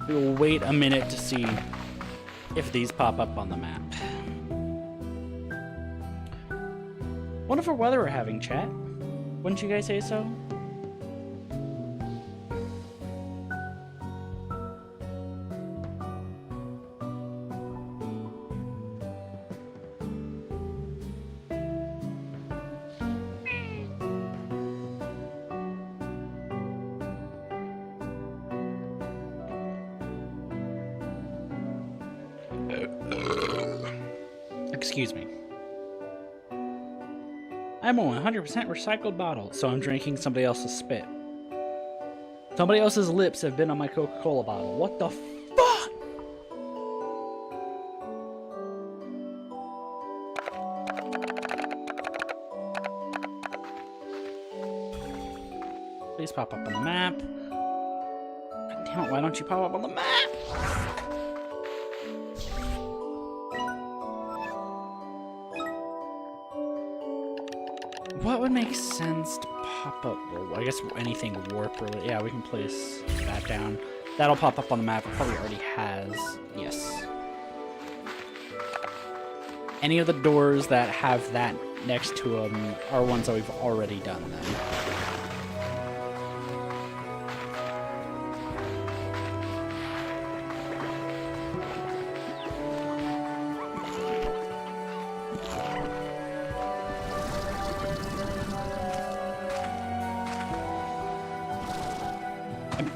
Speaker 2: We will wait a minute to see if these pop up on the map. Wonderful weather we're having, chat. Wouldn't you guys say so? Excuse me. I'm a 100% recycled bottle, so I'm drinking somebody else's spit. Somebody else's lips have been on my Coca-Cola bottle. What the fuck? Please pop up on the map. God damn it, why don't you pop up on the map? What would make sense to pop up? Well, I guess anything warp related. Yeah, we can place that down. That'll pop up on the map. It probably already has. Yes. Any of the doors that have that next to them are ones that we've already done then.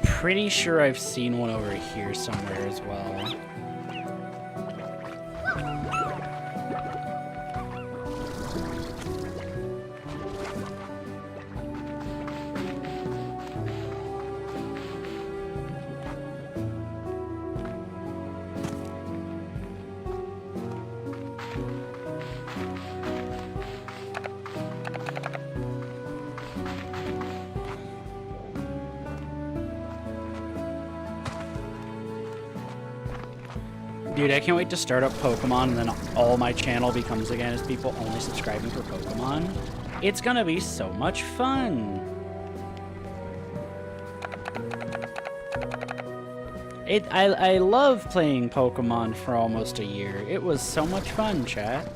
Speaker 2: Pretty sure I've seen one over here somewhere as well. Dude, I can't wait to start up Pokemon and then all my channel becomes again as people only subscribing for Pokemon. It's gonna be so much fun. I love playing Pokemon for almost a year. It was so much fun, chat.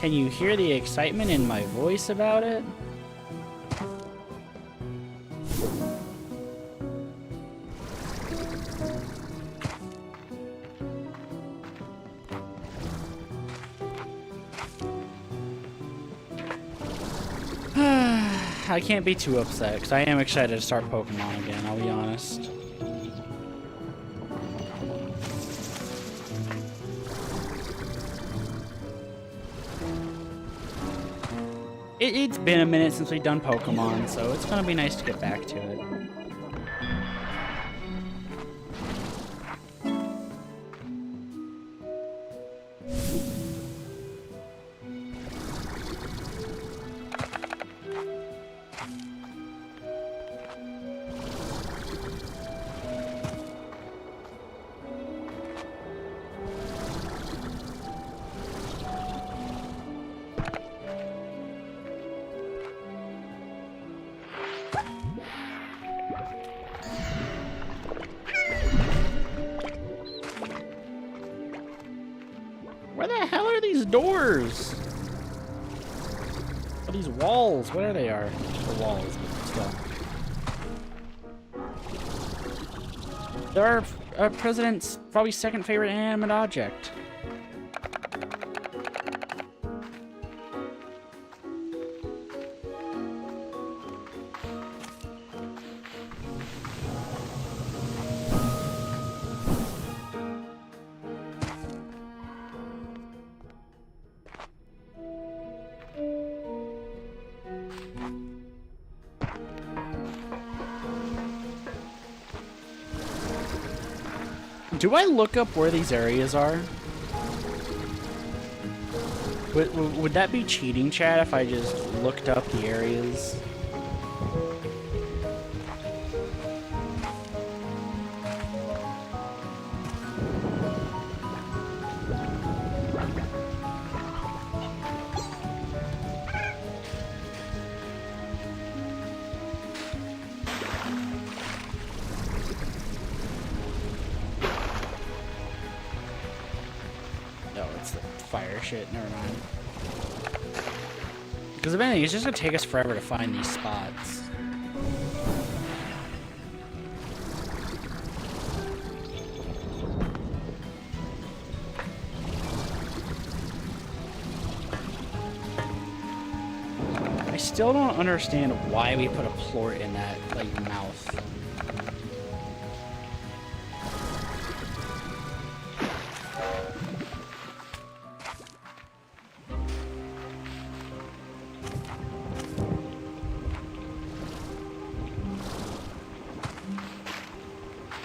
Speaker 2: Can you hear the excitement in my voice about it? I can't be too upset, because I am excited to start Pokemon again, I'll be honest. It's been a minute since we've done Pokemon, so it's gonna be nice to get back to it. Where the hell are these doors? Or these walls? Where they are? The walls. Still. They're our president's probably second favorite inanimate object. Do I look up where these areas are? Would that be cheating, chat, if I just looked up the areas? Fire shit, never mind. Because if anything, it's just gonna take us forever to find these spots. I still don't understand why we put a plort in that, like, mouth.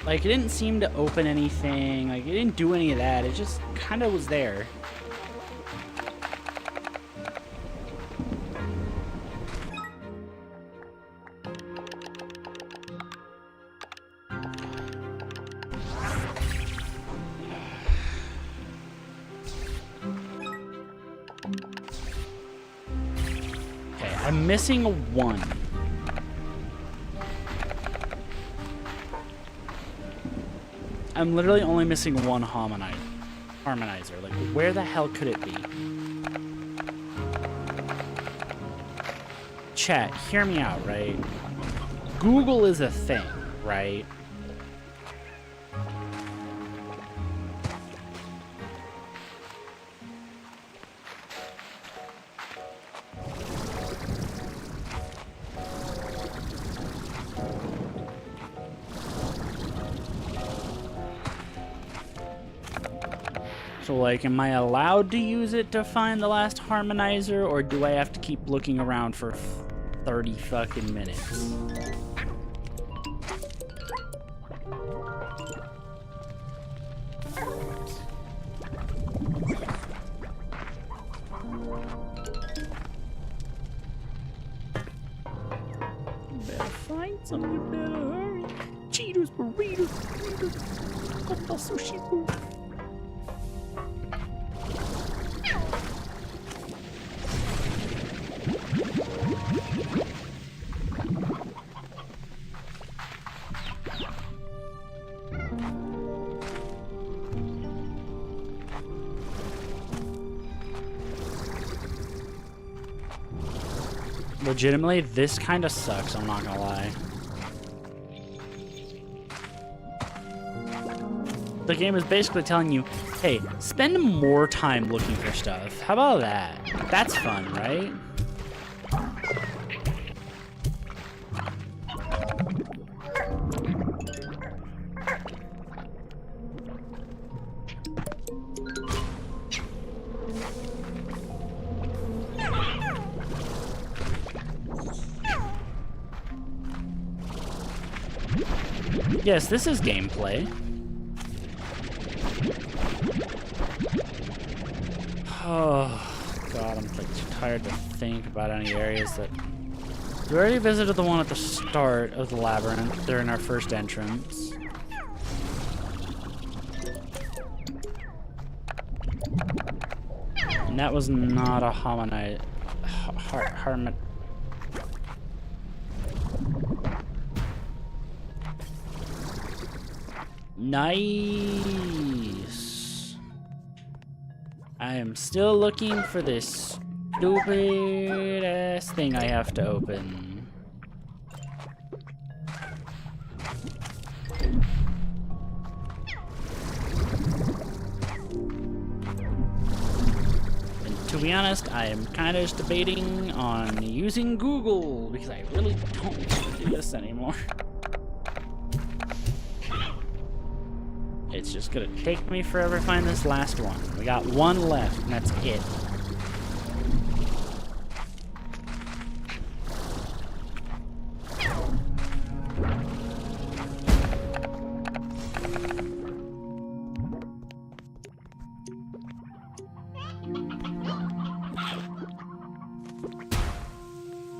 Speaker 2: Like, it didn't seem to open anything, like, it didn't do any of that, it just kind of was there. Okay, I'm missing a 1. I'm literally only missing 1 harmonizer. Like, where the hell could it be? Chat, hear me out, right? Google is a thing, right? So, like, am I allowed to use it to find the last harmonizer, or do I have to keep looking around for 30 fucking minutes? You better find something, you better hurry. Cheetos, burritos, burritos, sushi food. Legitimately, this kind of sucks, I'm not gonna lie. The game is basically telling you, hey, spend more time looking for stuff. How about that? That's fun, right? Yes, this is gameplay. Oh, God, I'm like too tired to think about any areas that... We already visited the one at the start of the labyrinth during our first entrance. And that was not a hominid... Harmon... Nice. I am still looking for this stupid ass thing I have to open. And to be honest, I am kind of just debating on using Google because I really don't want to do this anymore. It's just gonna take me forever to find this last one. We got one left, and that's it.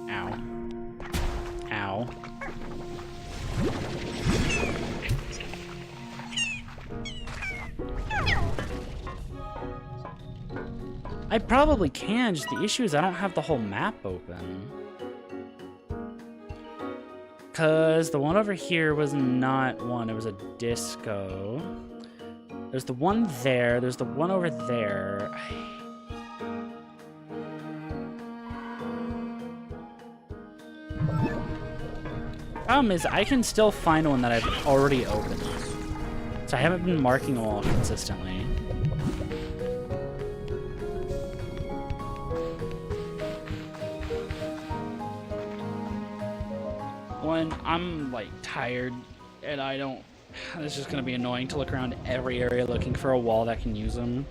Speaker 2: Ow. Ow. I probably can, just the issue is I don't have the whole map open. Because the one over here was not one, it was a disco. There's the one there, there's the one over there. Problem is, I can still find one that I've already opened. So I haven't been marking them all consistently. When I'm like tired and I don't, it's just gonna be annoying to look around every area looking for a wall that can use them.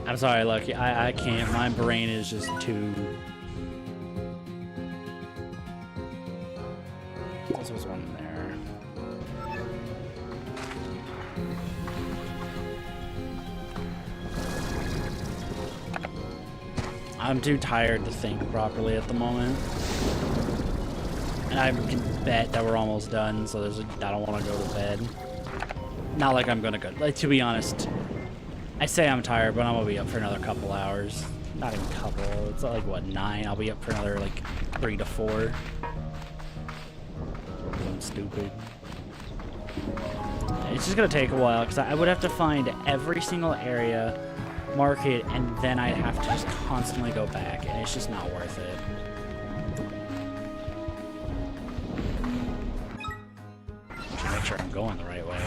Speaker 2: I'm sorry, Lucky. I can't. My brain is just too... This was one there. I'm too tired to think properly at the moment. And I can bet that we're almost done, so I don't want to go to bed. Not like I'm gonna go... Like, to be honest... I say I'm tired, but I'm gonna be up for another couple hours. Not even a couple. It's like, what, 9? I'll be up for another, like, 3 to 4. I'm stupid. It's just gonna take a while, because I would have to find every single area, mark it, and then I'd have to just constantly go back, and it's just not worth it. Just make sure I'm going the right way.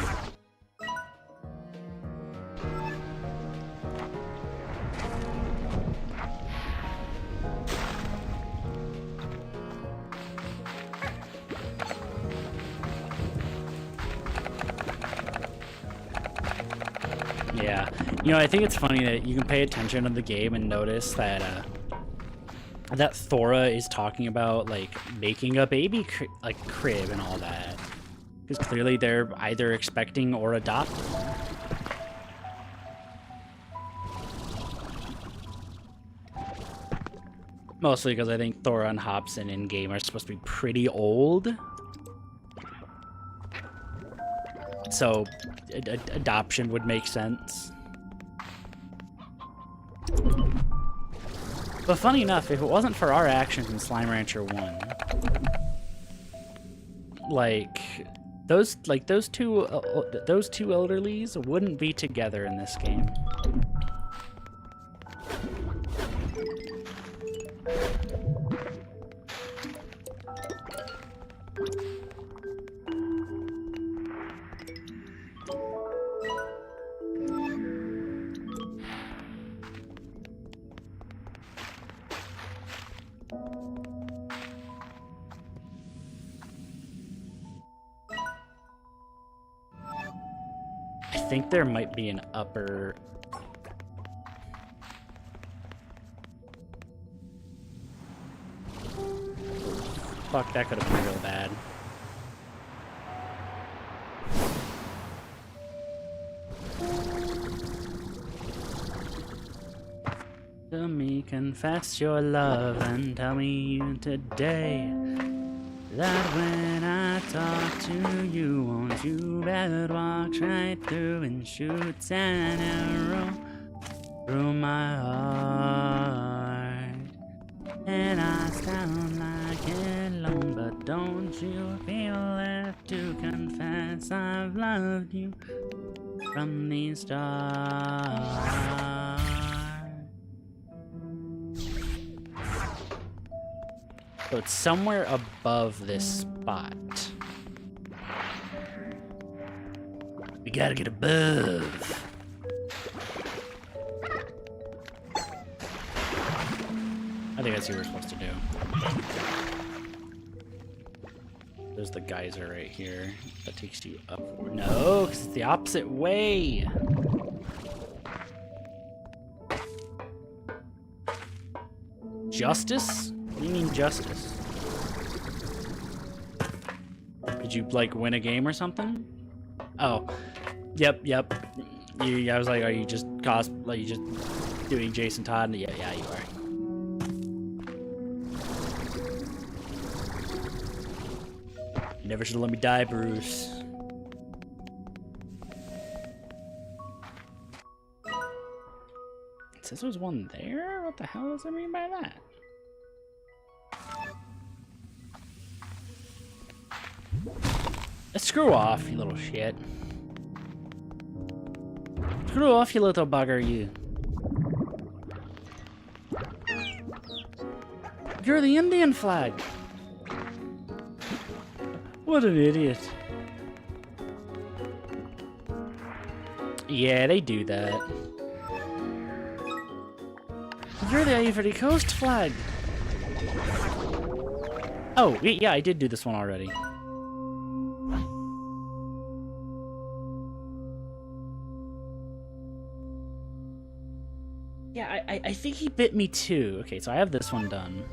Speaker 2: Yeah, you know, I think it's funny that you can pay attention to the game and notice that that Thora is talking about like making a baby crib and all that, because clearly they're either expecting or adopting. Mostly because I think Thora and Hobson in game are supposed to be pretty old. So, adoption would make sense. But funny enough, if it wasn't for our actions in Slime Rancher 1, like those two elderlies wouldn't be together in this game. I think there might be an upper... Fuck, that could have been real bad. To me, confess your love and tell me today that when I talk to you, won't you bet walks right through and shoots an arrow through my heart. And I sound like it long, but don't you feel left to confess I've loved you from the start? So it's somewhere above this spot. We gotta get above. I think I see what we're supposed to do. There's the geyser right here that takes you upward. No, because it's the opposite way. Justice? What do you mean justice? Did you like win a game or something? Oh, yep. I was like, are you just doing Jason Todd? Yeah, you are. You never should have let me die, Bruce. It says there's one there? What the hell does it mean by that? Screw off, you little shit. Screw off, you little bugger, you. You're the Indian flag. What an idiot. Yeah, they do that. You're the Ivory Coast flag. Oh, yeah, I did do this one already. Yeah, I think he bit me too. Okay, so I have this one done.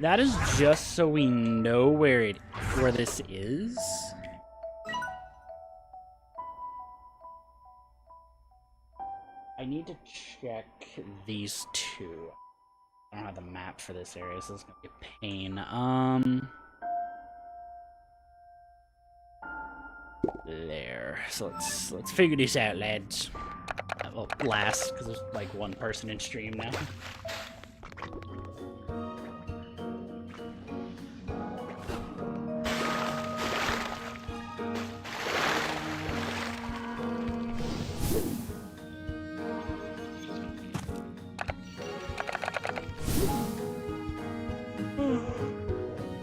Speaker 2: That is just so we know where this is. I need to check these two. I don't have the map for this area, so this is gonna be a pain. There. So let's figure this out, lads. Well, last, because there's like one person in stream now.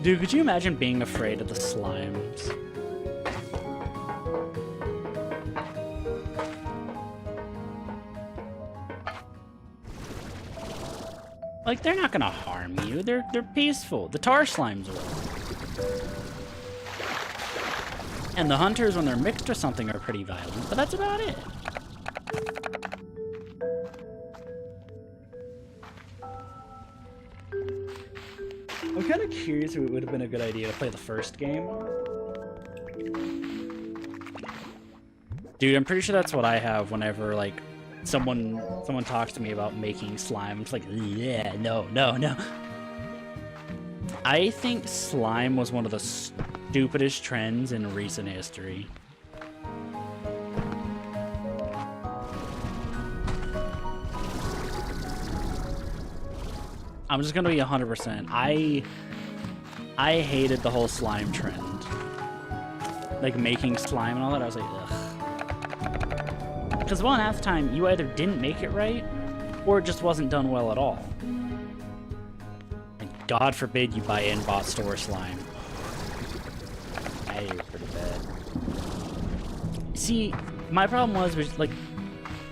Speaker 2: Dude, could you imagine being afraid of the slimes? Like, they're not gonna harm you. They're peaceful. The tar slimes will. And the hunters, when they're mixed or something, are pretty violent, but that's about it. I'm kind of curious if it would have been a good idea to play the first game. Dude, I'm pretty sure that's what I have whenever, like, someone talks to me about making slime. It's like, yeah, no. I think slime was one of the stupidest trends in recent history. I'm just gonna be 100%. I hated the whole slime trend. Like making slime and all that, I was like, ugh. Because one, half the time, you either didn't make it right, or it just wasn't done well at all. And God forbid you buy in-bot store slime. Hey, you're pretty bad. See, my problem was like,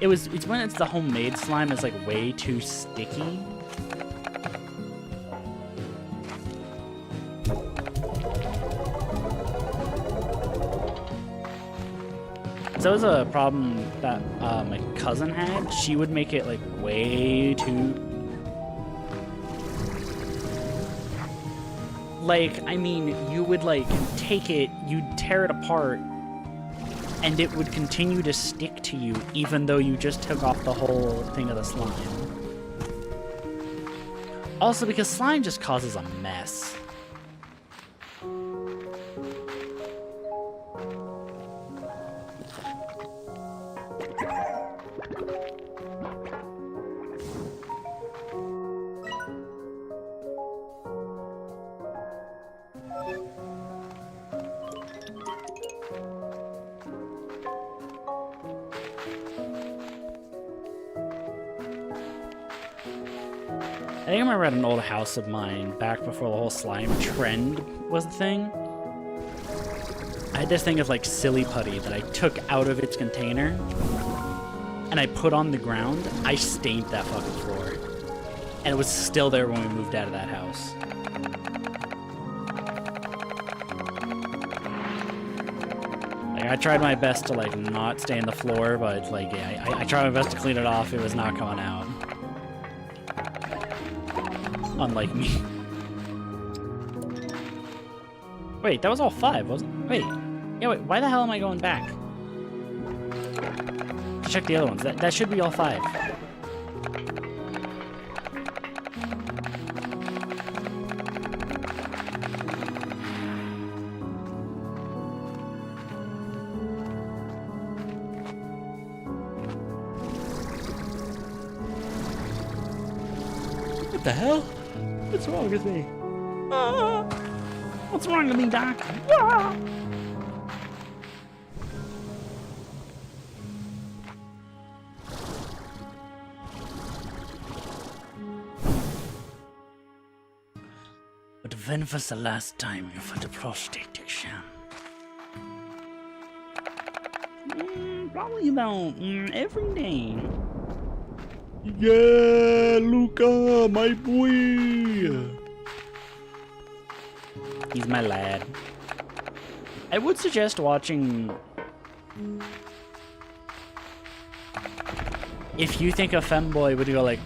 Speaker 2: it's when it's the homemade slime, it's like way too sticky. So that was a problem that my cousin had. She would make it like way too... Like, I mean, you would like take it, you'd tear it apart, and it would continue to stick to you even though you just took off the whole thing of the slime. Also because slime just causes a mess. I think I remember at an old house of mine, back before the whole slime trend was the thing, I had this thing of like silly putty that I took out of its container and I put on the ground. I stained that fucking floor. And it was still there when we moved out of that house. Like, I tried my best to like not stain the floor, but like, yeah, I tried my best to clean it off. It was not coming out. Unlike me. Wait, that was all 5, wasn't it? Wait. Yeah, wait, why the hell am I going back? Check the other ones. That should be all 5. What the hell? What's wrong with me? What's wrong with me, Doc? But when was the last time you had a prostate exam? Probably about every day. Yeah, Luca, my boy. He's my lad. I would suggest watching... If you think a femboy would go like,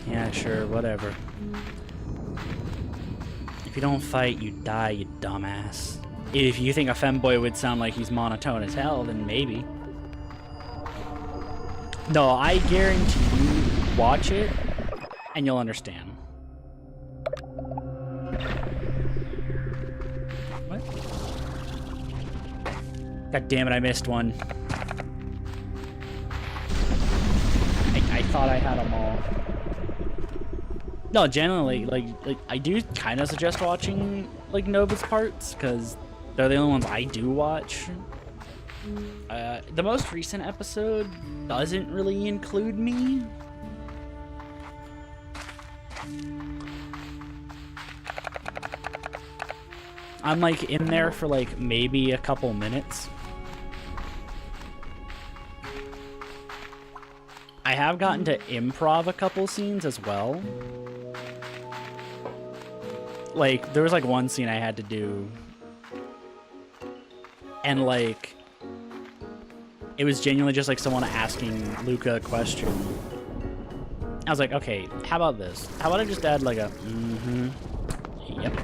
Speaker 2: yeah, sure, whatever. If you don't fight, you die, you dumbass. If you think a femboy would sound like he's monotone as hell, then maybe. No, I guarantee you, watch it, and you'll understand. What? God damn it, I missed one. I thought I had them all. No, generally, like I do kind of suggest watching, like, Nova's parts, because they're the only ones I do watch. The most recent episode doesn't really include me. I'm like in there for like maybe a couple minutes. I have gotten to improv a couple scenes as well. Like, there was like one scene I had to do, and like, it was genuinely just like someone asking Luca a question. I was like, okay, how about this? How about I just add like a, yep.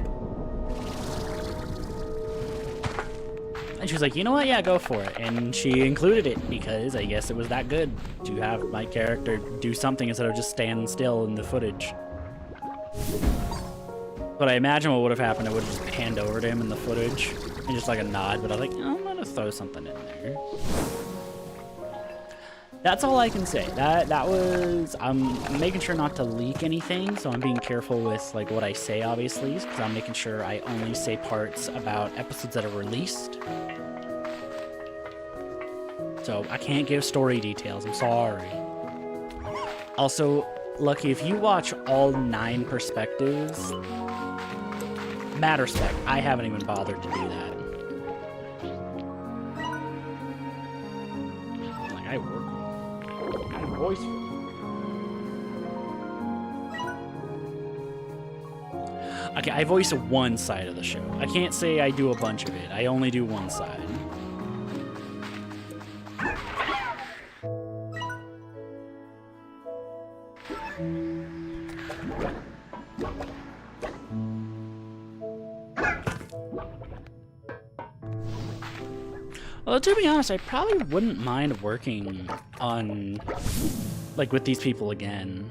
Speaker 2: And she was like, you know what? Yeah, go for it. And she included it because I guess it was that good to have my character do something instead of just stand still in the footage. But I imagine what would have happened, I would have just panned over to him in the footage and just like a nod, but I was like, oh, I'm gonna throw something in there. That's all I can say. That was, I'm making sure not to leak anything, so I'm being careful with like what I say, obviously, because I'm making sure I only say parts about episodes that are released. So I can't give story details, I'm sorry. Also, Lucky, if you watch all 9 perspectives, mad respect, I haven't even bothered to do that. Like, I work on voice. Okay, I voice one side of the show. I can't say I do a bunch of it. I only do one side. Well, to be honest, I probably wouldn't mind working on, like, with these people again.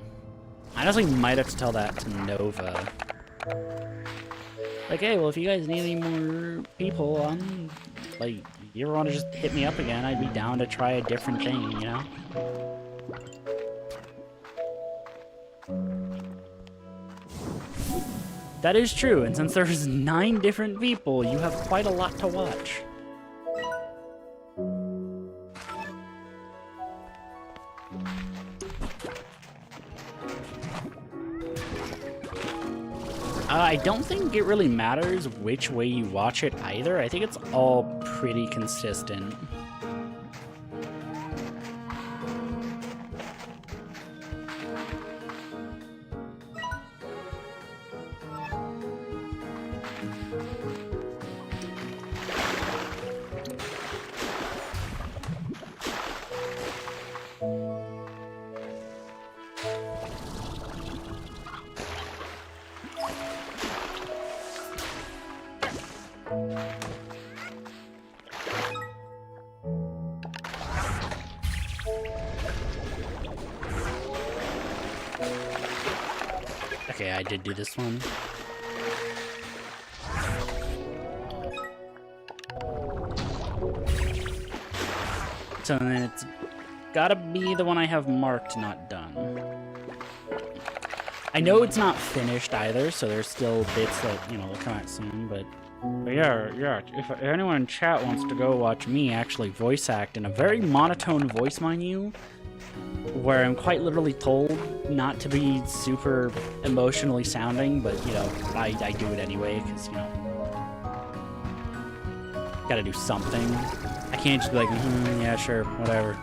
Speaker 2: I honestly might have to tell that to Nova. Like, hey, well, if you guys need any more people on, like, you ever want to just hit me up again, I'd be down to try a different thing, you know? That is true, and since there's 9 different people, you have quite a lot to watch. I don't think it really matters which way you watch it either. I think it's all pretty consistent. Okay, I did do this one. So then it's gotta be the one I have marked not done. I know it's not finished either, so there's still bits that, you know, will come out soon, but yeah, if anyone in chat wants to go watch me actually voice act in a very monotone voice, mind you, where I'm quite literally told not to be super emotionally sounding, but, you know, I do it anyway, because, you know, gotta do something. I can't just be like, yeah, sure, whatever.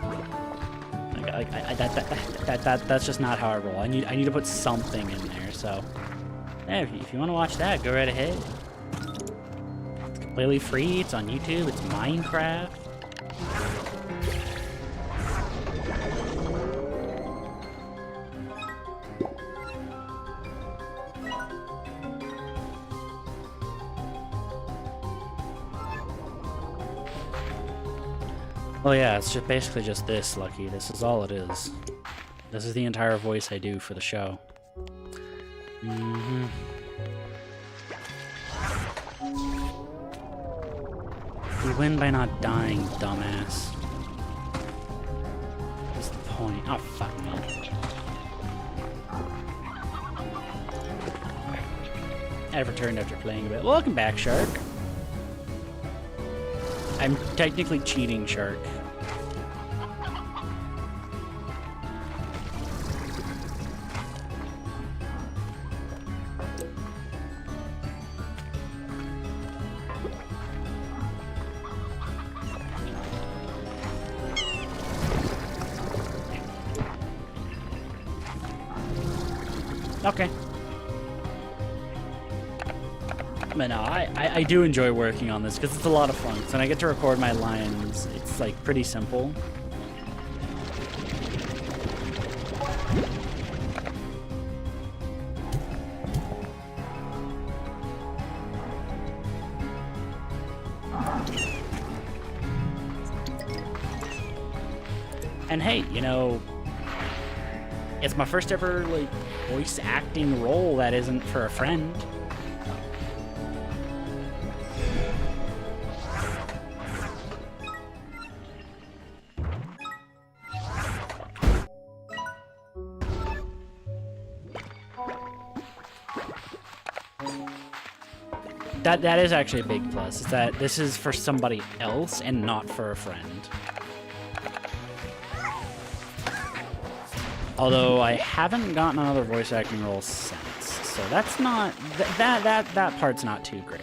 Speaker 2: That's just not how I roll. I need to put something in there, so yeah, if you want to watch that, go right ahead. It's completely free, it's on YouTube, it's Minecraft. Well, yeah, it's just basically just this, Lucky. This is all it is. This is the entire voice I do for the show. You win by not dying, dumbass. What's the point? Oh, fuck me. I've returned after playing a bit. Welcome back, Shark. I'm technically cheating, Shark. Okay. But no, I do enjoy working on this because it's a lot of fun. So when I get to record my lines, it's like pretty simple. And hey, you know, it's my first ever like voice acting role that isn't for a friend. that is actually a big plus. Is that this is for somebody else and not for a friend. Although I haven't gotten another voice acting role since, so that's not that part's not too great.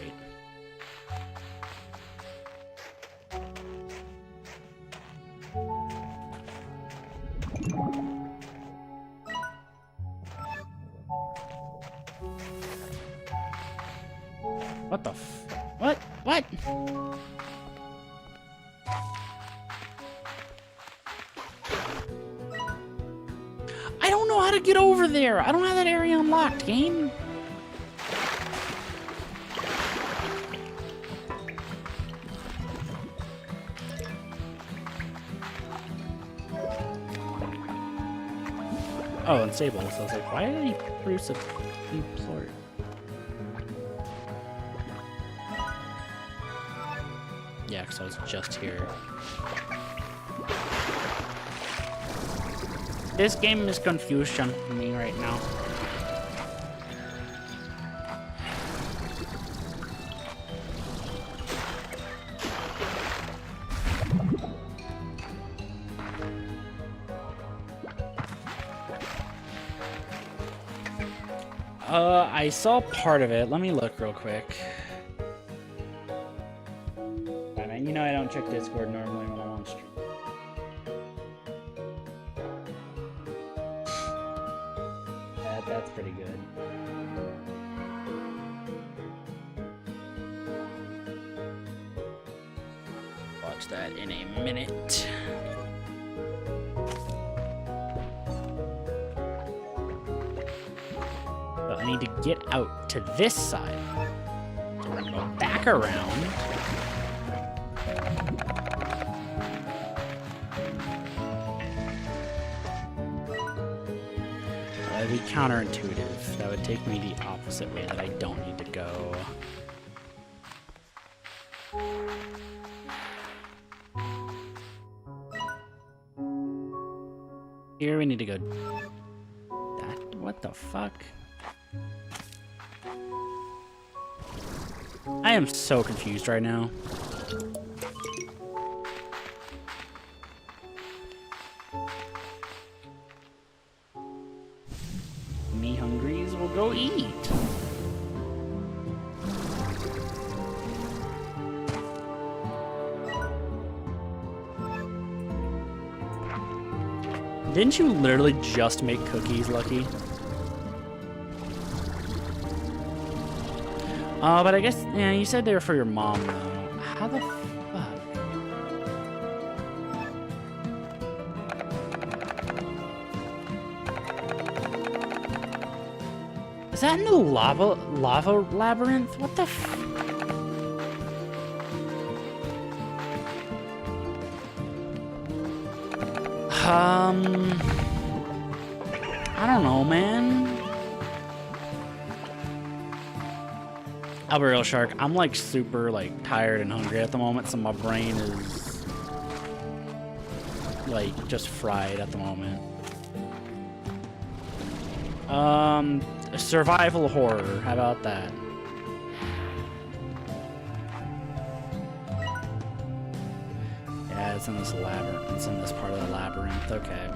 Speaker 2: What the what? What? I don't know how to get over there. I don't have that area unlocked, game. Oh, unstable. So I was like, why did he produce a new plort? Yeah, because I was just here. This game is confusion for me right now. I saw part of it. Let me look real quick. You know I don't check Discord normally when I'm on stream. That's pretty good. Watch that in a minute. So I need to get out to this side. So we're gonna go back around. That'd be counterintuitive. That would take me the opposite way that I don't need to go. Here we need to go. That, what the fuck? I am so confused right now. Me hungries will go eat. Didn't you literally just make cookies, Lucky? But I guess, yeah, you said they were for your mom, though. How the fuck? Is that in the lava labyrinth? What the f... I don't know, man. I'll be real, Shark. I'm like super like tired and hungry at the moment, so my brain is like just fried at the moment. Survival horror. How about that? Yeah, it's in this labyrinth. It's in this part of the labyrinth. Okay.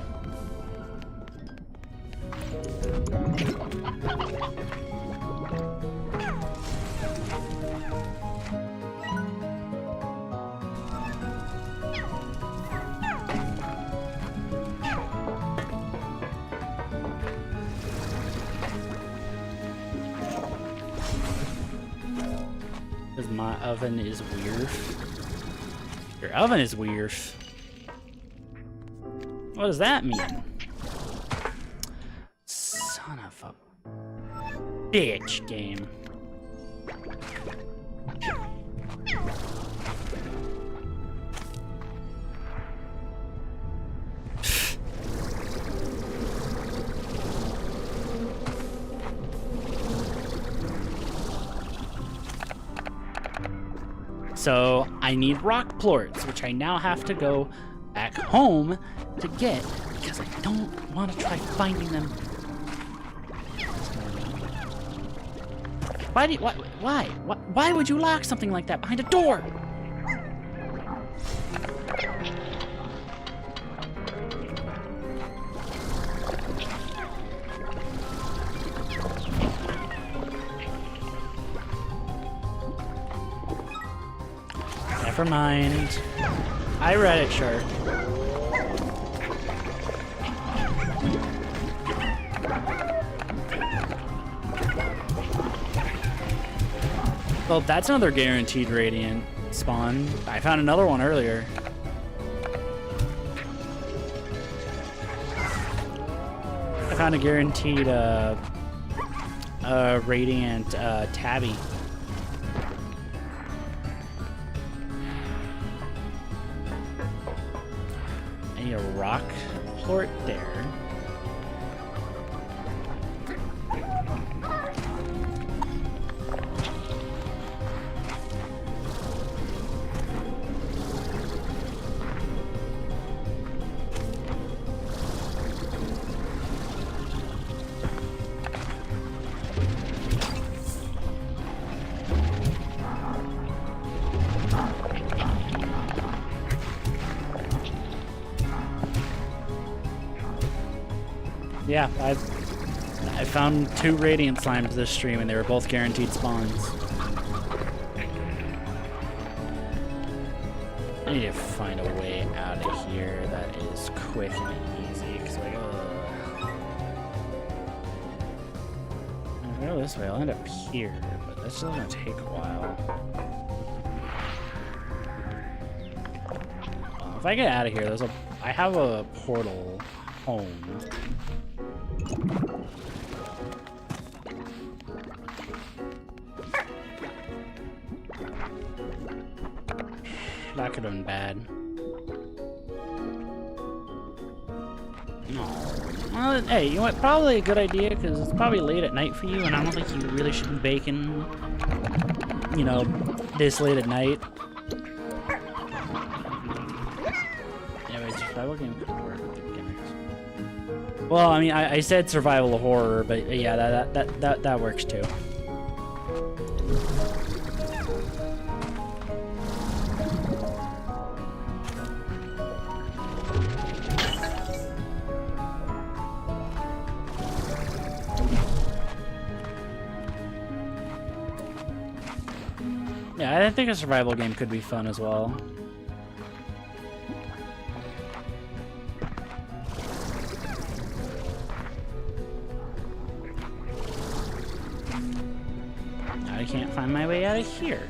Speaker 2: Because my oven is weird. Your oven is weird. What does that mean? Son of a bitch game. So I need rock plorts, which I now have to go back home to get because I don't want to try finding them. Why? Why? Why would you lock something like that behind a door? Never mind. I read it, sure. Well, that's another guaranteed radiant spawn. I found another one earlier. I found a guaranteed radiant tabby. I need a rock plort there. Yeah, I found 2 radiant slimes this stream, and they were both guaranteed spawns. I need to find a way out of here that is quick and easy, because like, if I go this way, I'll end up here, but that's still gonna take a while. If I get out of here, I have a portal home. That could have been bad. No. Well, hey, you know what? Probably a good idea, because it's probably late at night for you, and I don't think you really should be baking, you know, this late at night. Anyways, survival game could work with the beginners. Well, I mean, I said survival horror, but yeah, that works too. Yeah, I think a survival game could be fun as well. Now I can't find my way out of here.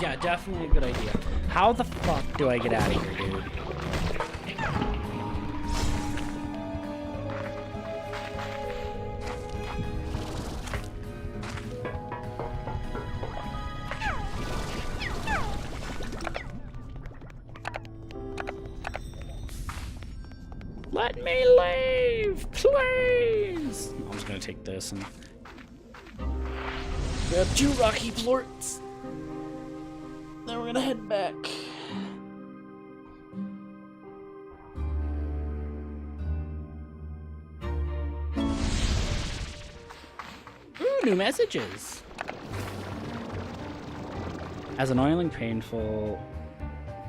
Speaker 2: Yeah, definitely a good idea. How the fuck do I get out of here, dude? Let me leave, please! I'm just gonna take this and grab 2 rocky plorts. Then we're gonna head back. Ooh, new messages! As annoyingly painful,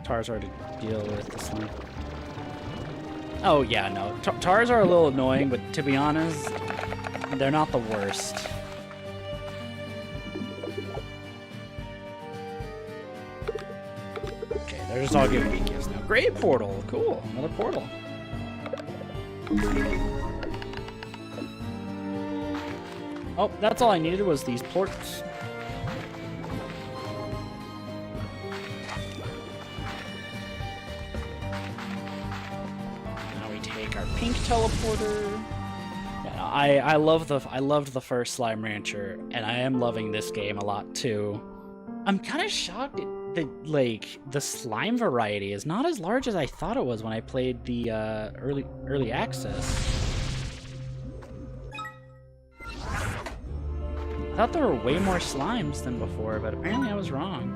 Speaker 2: tars are to deal with this one. Oh yeah, no. Tars are a little annoying, but to be honest, they're not the worst. Okay, they're just all giving me gifts now. Great portal! Cool, another portal. Oh, that's all I needed was these ports. Pink teleporter. Yeah, I loved the first Slime Rancher, and I am loving this game a lot too. I'm kind of shocked that the slime variety is not as large as I thought it was when I played the early access. I thought there were way more slimes than before, but apparently I was wrong.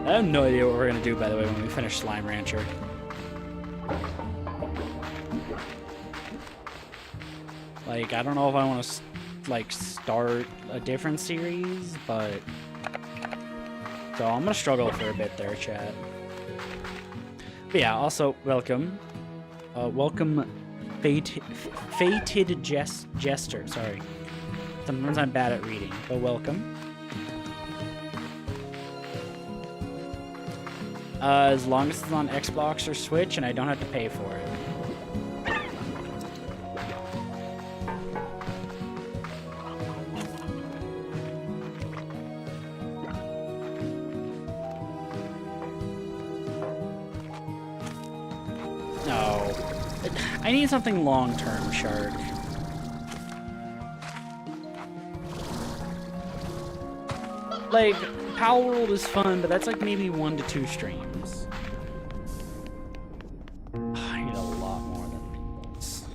Speaker 2: I have no idea what we're gonna do, by the way, when we finish Slime Rancher. Like, I don't know if I want to, like, start a different series, but... So, I'm gonna struggle for a bit there, chat. But yeah, also, welcome. Welcome, Fated Jester, sorry. Sometimes I'm bad at reading, but welcome. As long as it's on Xbox or Switch and I don't have to pay for it. No. I need something long-term, Shark. Like, Pal World is fun, but that's like maybe 1 to 2 streams. I need a lot more than this.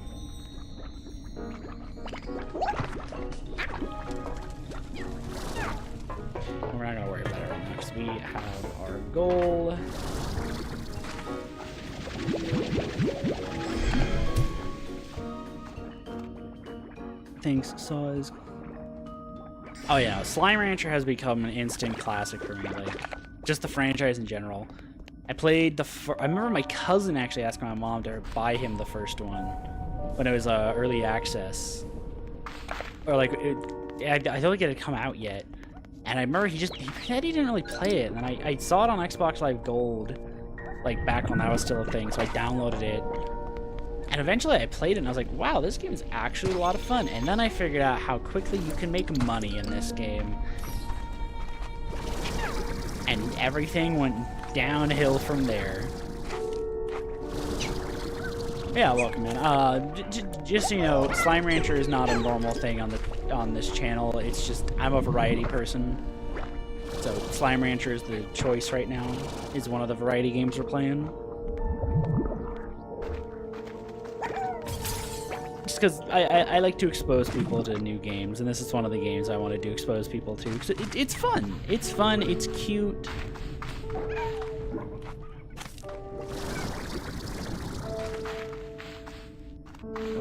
Speaker 2: We're not gonna worry about it right now because we have our goal. Thanks, Saws. Oh yeah, Slime Rancher has become an instant classic for me, like, just the franchise in general. I played I remember my cousin actually asking my mom to buy him the first one when it was early access. Or like, I don't think it had come out yet. And I remember he said he didn't really play it, and I saw it on Xbox Live Gold, like back when that was still a thing, so I downloaded it. And eventually I played it and I was like, wow, this game is actually a lot of fun. And then I figured out how quickly you can make money in this game. And everything went downhill from there. Yeah, welcome in. Just so you know, Slime Rancher is not a normal thing on this channel. It's just, I'm a variety person. So Slime Rancher is the choice right now. Is one of the variety games we're playing. Just because I like to expose people to new games, and this is one of the games I wanted to expose people to. Because it's fun. It's fun. It's cute.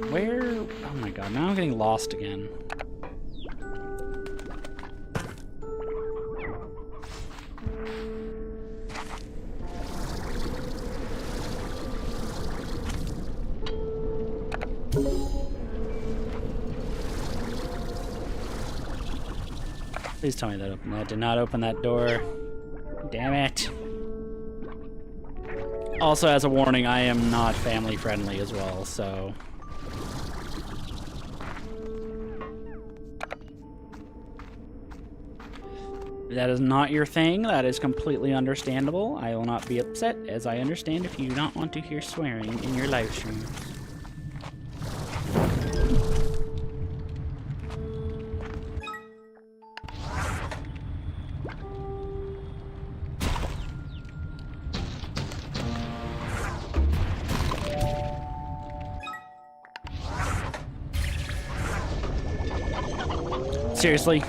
Speaker 2: Where? Oh my god, now I'm getting lost again. Please tell me that did not open that door. Damn it. Also, as a warning, I am not family friendly as well, so... If that is not your thing, that is completely understandable. I will not be upset, as I understand if you do not want to hear swearing in your live stream. Seriously?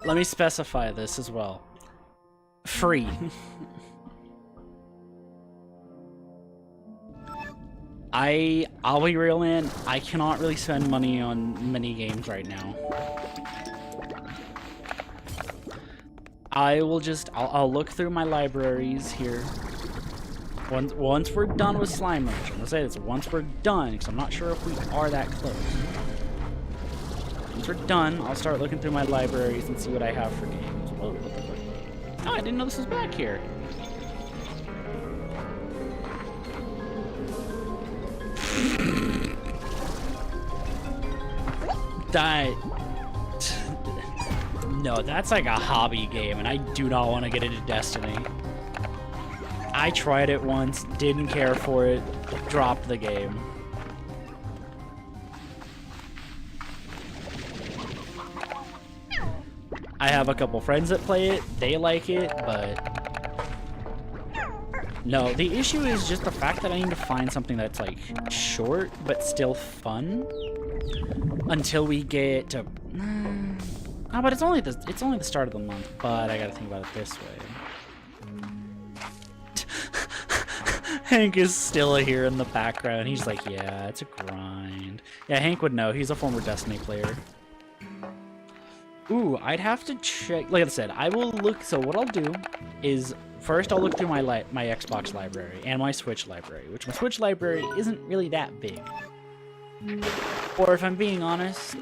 Speaker 2: Let me specify this as well. Free. I'll be real, man. I cannot really spend money on mini games right now. I'll look through my libraries here. Once we're done with Slime Rancher, I'm gonna say this, once we're done, because I'm not sure if we are that close. Once we're done, I'll start looking through my libraries and see what I have for games. Whoa, what the fuck? Oh, I didn't know this was back here. No, that's like a hobby game, and I do not want to get into Destiny. I tried it once, didn't care for it, dropped the game. I have a couple friends that play it. They like it, but no, the issue is just the fact that I need to find something that's like short but still fun until we get to. Oh, but it's only the start of the month. But I gotta think about it this way. Hank is still here in the background. He's like, yeah, it's a grind. Yeah, Hank would know. He's a former Destiny player. Ooh, I'd have to check. Like I said, I will look. So what I'll do is first I'll look through my Xbox library and my Switch library, which my Switch library isn't really that big. Or if I'm being honest,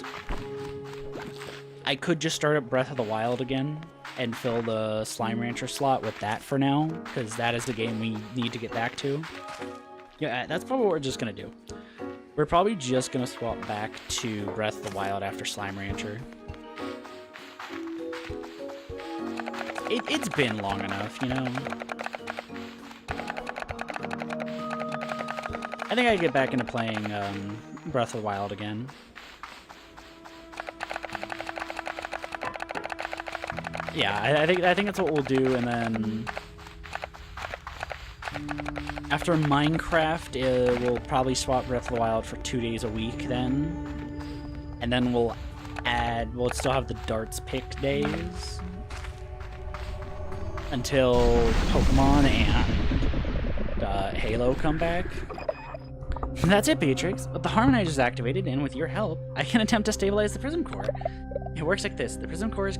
Speaker 2: I could just start up Breath of the Wild again and fill the Slime Rancher slot with that for now, because that is the game we need to get back to. Yeah, that's probably what we're just gonna do. We're probably just gonna swap back to Breath of the Wild after Slime Rancher. It's been long enough, you know? I think I get back into playing Breath of the Wild again. Yeah, I think that's what we'll do, and then after Minecraft, we'll probably swap Breath of the Wild for 2 days a week then, and then we'll still have the darts pick days until Pokemon and Halo come back. And that's it, Beatrix. But the Harmonizer is activated, and with your help, I can attempt to stabilize the Prism Core. It works like this: the Prism Core is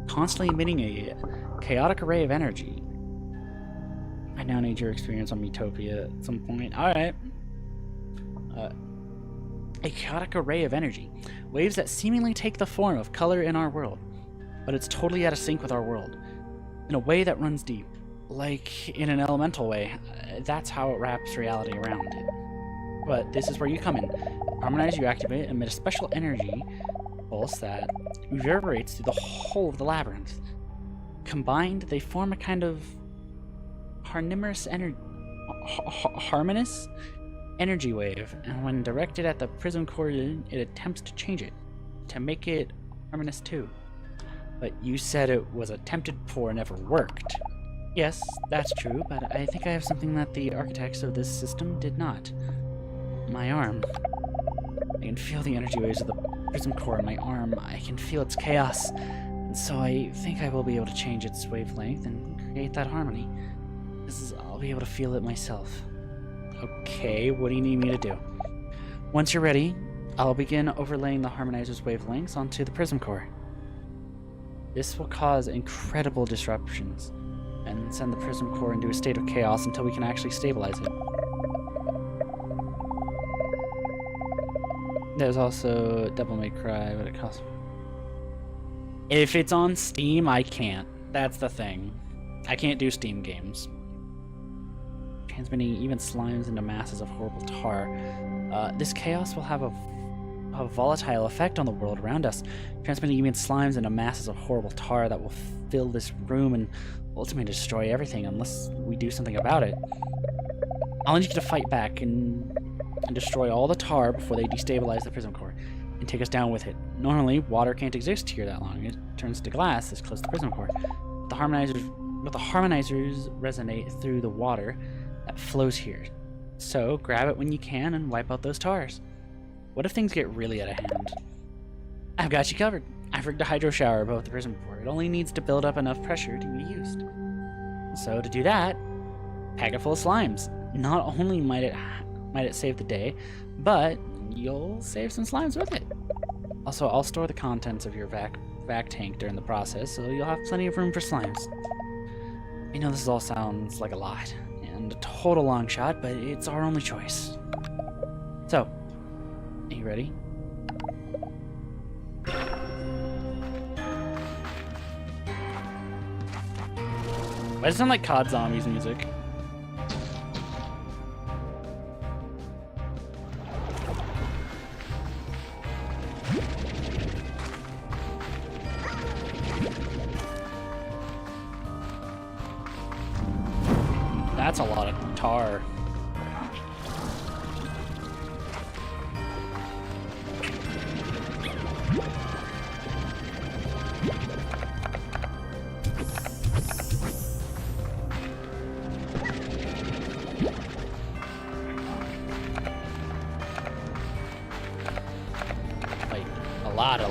Speaker 2: constantly emitting a chaotic array of energy. I now need your experience on Metopia at some point. Alright. A chaotic array of energy. Waves that seemingly take the form of color in our world. But it's totally out of sync with our world. In a way that runs deep. Like in an elemental way. That's how it wraps reality around it. But this is where you come in. Harmonize, you activate, emit a special energy pulse that reverberates through the whole of the labyrinth. Combined, they form a kind of harmonious energy wave, and when directed at the Prism Core, it attempts to change it, to make it harmonious too. But you said it was attempted before and never worked. Yes, that's true, but I think I have something that the architects of this system did not. My arm. I can feel the energy waves of the Prism Core in my arm. I can feel its chaos. And so I think I will be able to change its wavelength and create that harmony. I'll be able to feel it myself. Okay, what do you need me to do? Once you're ready, I'll begin overlaying the Harmonizer's wavelengths onto the Prism Core. This will cause incredible disruptions and send the Prism Core into a state of chaos until we can actually stabilize it. There's also Devil May Cry, but it costs. If it's on Steam, I can't. That's the thing. I can't do Steam games. Transmitting even slimes into masses of horrible tar. This chaos will have a volatile effect on the world around us, transmitting even slimes into masses of horrible tar that will fill this room and ultimately destroy everything unless we do something about it. I'll need you to fight back and destroy all the tar before they destabilize the Prism Core and take us down with it. Normally, water can't exist here that long. It turns to glass this close to the Prism Core. The harmonizers resonate through the water that flows here. So, grab it when you can and wipe out those tars. What if things get really out of hand? I've got you covered. I've rigged a hydro shower above the Prism Core. It only needs to build up enough pressure to be used. So, to do that, pack it full of slimes. Not only might it save the day, but you'll save some slimes with it. Also, I'll store the contents of your vac tank during the process, so you'll have plenty of room for slimes. I know this all sounds like a lot, and a total long shot, but it's our only choice. So, are you ready? Why does it sound like COD Zombies music? That's a lot of tar. lot of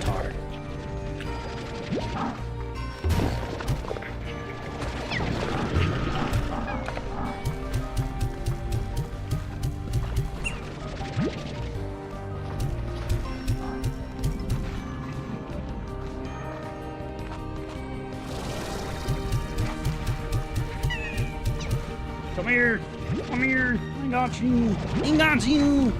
Speaker 2: tar.
Speaker 3: Come here. Come here. I got you.
Speaker 2: I got you!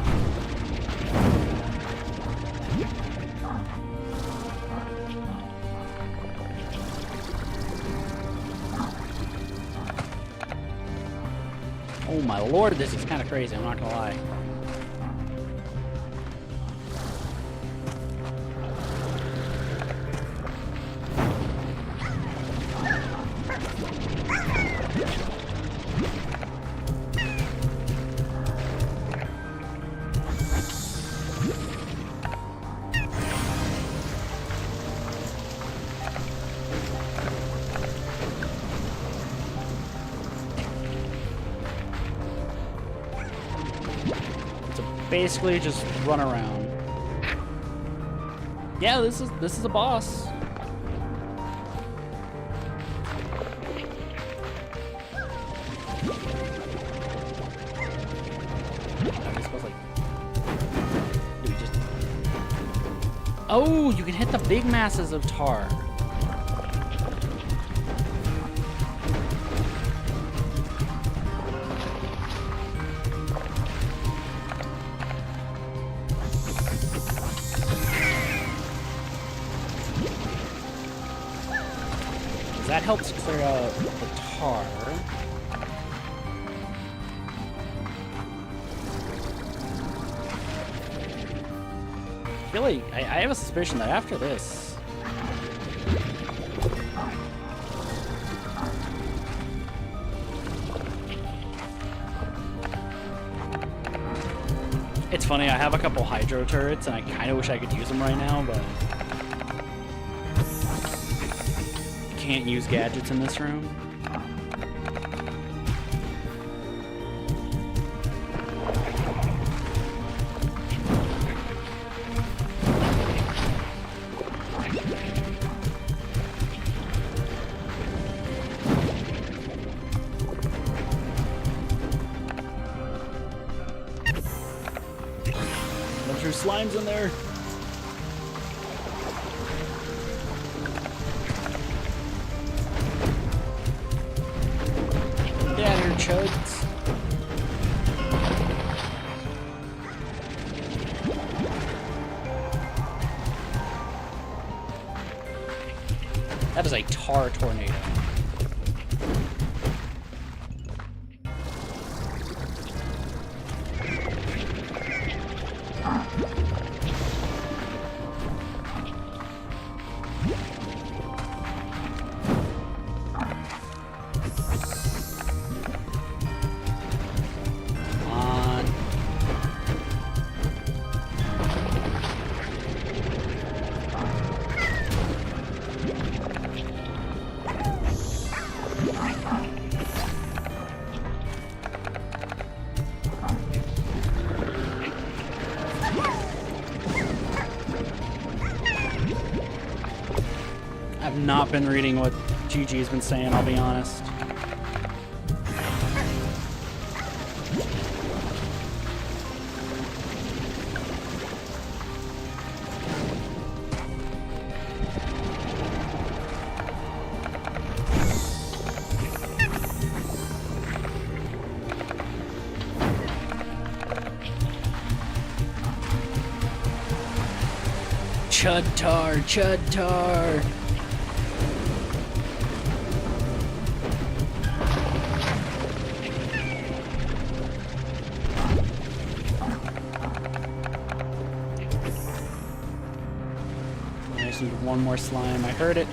Speaker 2: Oh my lord, this is kind of crazy, I'm not gonna lie. Basically just run around. Yeah, this is a boss. Oh, you can hit the big masses of tar. That helps clear out the tar. I feel like I have a suspicion that after this, it's funny, I have a couple hydro turrets and I kind of wish I could use them right now, but can't use gadgets in this room. Bunch of slimes in there. Chuds. That is a tar tornado. I've not been reading what GG's been saying, I'll be honest. Chud tar, chud tar. I just need one more slime. I heard it.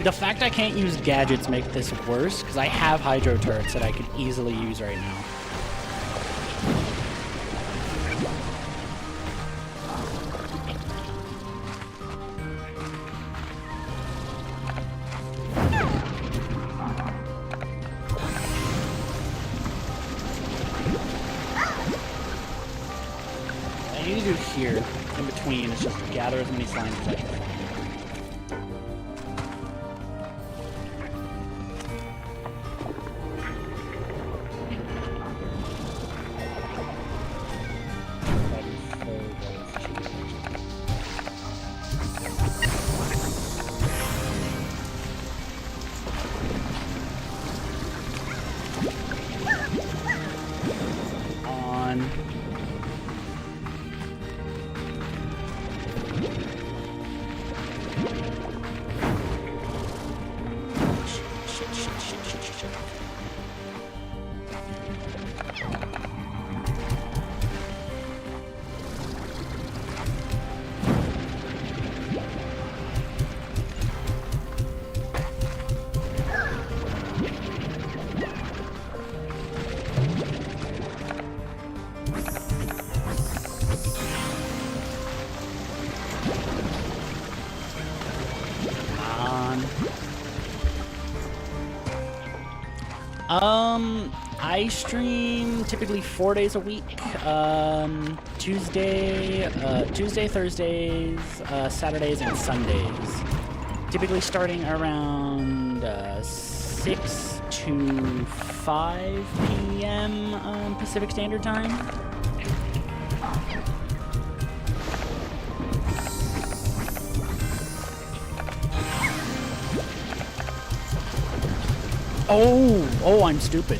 Speaker 2: the fact I can't use gadgets make this worse, because I have hydro turrets that I could easily use right now. I need to do here, in between, is just gather as many slimes as I can. I stream typically 4 days a week. Tuesday, Thursdays, Saturdays, and Sundays. Typically starting around 6 to 5 p.m. Pacific Standard Time. Oh, I'm stupid.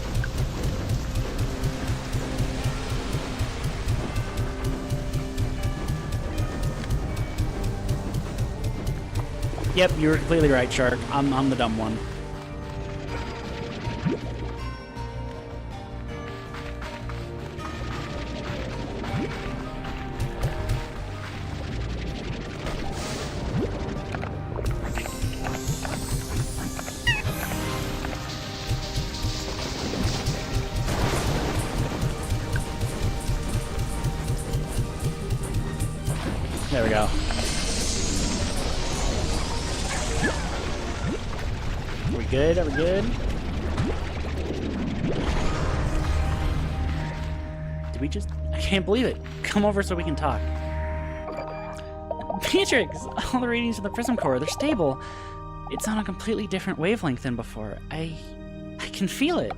Speaker 2: Yep, you're completely right, Shark. I'm the dumb one. There we go. Are we good? Are we good? Did we just... I can't believe it. Come over so we can talk. Beatrix! All the readings from the Prism Core, they're stable. It's on a completely different wavelength than before. I can feel it.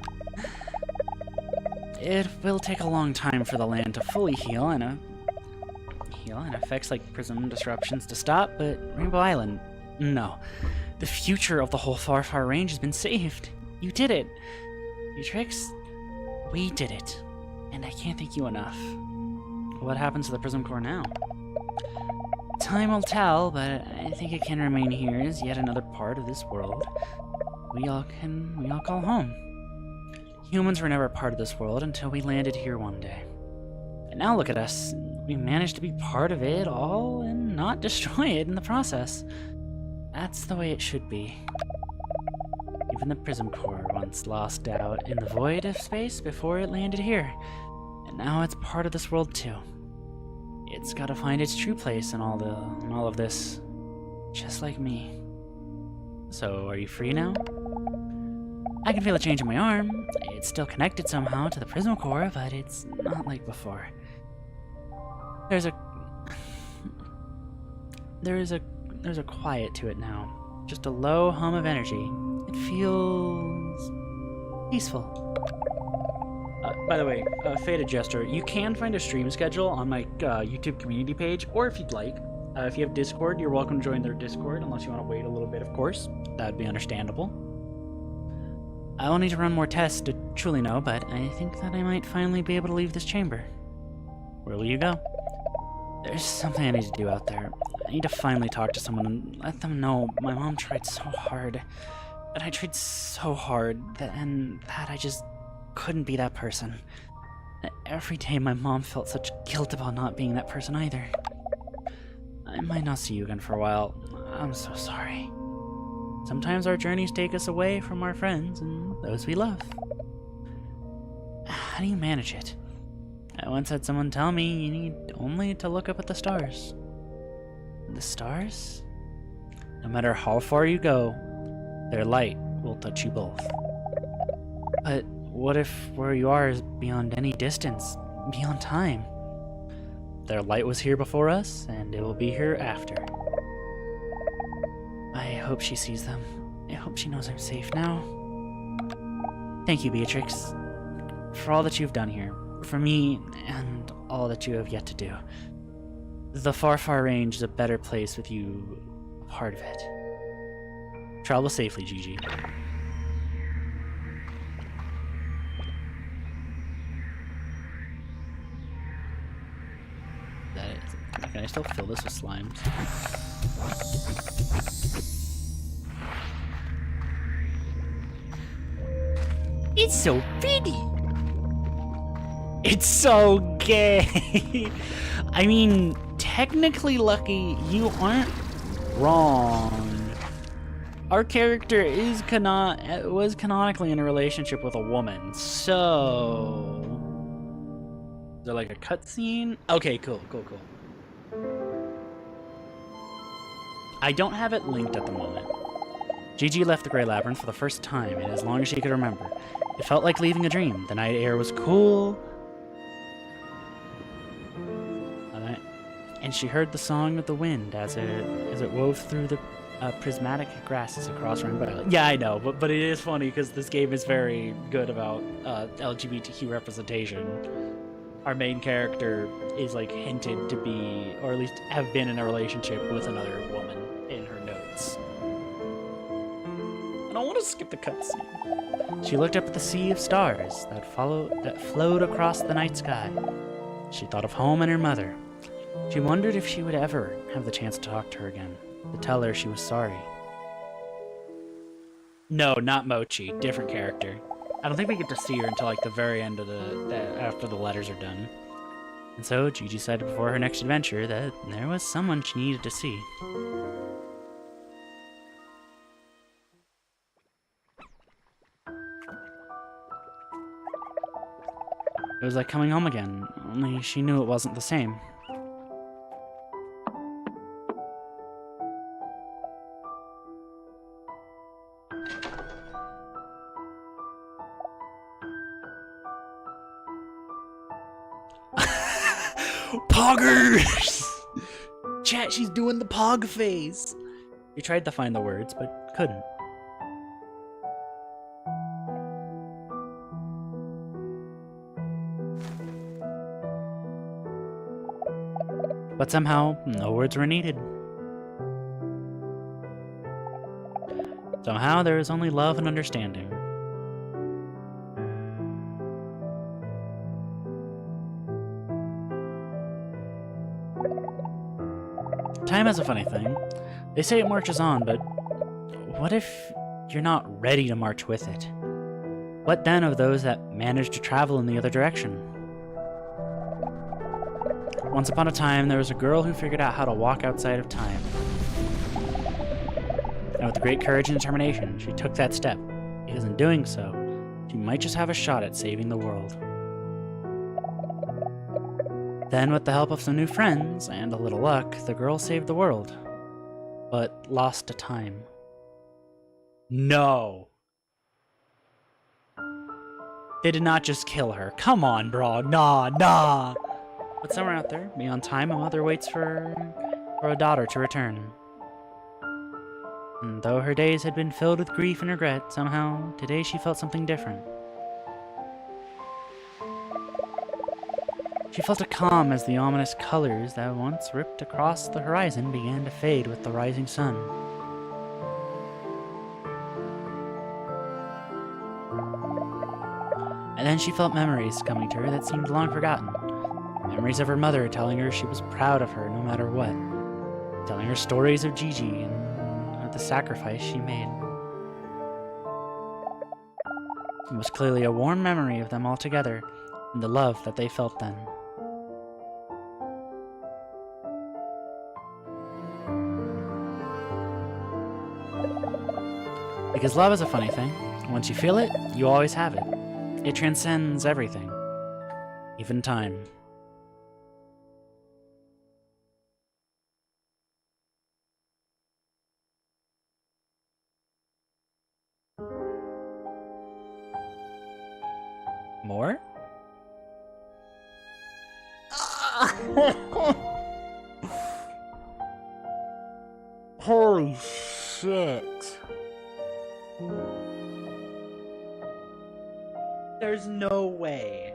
Speaker 2: It will take a long time for the land to fully heal and effects like prism disruptions to stop, but Rainbow Island, no. The future of the whole far range has been saved. You did it. Beatrix, we did it. And I can't thank you enough. What happens to the Prism Core now? Time will tell, but I think it can remain here as yet another part of this world we all call home. Humans were never a part of this world until we landed here one day. And now look at us. We managed to be part of it all and not destroy it in the process. That's the way it should be. Even the Prism Core once lost out in the void of space before it landed here. And now it's part of this world too. It's gotta find its true place in all of this. Just like me. So, are you free now? I can feel a change in my arm. It's still connected somehow to the Prism Core, but it's not like before. There's a quiet to it now. Just a low hum of energy. It feels peaceful. By the way, Faded Jester, you can find a stream schedule on my YouTube community page, or if you'd like, if you have Discord, you're welcome to join their Discord, unless you want to wait a little bit, of course. That'd be understandable. I will need to run more tests to truly know, but I think that I might finally be able to leave this chamber. Where will you go? There's something I need to do out there. I need to finally talk to someone and let them know my mom tried so hard. That I tried so hard, and that I just couldn't be that person. Every day my mom felt such guilt about not being that person either. I might not see you again for a while. I'm so sorry. Sometimes our journeys take us away from our friends and those we love. How do you manage it? I once had someone tell me you need only to look up at the stars. The stars? No matter how far you go, their light will touch you both. But what if where you are is beyond any distance, beyond time? Their light was here before us, and it will be here after. I hope she sees them. I hope she knows I'm safe now. Thank you, Beatrix, for all that you've done here, for me, and all that you have yet to do. The far, far range is a better place with you a part of it. Travel safely, Gigi. That is. Can I still fill this with slimes? It's so pretty. It's so gay. I mean, technically, Lucky, you aren't wrong. Our character is was canonically in a relationship with a woman, so... Is there like a cutscene? Okay, cool. I don't have it linked at the moment. Gigi left the Grey Labyrinth for the first time in as long as she could remember. It felt like leaving a dream. The night air was cool, and she heard the song of the wind as it wove through the prismatic grasses across Rainbow Island. Yeah, I know, but it is funny because this game is very good about LGBTQ representation. Our main character is like hinted to be, or at least have been in a relationship with another woman in her notes. I don't want to skip the cutscene. She looked up at the sea of stars that flowed across the night sky. She thought of home and her mother. She wondered if she would ever have the chance to talk to her again, to tell her she was sorry. No, not Mochi, different character. I don't think we get to see her until like the very end of after the letters are done. And so Gigi decided before her next adventure that there was someone she needed to see. It was like coming home again, only she knew it wasn't the same. Poggers! Chat, she's doing the pog phase. She tried to find the words, but couldn't. But somehow, no words were needed. Somehow, there was only love and understanding. Time is a funny thing. They say it marches on, but what if you're not ready to march with it? What then of those that manage to travel in the other direction? Once upon a time, there was a girl who figured out how to walk outside of time. And with great courage and determination, she took that step, because in doing so, she might just have a shot at saving the world. Then, with the help of some new friends and a little luck, the girl saved the world, but lost to time. No! They did not just kill her. Come on, bro. Nah. But somewhere out there, beyond time, a mother waits for a daughter to return. And though her days had been filled with grief and regret, somehow, today she felt something different. She felt a calm as the ominous colors that once ripped across the horizon began to fade with the rising sun. And then she felt memories coming to her that seemed long forgotten. Memories of her mother telling her she was proud of her no matter what. Telling her stories of Gigi and of the sacrifice she made. It was clearly a warm memory of them all together and the love that they felt then. Because love is a funny thing. Once you feel it, you always have it. It transcends everything. Even time. More? Holy shit. There's no way.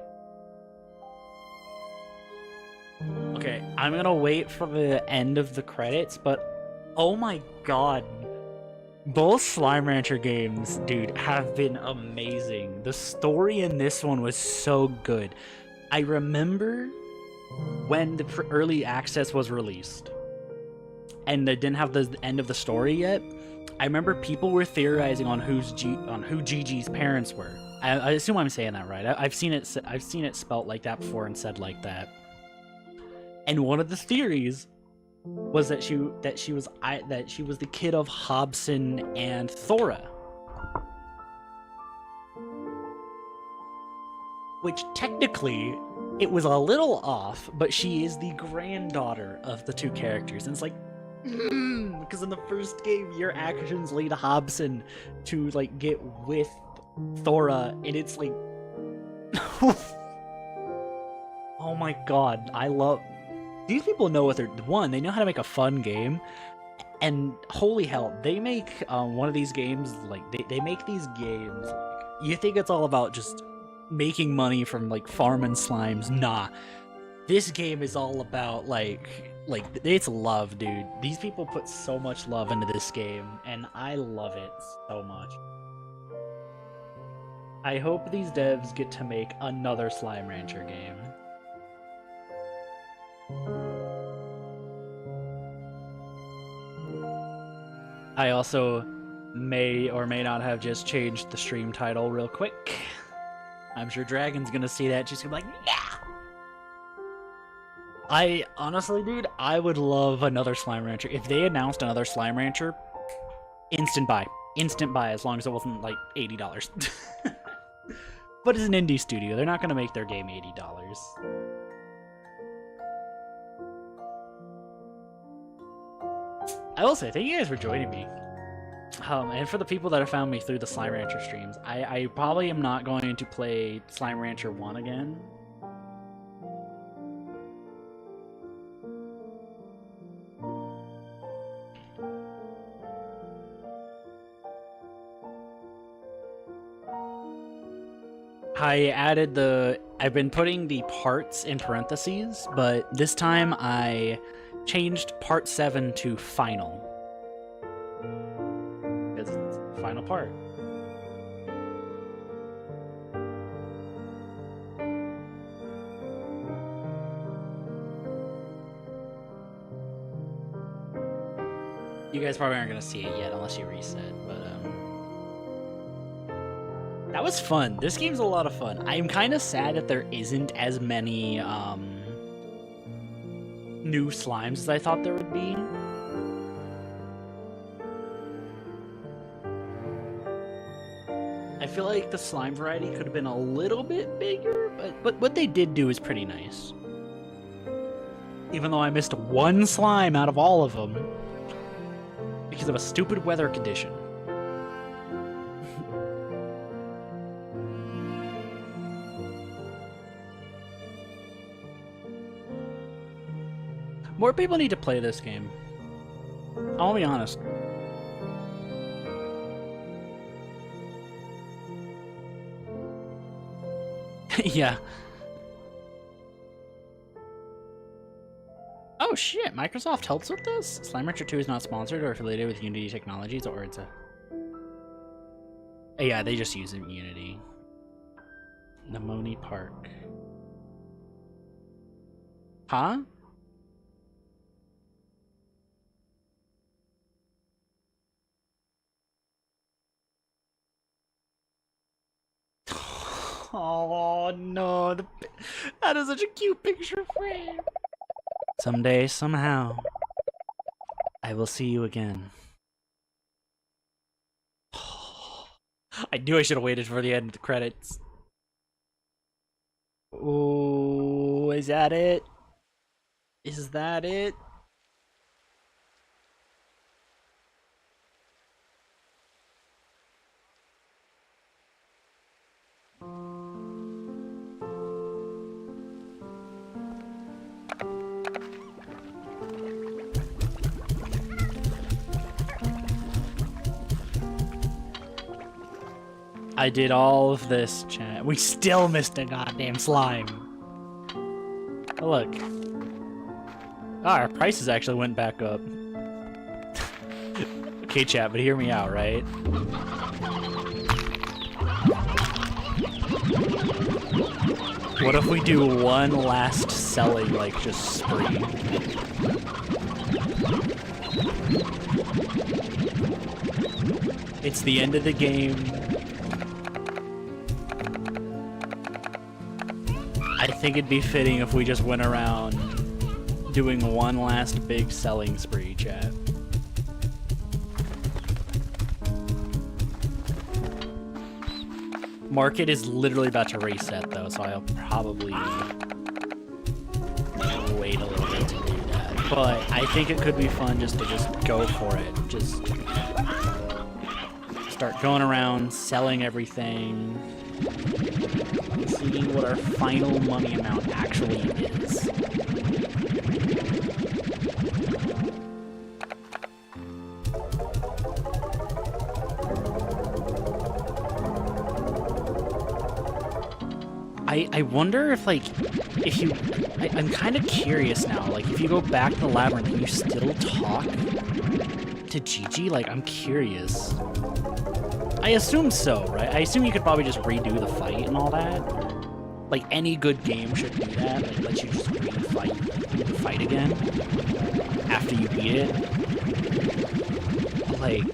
Speaker 2: Okay, I'm gonna wait for the end of the credits, but oh my god. Both Slime Rancher games, dude, have been amazing. The story in this one was so good. I remember when the early access was released and they didn't have the end of the story yet. I remember people were theorizing on who Gigi's parents were. I assume I'm saying that right. I've seen it spelt like that before and said like that. And one of the theories was that she was the kid of Hobson and Thora. Which technically it was a little off, but she is the granddaughter of the two characters. And it's like, because in the first game, your actions lead Hobson to like get with Thora, and it's like, oh my god, I love these people. Know what they know how to make a fun game, and holy hell, they make one of these games like they make these games like, you think it's all about just making money from like farming slimes. Nah, this game is all about like it's love, dude. These people put so much love into this game, and I love it so much. I hope these devs get to make another Slime Rancher game. I also may or may not have just changed the stream title real quick. I'm sure Dragon's gonna see that. She's gonna be like, yeah! I honestly, dude, I would love another Slime Rancher. If they announced another Slime Rancher, instant buy. Instant buy, as long as it wasn't like $80. But it's an indie studio. They're not gonna make their game $80. I will say, thank you guys for joining me. And for the people that have found me through the Slime Rancher streams, I probably am not going to play Slime Rancher 1 again. I've been putting the parts in parentheses, but this time I changed part 7 to final. Because it's the final part. You guys probably aren't going to see it yet unless you reset, but that was fun. This game's a lot of fun. I'm kind of sad that there isn't as many new slimes as I thought there would be. I feel like the slime variety could have been a little bit bigger, but what they did do is pretty nice. Even though I missed one slime out of all of them because of a stupid weather condition. More people need to play this game. I'll be honest. Yeah. Oh shit, Microsoft helps with this? Slime Rancher 2 is not sponsored or affiliated with Unity Technologies, or it's a... Yeah, they just use Unity. Namoni Park. Huh? Oh no, that is such a cute picture frame. Someday, somehow, I will see you again. I knew I should have waited for the end of the credits. Oh, is that it? Is that it? I did all of this, chat. We still missed a goddamn slime. Oh, look. Ah, our prices actually went back up. Okay, chat, but hear me out, right? What if we do one last selling, like, just spree? It's the end of the game. I think it'd be fitting if we just went around doing one last big selling spree, chat. Market is literally about to reset though, so I'll probably wait a little bit to do that. But I think it could be fun just to go for it. Just start going around, selling everything, seeing what our final money amount actually is. I wonder if, like, if you... I'm kind of curious now, like, if you go back to the labyrinth, can you still talk to Gigi? Like, I'm curious. I assume so, right? I assume you could probably just redo the fight and all that. Like, any good game should do that. Like, let you just redo the fight again after you beat it. Like,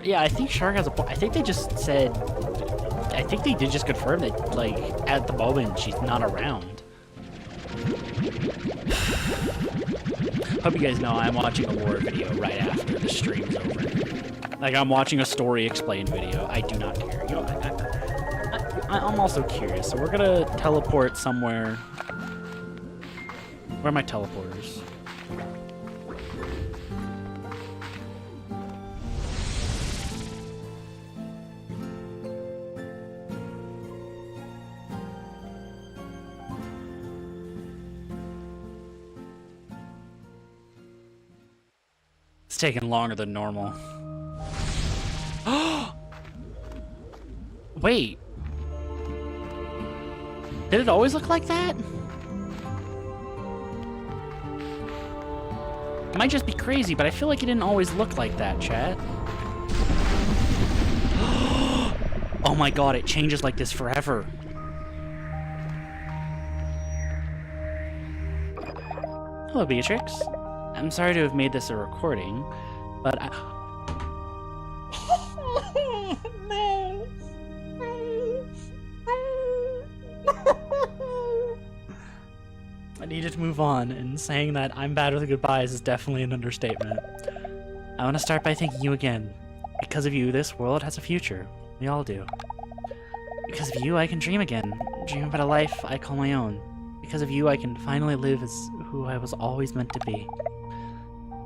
Speaker 2: yeah, I think Shark has a point. I think they just said... I think they did just confirm that, like, at the moment, she's not around. Hope you guys know I'm watching a lore video right after the stream's over. Like, I'm watching a story explained video. I do not care. You know, I'm also curious, so we're gonna teleport somewhere. Where are my teleporters? It's taking longer than normal. Wait. Did it always look like that? It might just be crazy, but I feel like it didn't always look like that, chat. Oh my god, it changes like this forever. Hello, Beatrix. I'm sorry to have made this a recording, but No. I needed to move on, and saying that I'm bad with goodbyes is definitely an understatement. I want to start by thanking you again. Because of you, this world has a future. We all do. Because of you, I can dream again. Dream about a life I call my own. Because of you, I can finally live as who I was always meant to be.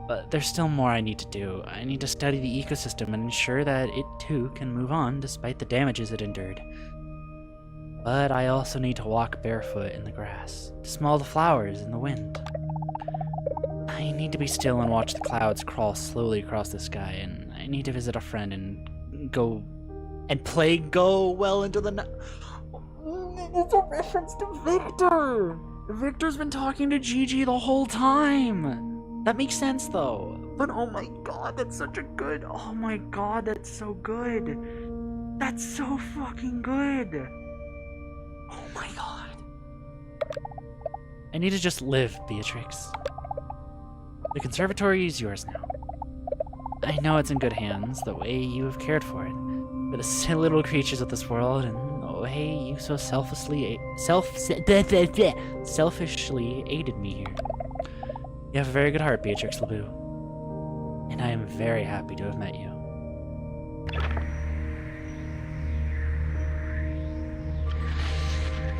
Speaker 2: But there's still more I need to do. I need to study the ecosystem and ensure that it too can move on despite the damages it endured. But I also need to walk barefoot in the grass, to smell the flowers in the wind. I need to be still and watch the clouds crawl slowly across the sky, and I need to visit a friend and go well into the night. It's a reference to Viktor! Viktor's been talking to Gigi the whole time! That makes sense though. But oh my god, that's such a good... Oh my god, that's so good. That's so fucking good. Oh my god. I need to just live, Beatrix. The conservatory is yours now. I know it's in good hands, the way you have cared for it. For the silly little creatures of this world, and the way you so selfishly aided me here. You have a very good heart, Beatrix LeBou. And I am very happy to have met you.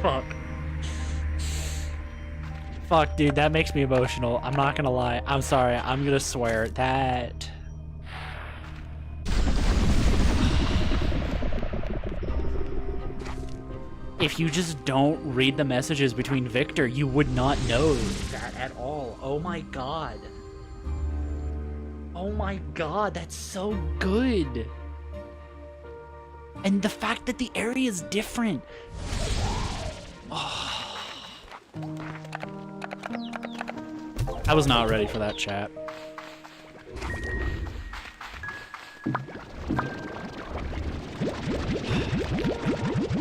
Speaker 2: Fuck. Fuck, dude, that makes me emotional. I'm not gonna lie. I'm sorry. I'm gonna swear. That... If you just don't read the messages between Viktor, you would not know that at all. Oh my god. Oh my god, that's so good. And the fact that the area is different. Oh. I was not ready for that, chat.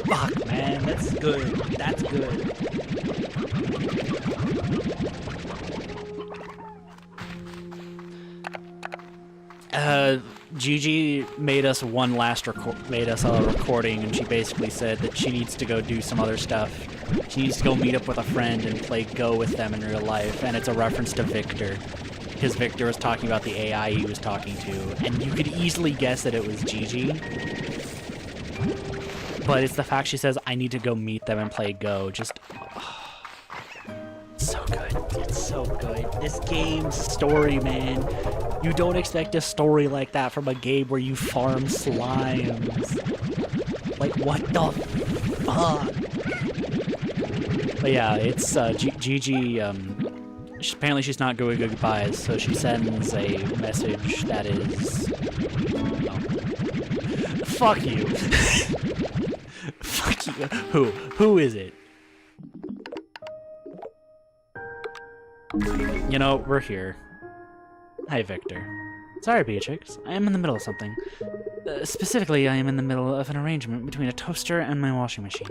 Speaker 2: Fuck, man, that's good. That's good. Gigi made us one last made us a recording, and she basically said that she needs to go do some other stuff. She needs to go meet up with a friend and play Go with them in real life, and it's a reference to Viktor. Because Viktor was talking about the AI he was talking to, and you could easily guess that it was Gigi. But it's the fact she says, I need to go meet them and play Go. Just... Oh, it's so good. It's so good. This game's story, man. You don't expect a story like that from a game where you farm slimes. Like, what the fuck? But yeah, it's Gigi, apparently she's not going goodbyes, so she sends a message that is... Oh. Fuck you. Fuck you. Who is it? You know, we're here. Hi, Viktor. Sorry, Beatrix. I am in the middle of something. Specifically, I am in the middle of an arrangement between a toaster and my washing machine.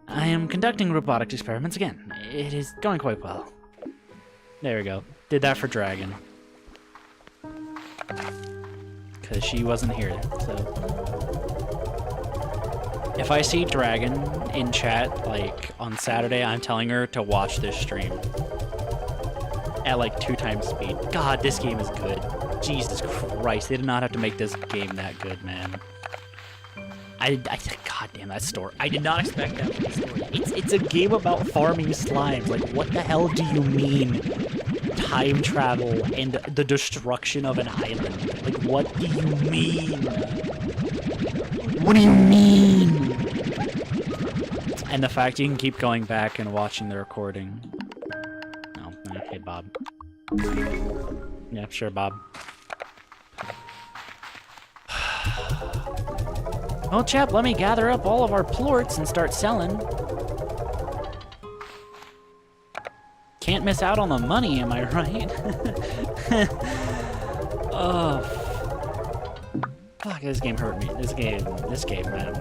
Speaker 2: I am conducting robotics experiments again. It is going quite well. There we go. Did that for Dragon. Because she wasn't here, so... If I see Dragon in chat, like, on Saturday, I'm telling her to watch this stream. At, like, 2 times speed. God, this game is good. Jesus Christ, they did not have to make this game that good, man. God damn, that story. I did not expect that from the story. It's a game about farming slimes. Like, what the hell do you mean? Time travel and the destruction of an island. Like, what do you mean? What do you mean? And the fact you can keep going back and watching the recording. No, okay, Bob. Yeah, sure, Bob. Well, chap, let me gather up all of our plorts and start selling. Can't miss out on the money, am I right? Oh, fuck, this game hurt me. This game, man.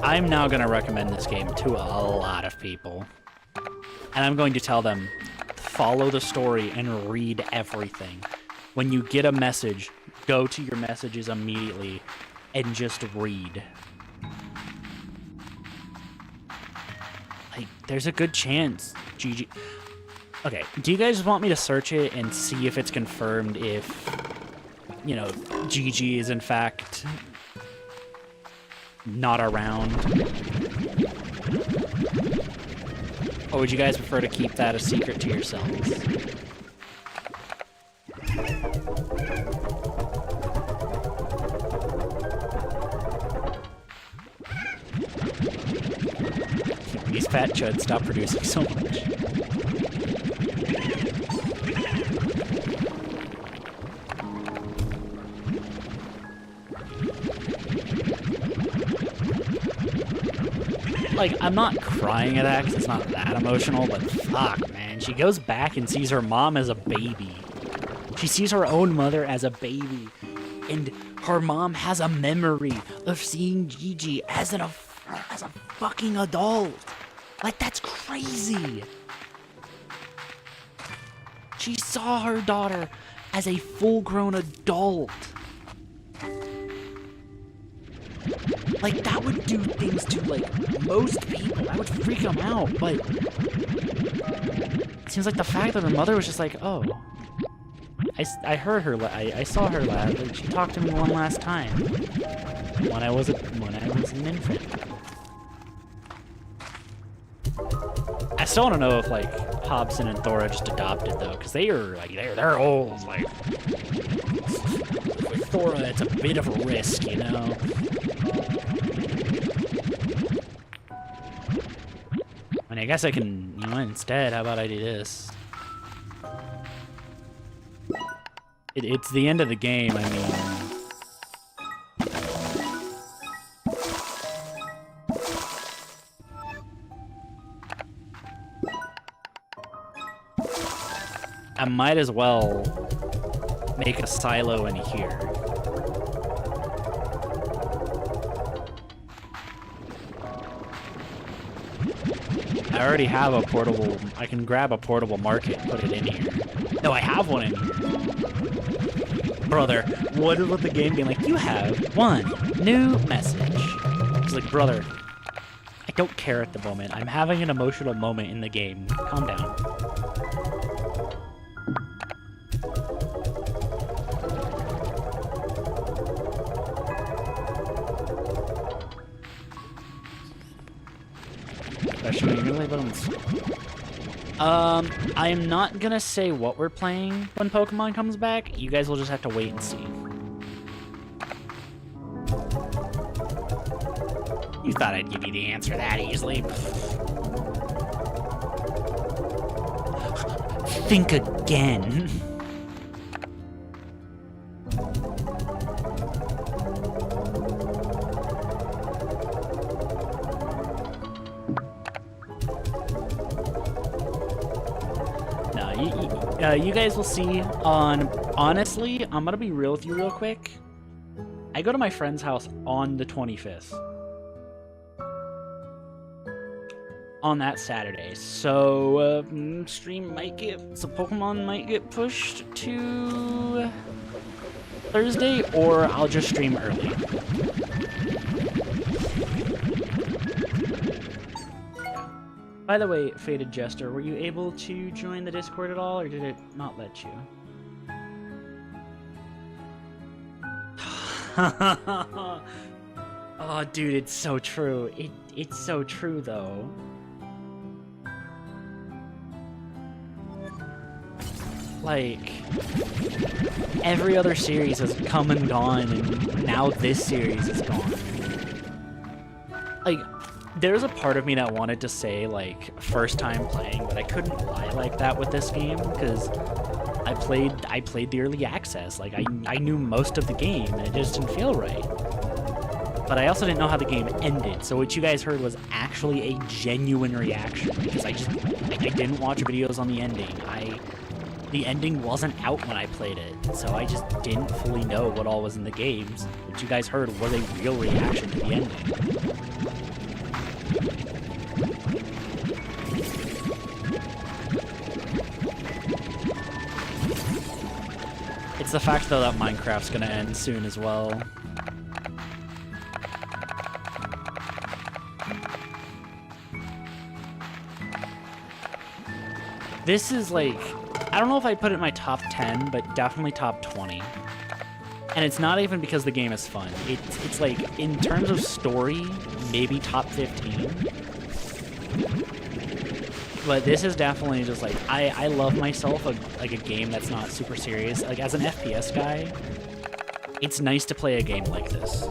Speaker 2: I'm now gonna recommend this game to a lot of people. And I'm going to tell them, follow the story and read everything. When you get a message, go to your messages immediately and just read. Like, there's a good chance Gigi... Okay, do you guys want me to search it and see if it's confirmed if, you know, Gigi is in fact not around? Or would you guys prefer to keep that a secret to yourselves? These fat chuds stop producing so much. Like, I'm not crying at that because it's not that emotional, but fuck, man. She goes back and sees her mom as a baby. She sees her own mother as a baby. And her mom has a memory of seeing Gigi as a fucking adult. Like, that's crazy. She saw her daughter as a full-grown adult. Like, that would do things to, like, most people. That would freak them out, but... It seems like the fact that her mother was just like, oh, I heard her. I saw her last. Like, she talked to me one last time when I was an infant. I still want to know if like Hobson and Thora just adopted though, because they are like they're old. Like with Thora, it's a bit of a risk, you know. I guess I can, you know, instead, how about I do this? It's the end of the game, I mean. I might as well make a silo in here. I already have a portable, I can grab a portable market and put it in here. No, I have one in here. Brother, what is with the game being like, you have one new message? It's like, brother, I don't care at the moment. I'm having an emotional moment in the game. Calm down. I am not gonna say what we're playing when Pokemon comes back. You guys will just have to wait and see. You thought I'd give you the answer that easily. Think again. You guys will see on... Honestly, I'm gonna be real with you real quick. I go to my friend's house on the 25th. On that Saturday. So, stream might get... So Pokemon might get pushed to... Thursday, or I'll just stream early. By the way, Faded Jester, were you able to join the Discord at all, or did it not let you? Oh, dude, it's so true. It's so true, though. Like, every other series has come and gone, and now this series is gone. Like, there's a part of me that wanted to say, like, first time playing, but I couldn't lie like that with this game, because I played the early access. Like, I knew most of the game, and it just didn't feel right. But I also didn't know how the game ended, so what you guys heard was actually a genuine reaction, because I didn't watch videos on the ending. The ending wasn't out when I played it, so I just didn't fully know what all was in the games. What you guys heard was a real reaction to the ending. It's the fact, though, that Minecraft's gonna end soon as well. This is like... I don't know if I put it in my top 10, but definitely top 20. And it's not even because the game is fun. It's like, in terms of story, maybe top 15. But this is definitely just like, I love myself like a game that's not super serious. Like, as an FPS guy, it's nice to play a game like this.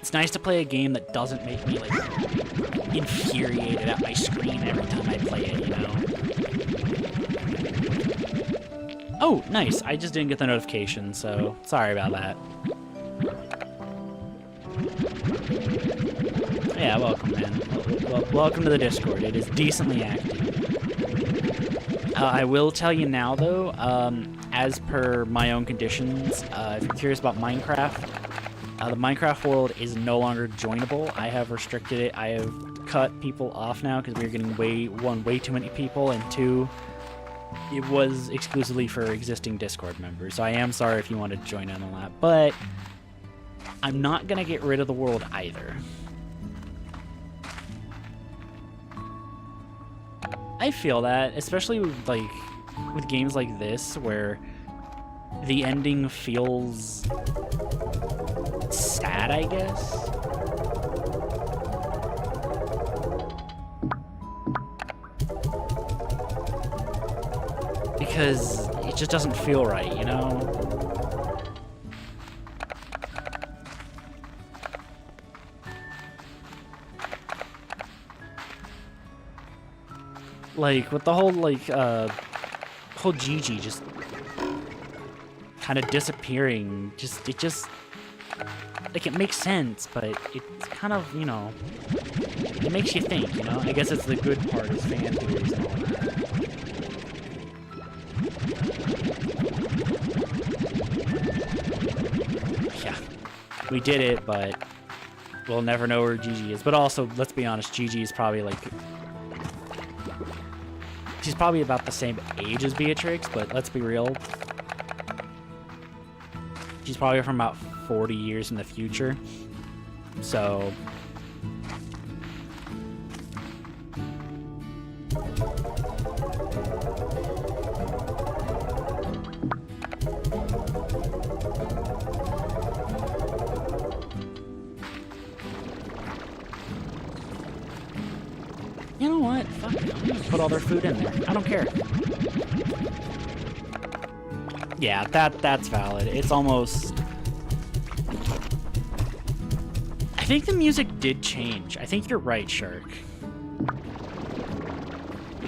Speaker 2: It's nice to play a game that doesn't make me, like, infuriated at my screen every time I play it, you know? Oh, nice. I just didn't get the notification, so sorry about that. Yeah, welcome, man. Welcome to the Discord. It is decently active. I will tell you now, though, as per my own conditions, if you're curious about Minecraft, the Minecraft world is no longer joinable. I have restricted it. I have cut people off now because we were getting way too many people, and two, it was exclusively for existing Discord members. So I am sorry if you wanted to join in on that, but I'm not gonna get rid of the world either. I feel that, especially with, like, with games like this where the ending feels sad, I guess. Because it just doesn't feel right, you know? Like, with the whole, like, whole Gigi just kind of disappearing, like, it makes sense, but it's kind of, you know, it makes you think, you know? I guess it's the good part is fan theories and all that. Yeah, we did it, but we'll never know where Gigi is. But also, let's be honest, Gigi is probably, like, she's probably about the same age as Beatrix, but let's be real. She's probably from about 40 years in the future. So... you know what? Fuck it. I'm gonna put all their food in there. I don't care. Yeah, that's valid. It's almost... I think the music did change. I think you're right, Shark.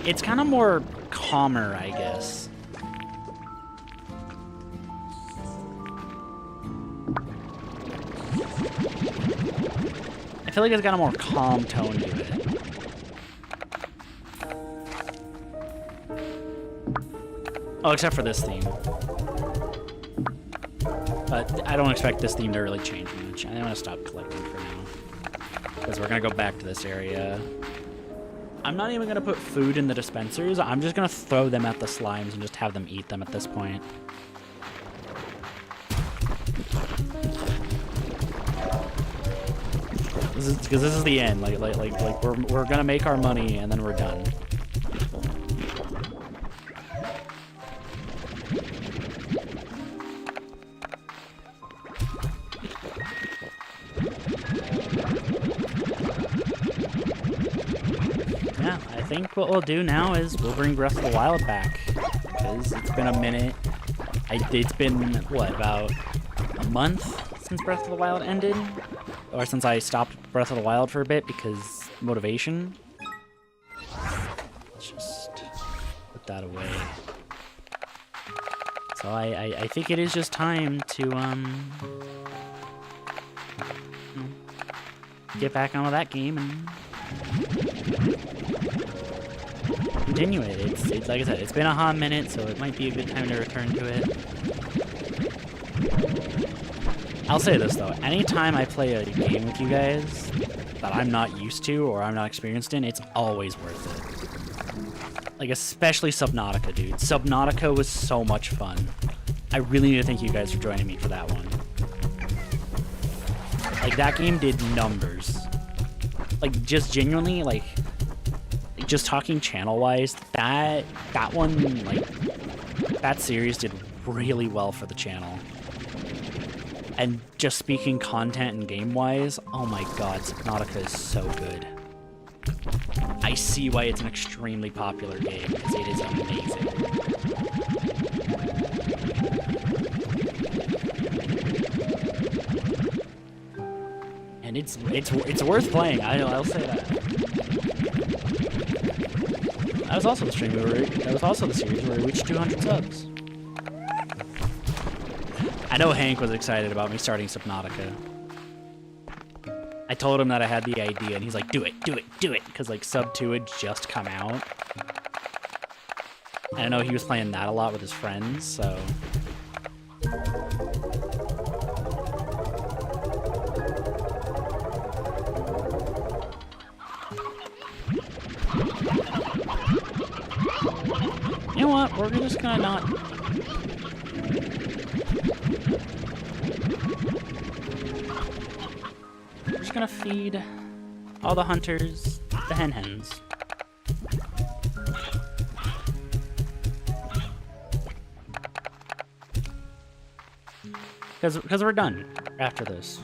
Speaker 2: It's kind of more calmer, I guess. I feel like it's got a more calm tone to it. Oh, except for this theme. But I don't expect this theme to really change much. I'm gonna stop collecting for now. Because we're gonna go back to this area. I'm not even gonna put food in the dispensers. I'm just gonna throw them at the slimes and just have them eat them at this point. Because this is the end. Like we're gonna make our money and then we're done. Yeah, I think what we'll do now is we'll bring Breath of the Wild back. Because it's been a minute. It's been, what, about a month since Breath of the Wild ended? Or since I stopped Breath of the Wild for a bit because motivation. Let's just put that away. So I think it is just time to get back onto that game and continue it. It's like I said, it's been a hot minute, so it might be a good time to return to it. I'll say this though, anytime I play a game with you guys that I'm not used to or I'm not experienced in, it's always worth it. Like, especially Subnautica, dude. Subnautica was so much fun. I really need to thank you guys for joining me for that one. Like, that game did numbers. Like, just genuinely, like just talking channel-wise, that one, like, that series did really well for the channel. And just speaking content and game-wise, oh my god, Subnautica is so good. I see why it's an extremely popular game, because it is amazing. And it's worth playing, I'll say that. That was also the stream that was also the series where we reached 200 subs. I know Hank was excited about me starting Subnautica. I told him that I had the idea, and he's like, do it, because, like, Sub 2 had just come out. And I know he was playing that a lot with his friends, so... You know what? We're just gonna not... We're just gonna feed all the hunters the hens. Because we're done after this.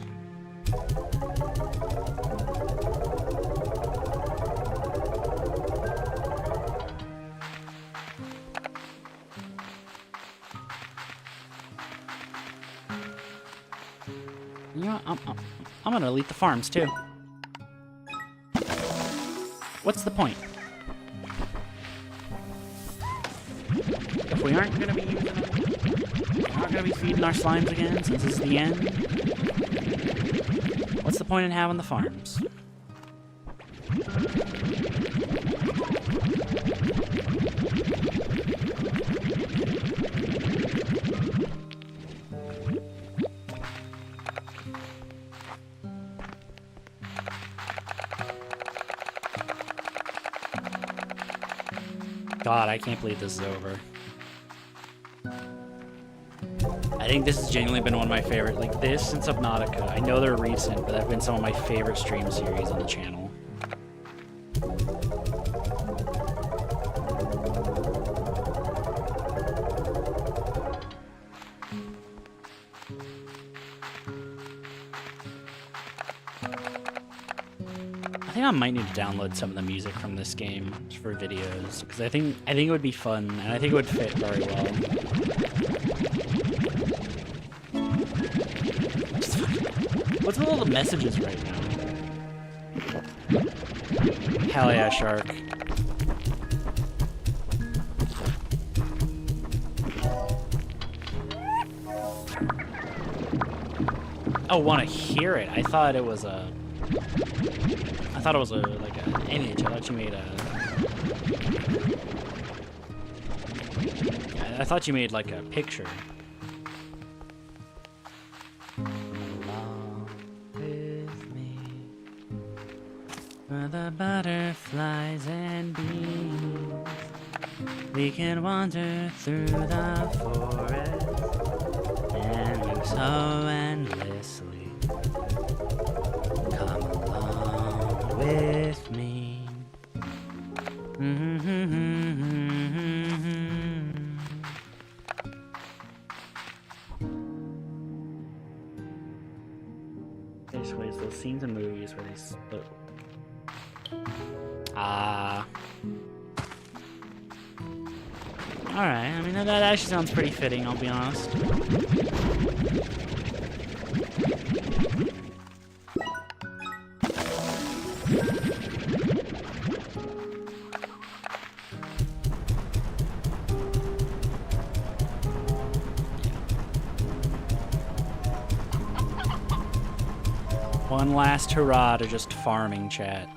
Speaker 2: You know what? I'm gonna elite the farms too. What's the point? If we aren't gonna be using them, we're not gonna be feeding our slimes again since this is the end. What's the point in having the farms? God, I can't believe this is over. I think this has genuinely been one of my favorite, like this and Subnautica. I know they're recent, but they've been some of my favorite stream series on the channel. I think I might need to download some of the music from this game for videos, because I think it would be fun, and I think it would fit very well. What's with all the messages right now? Hell yeah, shark. Oh, want to hear it? I thought it was a like an image. I thought you made I thought you made like a picture. Along with me, where the butterflies and bees, we can wander through the forest and move so endlessly. Come along with me. Basically, it's those scenes in movies where they split. Alright, I mean, that actually sounds pretty fitting, I'll be honest. One last hurrah to just farming, chat.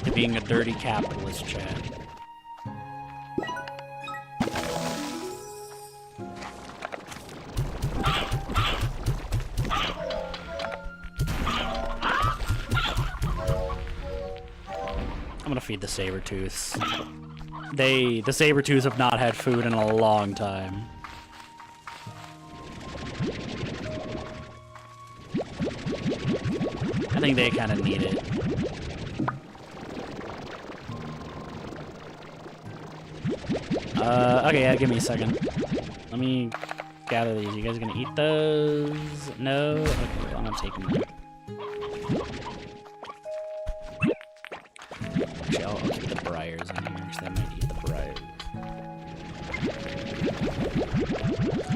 Speaker 2: To being a dirty capitalist, chat. I'm gonna feed the saber-tooths. The saber-tooths have not had food in a long time. I think they kind of need it. Okay, yeah, give me a second. Let me gather these. You guys gonna eat those? No? Okay, well, I'm gonna take them. Actually, I'll keep the briars in here, because they might eat the briars.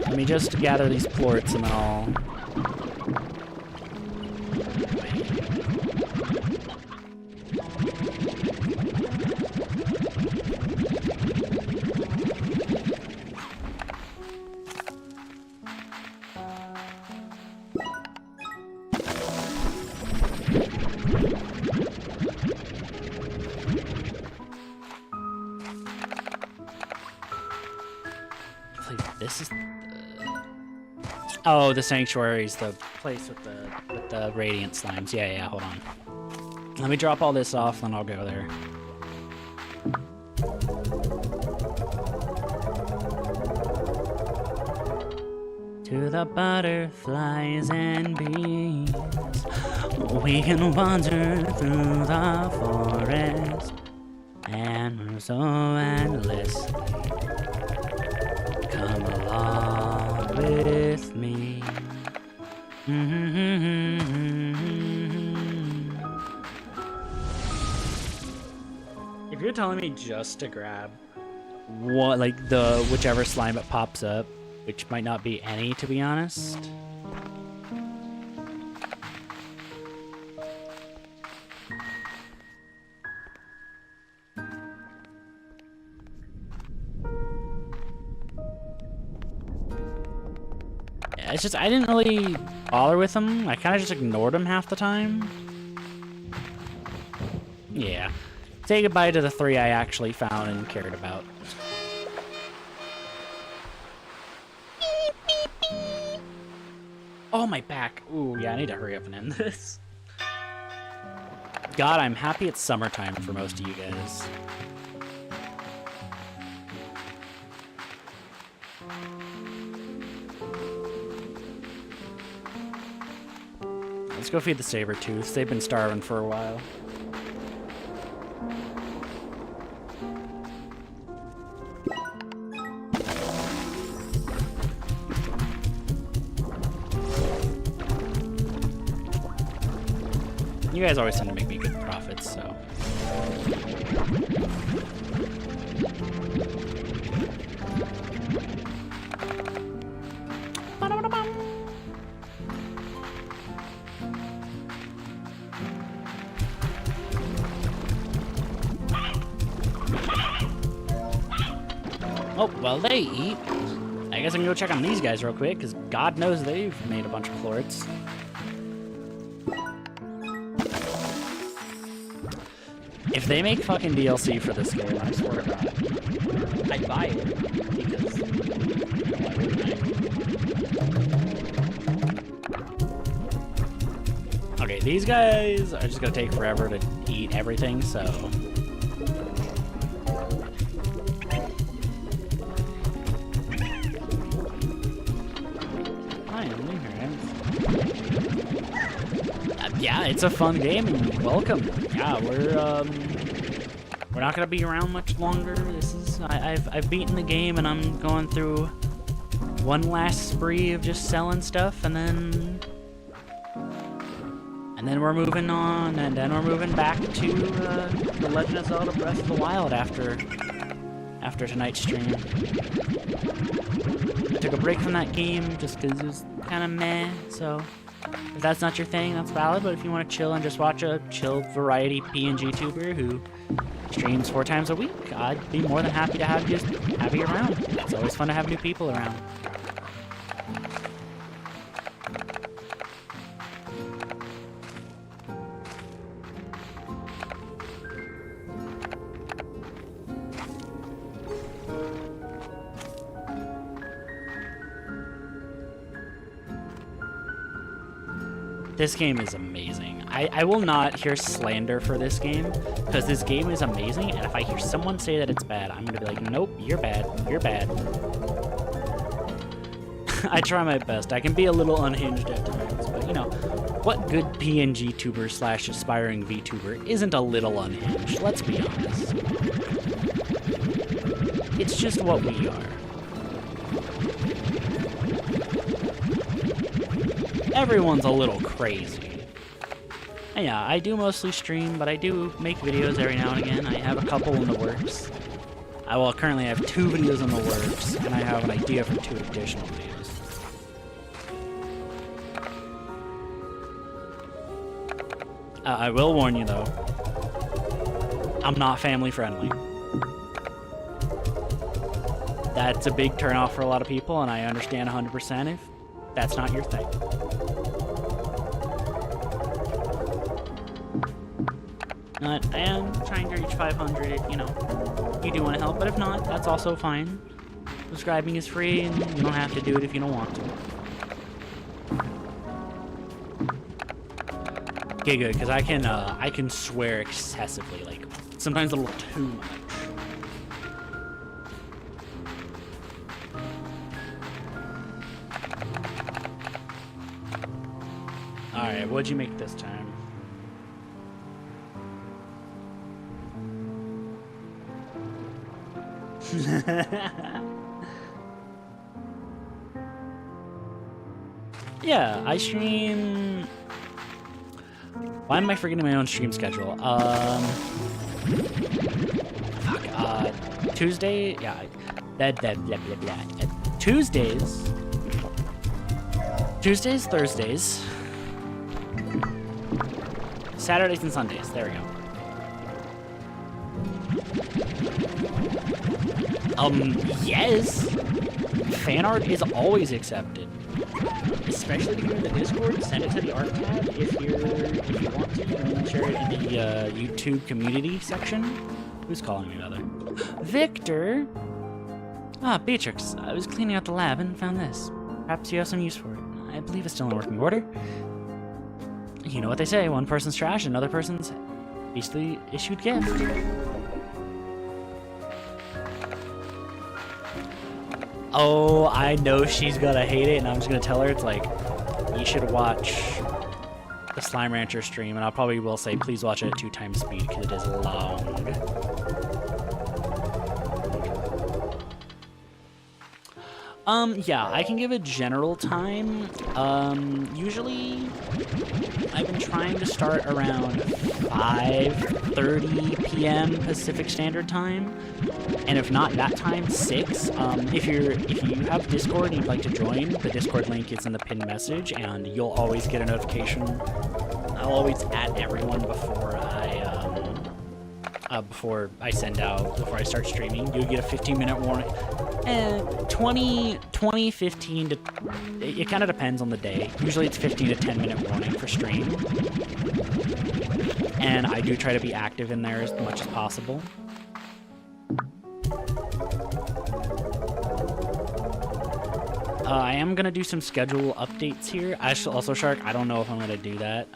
Speaker 2: Let me just gather these plorts and then I'll... This is oh, the sanctuary's the place with the radiant slimes. Yeah, hold on. Let me drop all this off, then I'll go there. To the butterflies and bees, we can wander through the forest and move so endlessly. Come along me. If you're telling me just to grab one, like the whichever slime that pops up, which might not be any, to be honest. Yeah, it's just I didn't really bother with them. I kind of just ignored them half the time. Yeah. Say goodbye to the 3 I actually found and cared about. Oh, my back. Ooh, yeah, I need to hurry up and end this. God, I'm happy it's summertime for most of you guys. Let's go feed the saber-tooths. They've been starving for a while. You guys always tend to make me good profits, so. Oh, well, they eat. I guess I can go check on these guys real quick, because God knows they've made a bunch of chlorets. If they make fucking DLC for this game, I swear to God, I'd buy it, because why wouldn't I? Okay, these guys are just gonna take forever to eat everything, so... Yeah, it's a fun game, and welcome. Yeah, we're not gonna be around much longer. This is I've beaten the game, and I'm going through one last spree of just selling stuff, and then we're moving on, and then we're moving back to the Legend of Zelda: Breath of the Wild after tonight's stream. I took a break from that game just because it was kind of meh, so. If that's not your thing, that's valid, but if you want to chill and just watch a chill variety PNG tuber who streams 4 times a week, I'd be more than happy to have you around. It's always fun to have new people around. This game is amazing. I will not hear slander for this game, because this game is amazing, and if I hear someone say that it's bad, I'm gonna be like, nope, you're bad, you're bad. I try my best. I can be a little unhinged at times, but you know, what good PNG tuber / aspiring VTuber isn't a little unhinged? Let's be honest. It's just what we are. Everyone's a little crazy. And yeah, I do mostly stream, but I do make videos every now and again. I have a couple in the works. I will currently have 2 videos in the works, and I have an idea for 2 additional videos. I will warn you though, I'm not family friendly. That's a big turnoff for a lot of people, and I understand 100% if that's not your thing. I am trying to reach 500 if, you know, you do want to help, but if not, that's also fine. Subscribing is free, and you don't have to do it if you don't want to. Okay, good, because I can swear excessively, like, sometimes a little too much. Alright, what'd you make this time? Yeah, I stream... Why am I forgetting my own stream schedule? Tuesday? Yeah. Tuesdays, Thursdays, Saturdays, and Sundays. There we go. Yes. Fan art is always accepted. Especially if you're in the Discord, send it to the art tab if you want to. And share it in the YouTube community section. Who's calling me, rather? Victor! Ah, Beatrix. I was cleaning out the lab and found this. Perhaps you have some use for it. I believe it's still in working order. You know what they say, one person's trash, another person's hastily issued gift. Oh, I know she's gonna hate it, and I'm just gonna tell her, it's like, you should watch the Slime Rancher stream, and I probably will say, please watch it at 2x speed, because it is long. Yeah, I can give a general time. Usually, I've been trying to start around 5:30 p.m. Pacific Standard Time, and if not that time, 6. If you have Discord and you'd like to join, the Discord link is in the pinned message, and you'll always get a notification. I'll always add everyone before I send out, before I start streaming. You'll get a 15-minute warning. 15 to... It kind of depends on the day. Usually it's 15 to 10-minute warning for stream. And I do try to be active in there as much as possible. I am going to do some schedule updates here. Also, Shark, I don't know if I'm going to do that.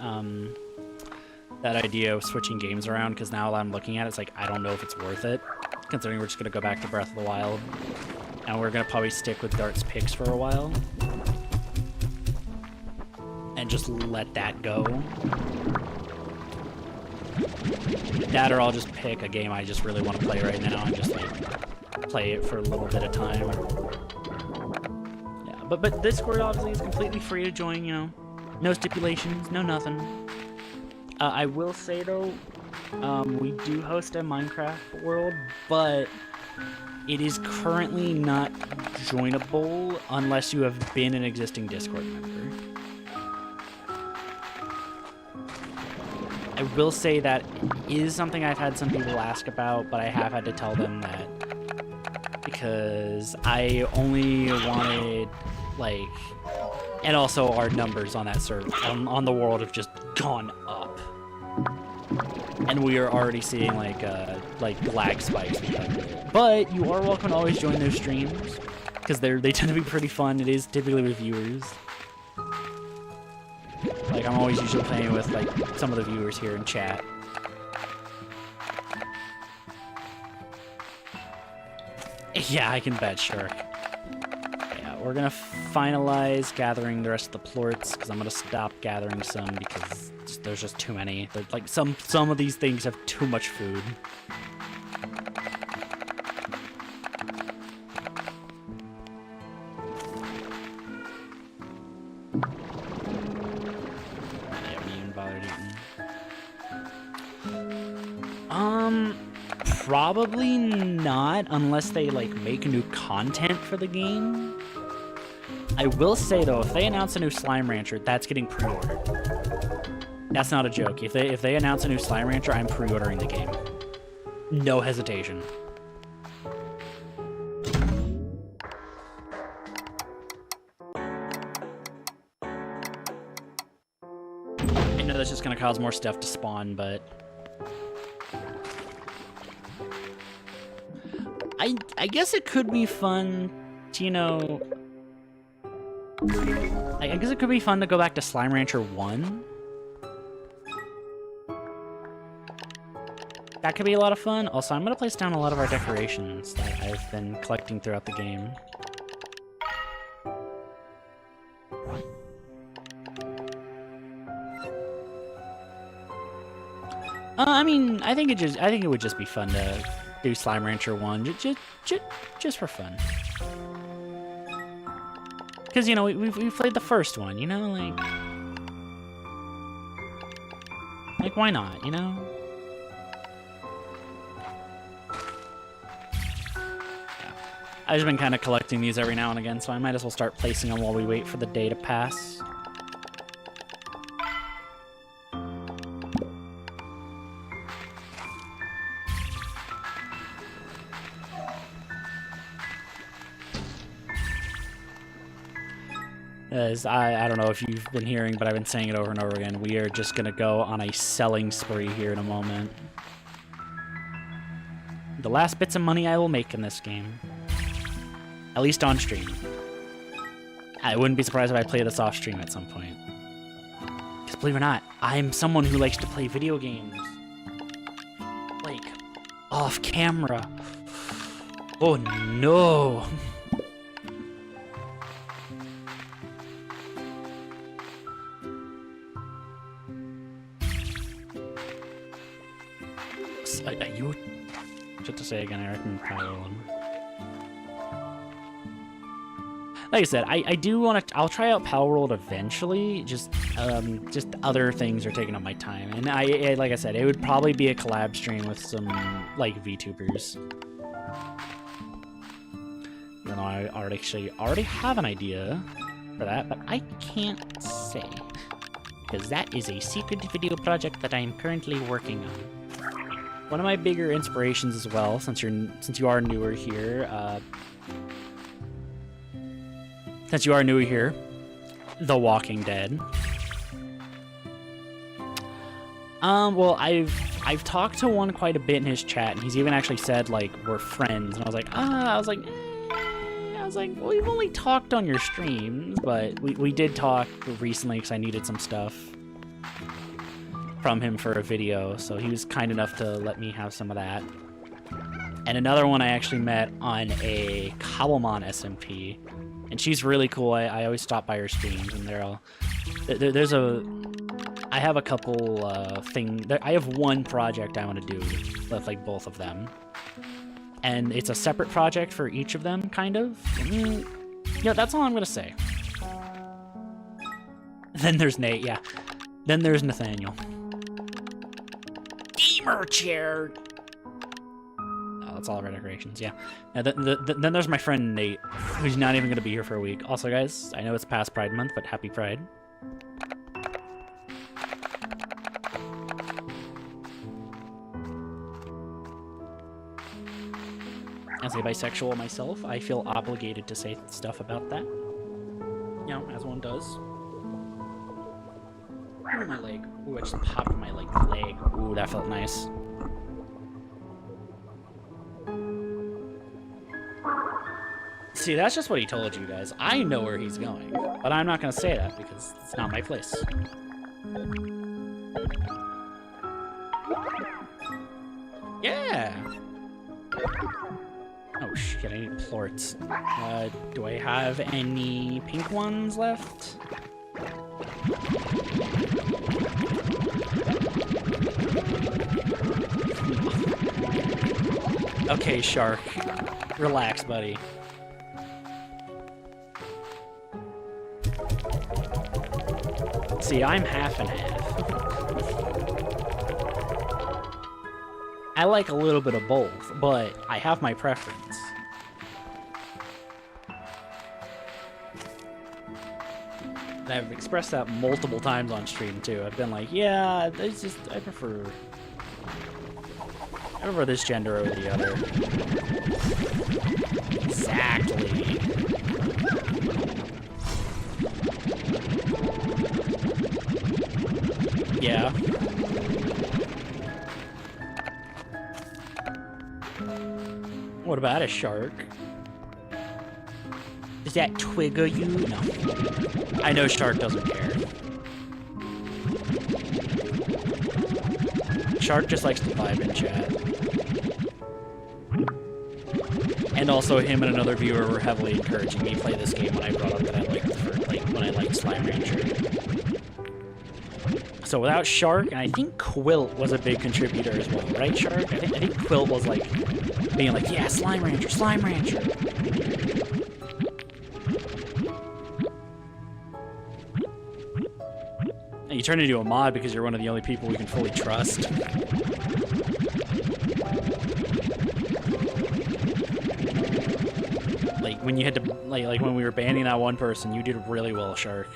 Speaker 2: That idea of switching games around, because now that I'm looking at it, it's like, I don't know if it's worth it, considering we're just going to go back to Breath of the Wild. And we're going to probably stick with Dart's picks for a while. And just let that go. That, or I'll just pick a game I just really want to play right now and just, like, play it for a little bit of time. Yeah, but Discord obviously is completely free to join, you know. No stipulations, no nothing. I will say, though, we do host a Minecraft world, but it is currently not joinable unless you have been an existing Discord member. I will say that is something I've had some people ask about, but I have had to tell them that because I only wanted, like, and also our numbers on that server, on the world have just gone up. And we are already seeing like lag spikes. But you are welcome to always join those streams because they tend to be pretty fun. It is typically with viewers. Like I'm always usually playing with like some of the viewers here in chat. Yeah, I can bet, sure. Yeah, we're gonna finalize gathering the rest of the plorts because I'm gonna stop gathering some because there's just too many. Like some of these things have too much food. Yeah, we even bothered eating. Probably not unless they like make new content for the game. I will say though, if they announce a new Slime Rancher, that's getting pre-ordered. That's not a joke. If they announce a new Slime Rancher, I'm pre-ordering the game. No hesitation. I know that's just gonna cause more stuff to spawn, but I guess it could be fun to, you know, I guess it could be fun to go back to Slime Rancher 1. That could be a lot of fun. Also, I'm going to place down a lot of our decorations that I've been collecting throughout the game. I mean, I think it would just be fun to do Slime Rancher 1 just for fun. Because, you know, we've played the first one, you know? Like, why not, you know? I've just been kind of collecting these every now and again, so I might as well start placing them while we wait for the day to pass. As I don't know if you've been hearing, but I've been saying it over and over again. We are just going to go on a selling spree here in a moment. The last bits of money I will make in this game. At least on stream. I wouldn't be surprised if I play this off stream at some point. Because believe it or not, I'm someone who likes to play video games. Like, off camera. Oh no! You just to say again, I recommend Power. Like I said, I do want to. I'll try out Power World eventually. Just other things are taking up my time, and like I said, it would probably be a collab stream with some like VTubers. You know, I already have an idea for that, but I can't say because that is a secret video project that I am currently working on. One of my bigger inspirations as well, since you are newer here, The Walking Dead. Well, I've talked to one quite a bit in his chat, and he's even actually said like we're friends, and I was like, well, we've only talked on your streams, but we did talk recently because I needed some stuff from him for a video, so he was kind enough to let me have some of that. And another one I actually met on a Cobblemon SMP, and she's really cool. I always stop by her streams, and I have a couple I have one project I want to do with like both of them, and it's a separate project for each of them, kind of. Yeah, that's all I'm gonna say. Then there's Nate, yeah. Then there's Nathaniel. Gamer chair. Oh, that's all of our decorations, yeah. Now, then there's my friend Nate, who's not even going to be here for a week. Also, guys, I know it's past Pride Month, but happy Pride. As a bisexual myself, I feel obligated to say stuff about that. You know, as one does. Ooh, my leg. Ooh, I just popped my leg. Ooh, that felt nice. See, that's just what he told you guys. I know where he's going, but I'm not going to say that because it's not my place. Yeah! Oh shit, I need plorts. Do I have any pink ones left? Okay, Shark. Relax, buddy. See, I'm half and half. I like a little bit of both, but I have my preference. And I've expressed that multiple times on stream too. I've been like, yeah, it's just I prefer this gender over the other. Exactly. Yeah. What about a shark? Does that twigger you? No. I know Shark doesn't care. Shark just likes to vibe in chat. And also him and another viewer were heavily encouraging me to play this game when I brought up that I liked Slime Rancher. So without Shark, and I think Quilt was a big contributor as well, right, Shark? I think Quilt was like being like, yeah, Slime Rancher, Slime Rancher. And you turn into a mod because you're one of the only people we can fully trust. Like when you had to, like when we were banning that one person, you did really well, Shark.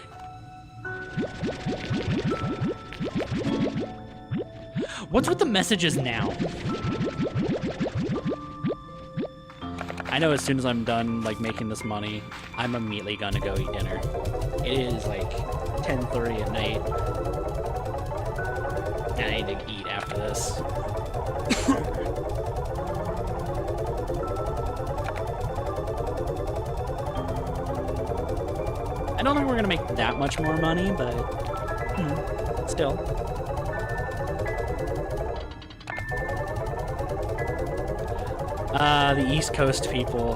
Speaker 2: What's with the messages now? I know as soon as I'm done like making this money, I'm immediately gonna go eat dinner. It is like 10:30 at night. And I need to eat after this. I don't think we're gonna make that much more money, but still. The East Coast people.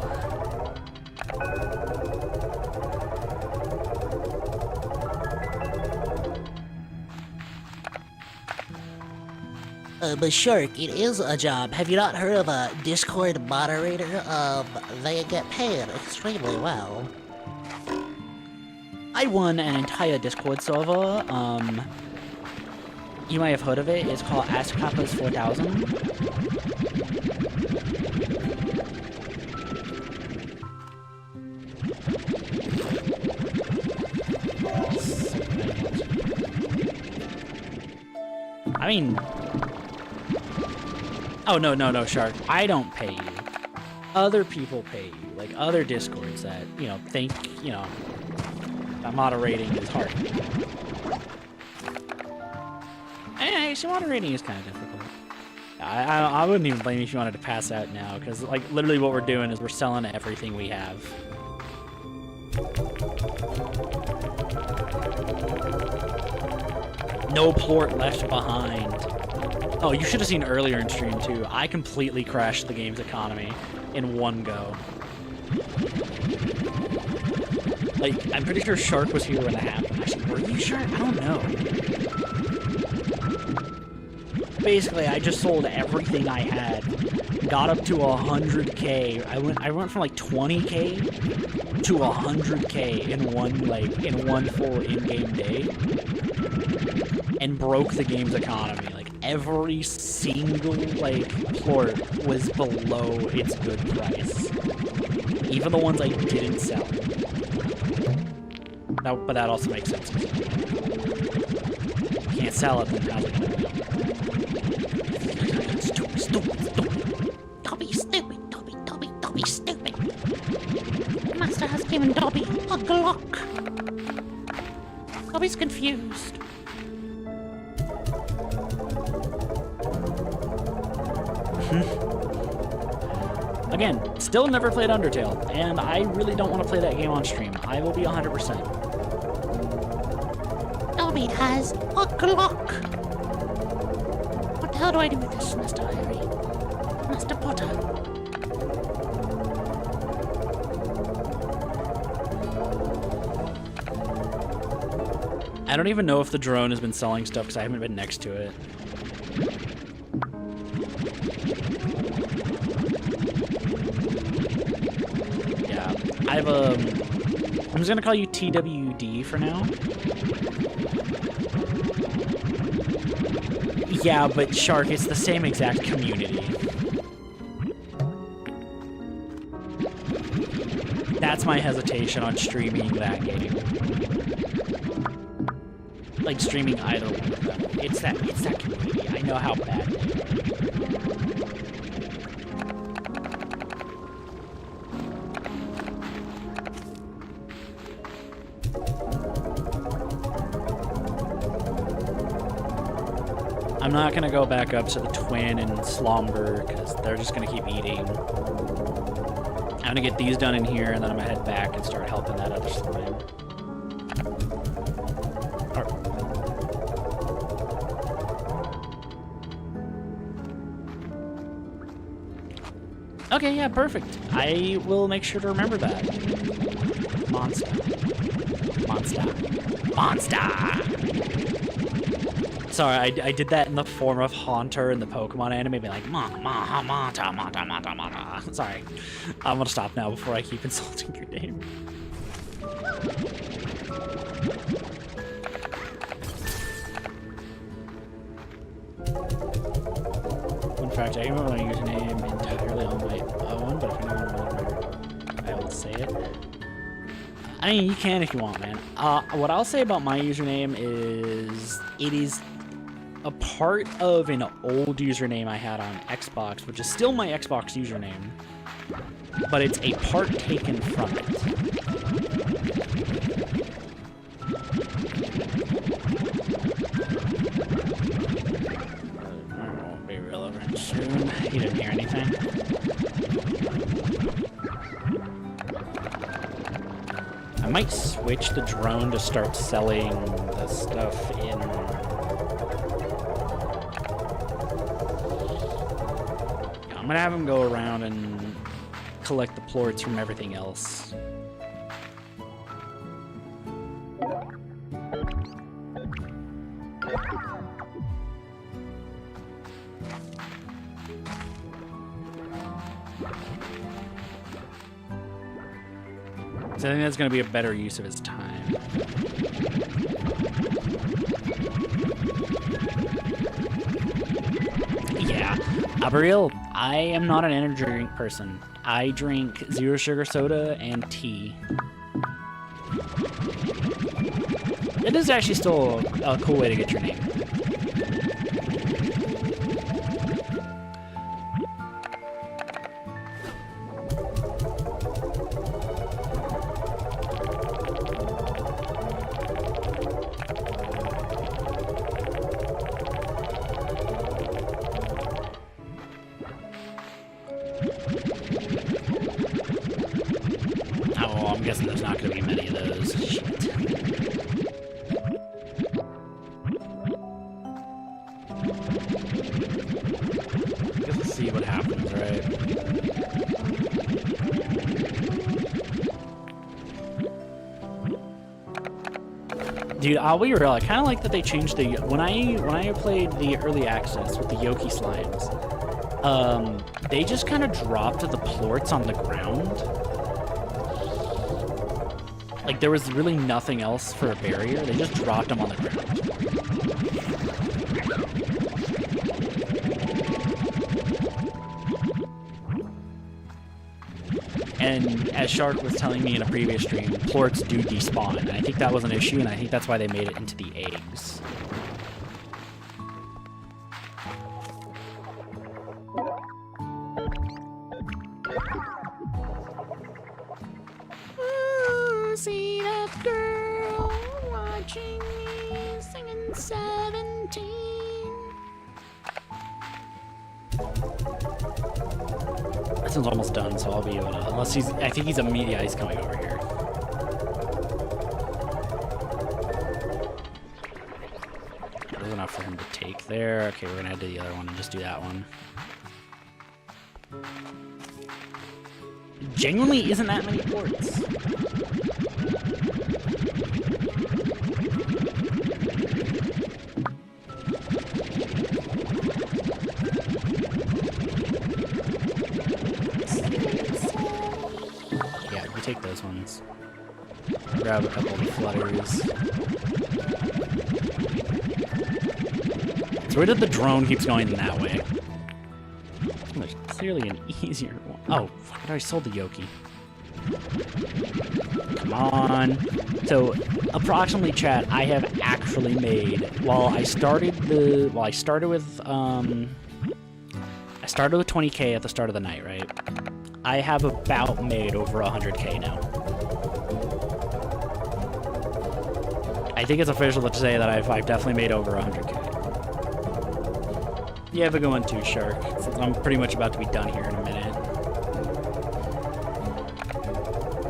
Speaker 4: But Shark, it is a job. Have you not heard of a Discord moderator? They get paid extremely well.
Speaker 2: I won an entire Discord server. You might have heard of it. It's called AskPapas 4000. I mean... Oh, no, Shark. I don't pay you. Other people pay you. Like, other Discords that, you know, think, you know, that moderating is hard. Actually, moderating is kind of difficult. I wouldn't even blame you if you wanted to pass out now, because, like, literally what we're doing is we're selling everything we have. No plort left behind. Oh, you should have seen earlier in stream, too. I completely crashed the game's economy in one go. Like, I'm pretty sure Shark was here when it happened. Actually, were you Shark? I don't know. Basically, I just sold everything I had. Got up to 100K. I went from like 20K to 100K in one full in-game day. And broke the game's economy. Like, every single, like, plort was below its good price. Even the ones I didn't sell. But that also makes sense. Can't sell it, then how's it gonna be?
Speaker 3: Stupid. Dobby, stupid. Master has given Dobby a Glock. Dobby's confused.
Speaker 2: Again, still never played Undertale, and I really don't want to play that game on stream. I will be 100%.
Speaker 3: Dobby has a Glock. What the hell do I do with this, Master Harry? Master Potter?
Speaker 2: I don't even know if the drone has been selling stuff because I haven't been next to it. Yeah, I'm just gonna call you TWD for now. Yeah, but Shark, it's the same exact community. That's my hesitation on streaming that game. Like streaming either one of them. It's that community. I know how bad it is. I'm not gonna go back up to the Twin and Slumber because they're just gonna keep eating. I'm gonna get these done in here and then I'm gonna head back and start helping that other slime. Okay, yeah, perfect. I will make sure to remember that. Monster. Sorry, I did that in the form of Haunter in the Pokemon anime, being like, Monta. Sorry. I'm gonna stop now before I keep insulting your name. fact, I even want to use a name entirely on my own, but if anyone wants, I will say it. I mean, you can if you want, man. What I'll say about my username is it is a part of an old username I had on Xbox, which is still my Xbox username, but it's a part taken from it. Won't be relevant soon. You didn't hear anything? I might switch the drone to start selling the stuff in... I'm gonna have him go around and collect the plorts from everything else. So I think that's going to be a better use of his time. Yeah, Abriel, I am not an energy drink person. I drink zero sugar soda and tea. It is actually still a cool way to get your name. I'm guessing there's not going to be many of those. Shit. Guess we'll see what happens, right? Dude, I'll be real. I kind of like that they changed the when I played the early access with the Yoki slimes. They just kind of dropped the plorts on the ground. Like, there was really nothing else for a barrier. They just dropped them on the ground. And as Shark was telling me in a previous stream, plorts do despawn. And I think that was an issue, and I think that's why they made it into the eggs.
Speaker 3: See that girl watching me singing 17.
Speaker 2: This one's almost done, so I'll be able to, unless he's, I think he's immediate, he's coming over here. There's enough for him to take there. Okay, we're gonna head to the other one and just do that one. Genuinely isn't that many ports. Yeah, you take those ones. Grab a couple of the flutters. So where did the drone keeps going that way? There's clearly an easier one. Oh, fuck, I sold the Yoki. Come on. So, approximately, chat, I have actually made, I started with 20k at the start of the night, right? I have about made over 100k now. I think it's official to say that I've definitely made over 100k. You have a good one too, Shark, since I'm pretty much about to be done here in a minute.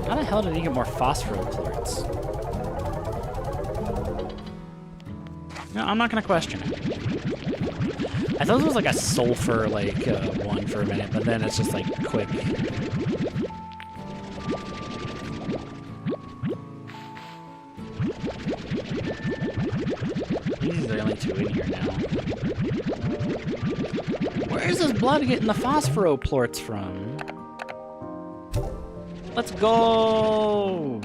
Speaker 2: How the hell did he get more phosphoro plorts? No, I'm not gonna question it. I thought it was like a sulfur one for a minute, but then it's just like quick. These are the only two in here now. Where's this blood getting the phosphoro plorts from? Let's go!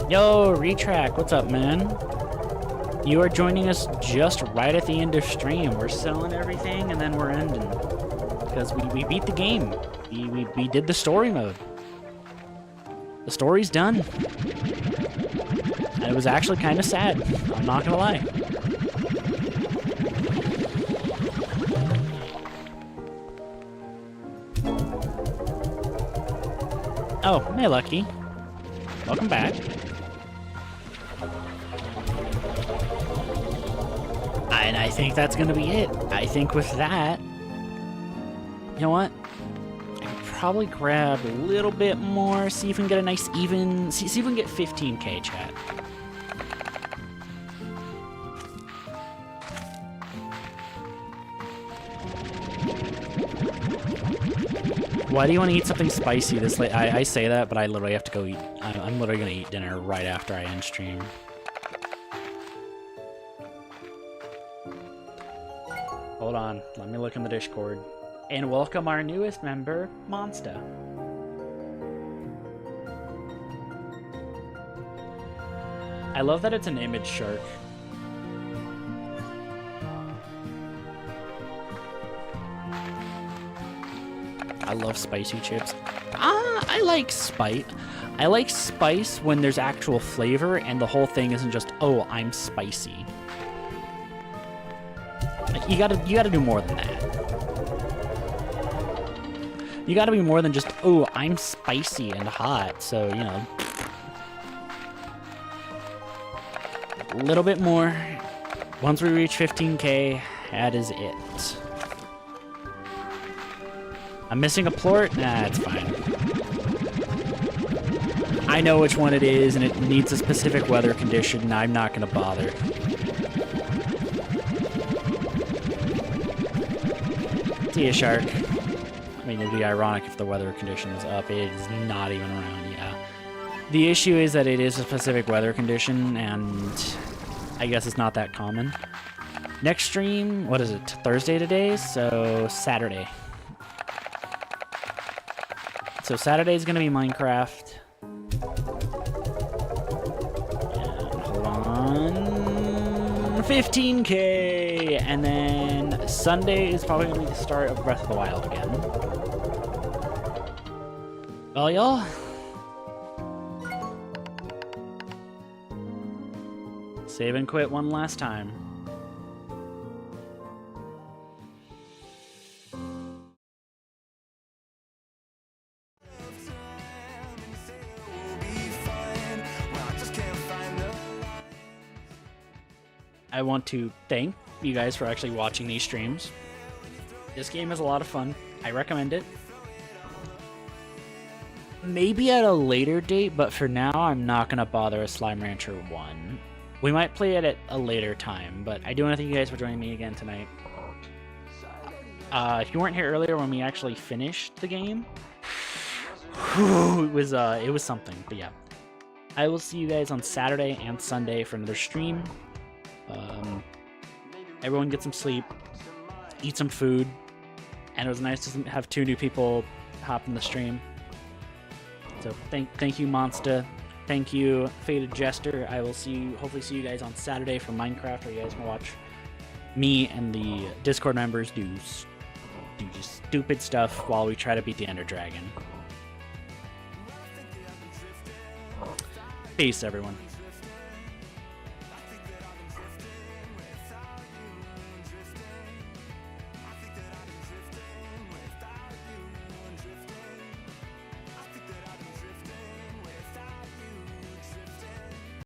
Speaker 2: Yo, Retrack, what's up, man? You are joining us just right at the end of stream. We're selling everything and then we're ending. Because we beat the game. We did the story mode. The story's done. And it was actually kind of sad. I'm not gonna lie. Oh, hey Lucky. Welcome back. And I think that's gonna be it. I think with that, you know what? I can probably grab a little bit more, see if we can get a nice even, see if we can get 15k, chat. Why do you want to eat something spicy this late? I say that, but I literally have to go eat. I'm literally gonna eat dinner right after I end stream. Hold on, let me look in the Discord. And welcome our newest member, Monsta. I love that it's an image shark. I love spicy chips. I like spice. I like spice when there's actual flavor and the whole thing isn't just, oh, I'm spicy. Like, you gotta do more than that. You gotta be more than just, oh, I'm spicy and hot, so, you know. A little bit more. Once we reach 15k, that is it. I'm missing a plort? Nah, it's fine. I know which one it is, and it needs a specific weather condition, and I'm not gonna bother. See ya, shark. I mean, it'd be ironic if the weather condition is up. It is not even around, yeah. The issue is that it is a specific weather condition, and I guess it's not that common. Next stream, what is it, Thursday today? So, Saturday. So Saturday's gonna be Minecraft. And hold on. 15k! And then Sunday is probably gonna be the start of Breath of the Wild again. Well, y'all. Save and quit one last time. I want to thank you guys for actually watching these streams. This game is a lot of fun. I recommend it. Maybe at a later date, but for now, I'm not going to bother with Slime Rancher 1. We might play it at a later time, but I do want to thank you guys for joining me again tonight. If you weren't here earlier when we actually finished the game, it was something, but yeah. I will see you guys on Saturday and Sunday for another stream. Everyone get some sleep, eat some food, and it was nice to have 2 new people hop in the stream. So thank you, Monsta. Thank you, Faded Jester. I will hopefully see you guys on Saturday for Minecraft, where you guys can watch me and the Discord members do just stupid stuff while we try to beat the Ender Dragon. Peace, everyone.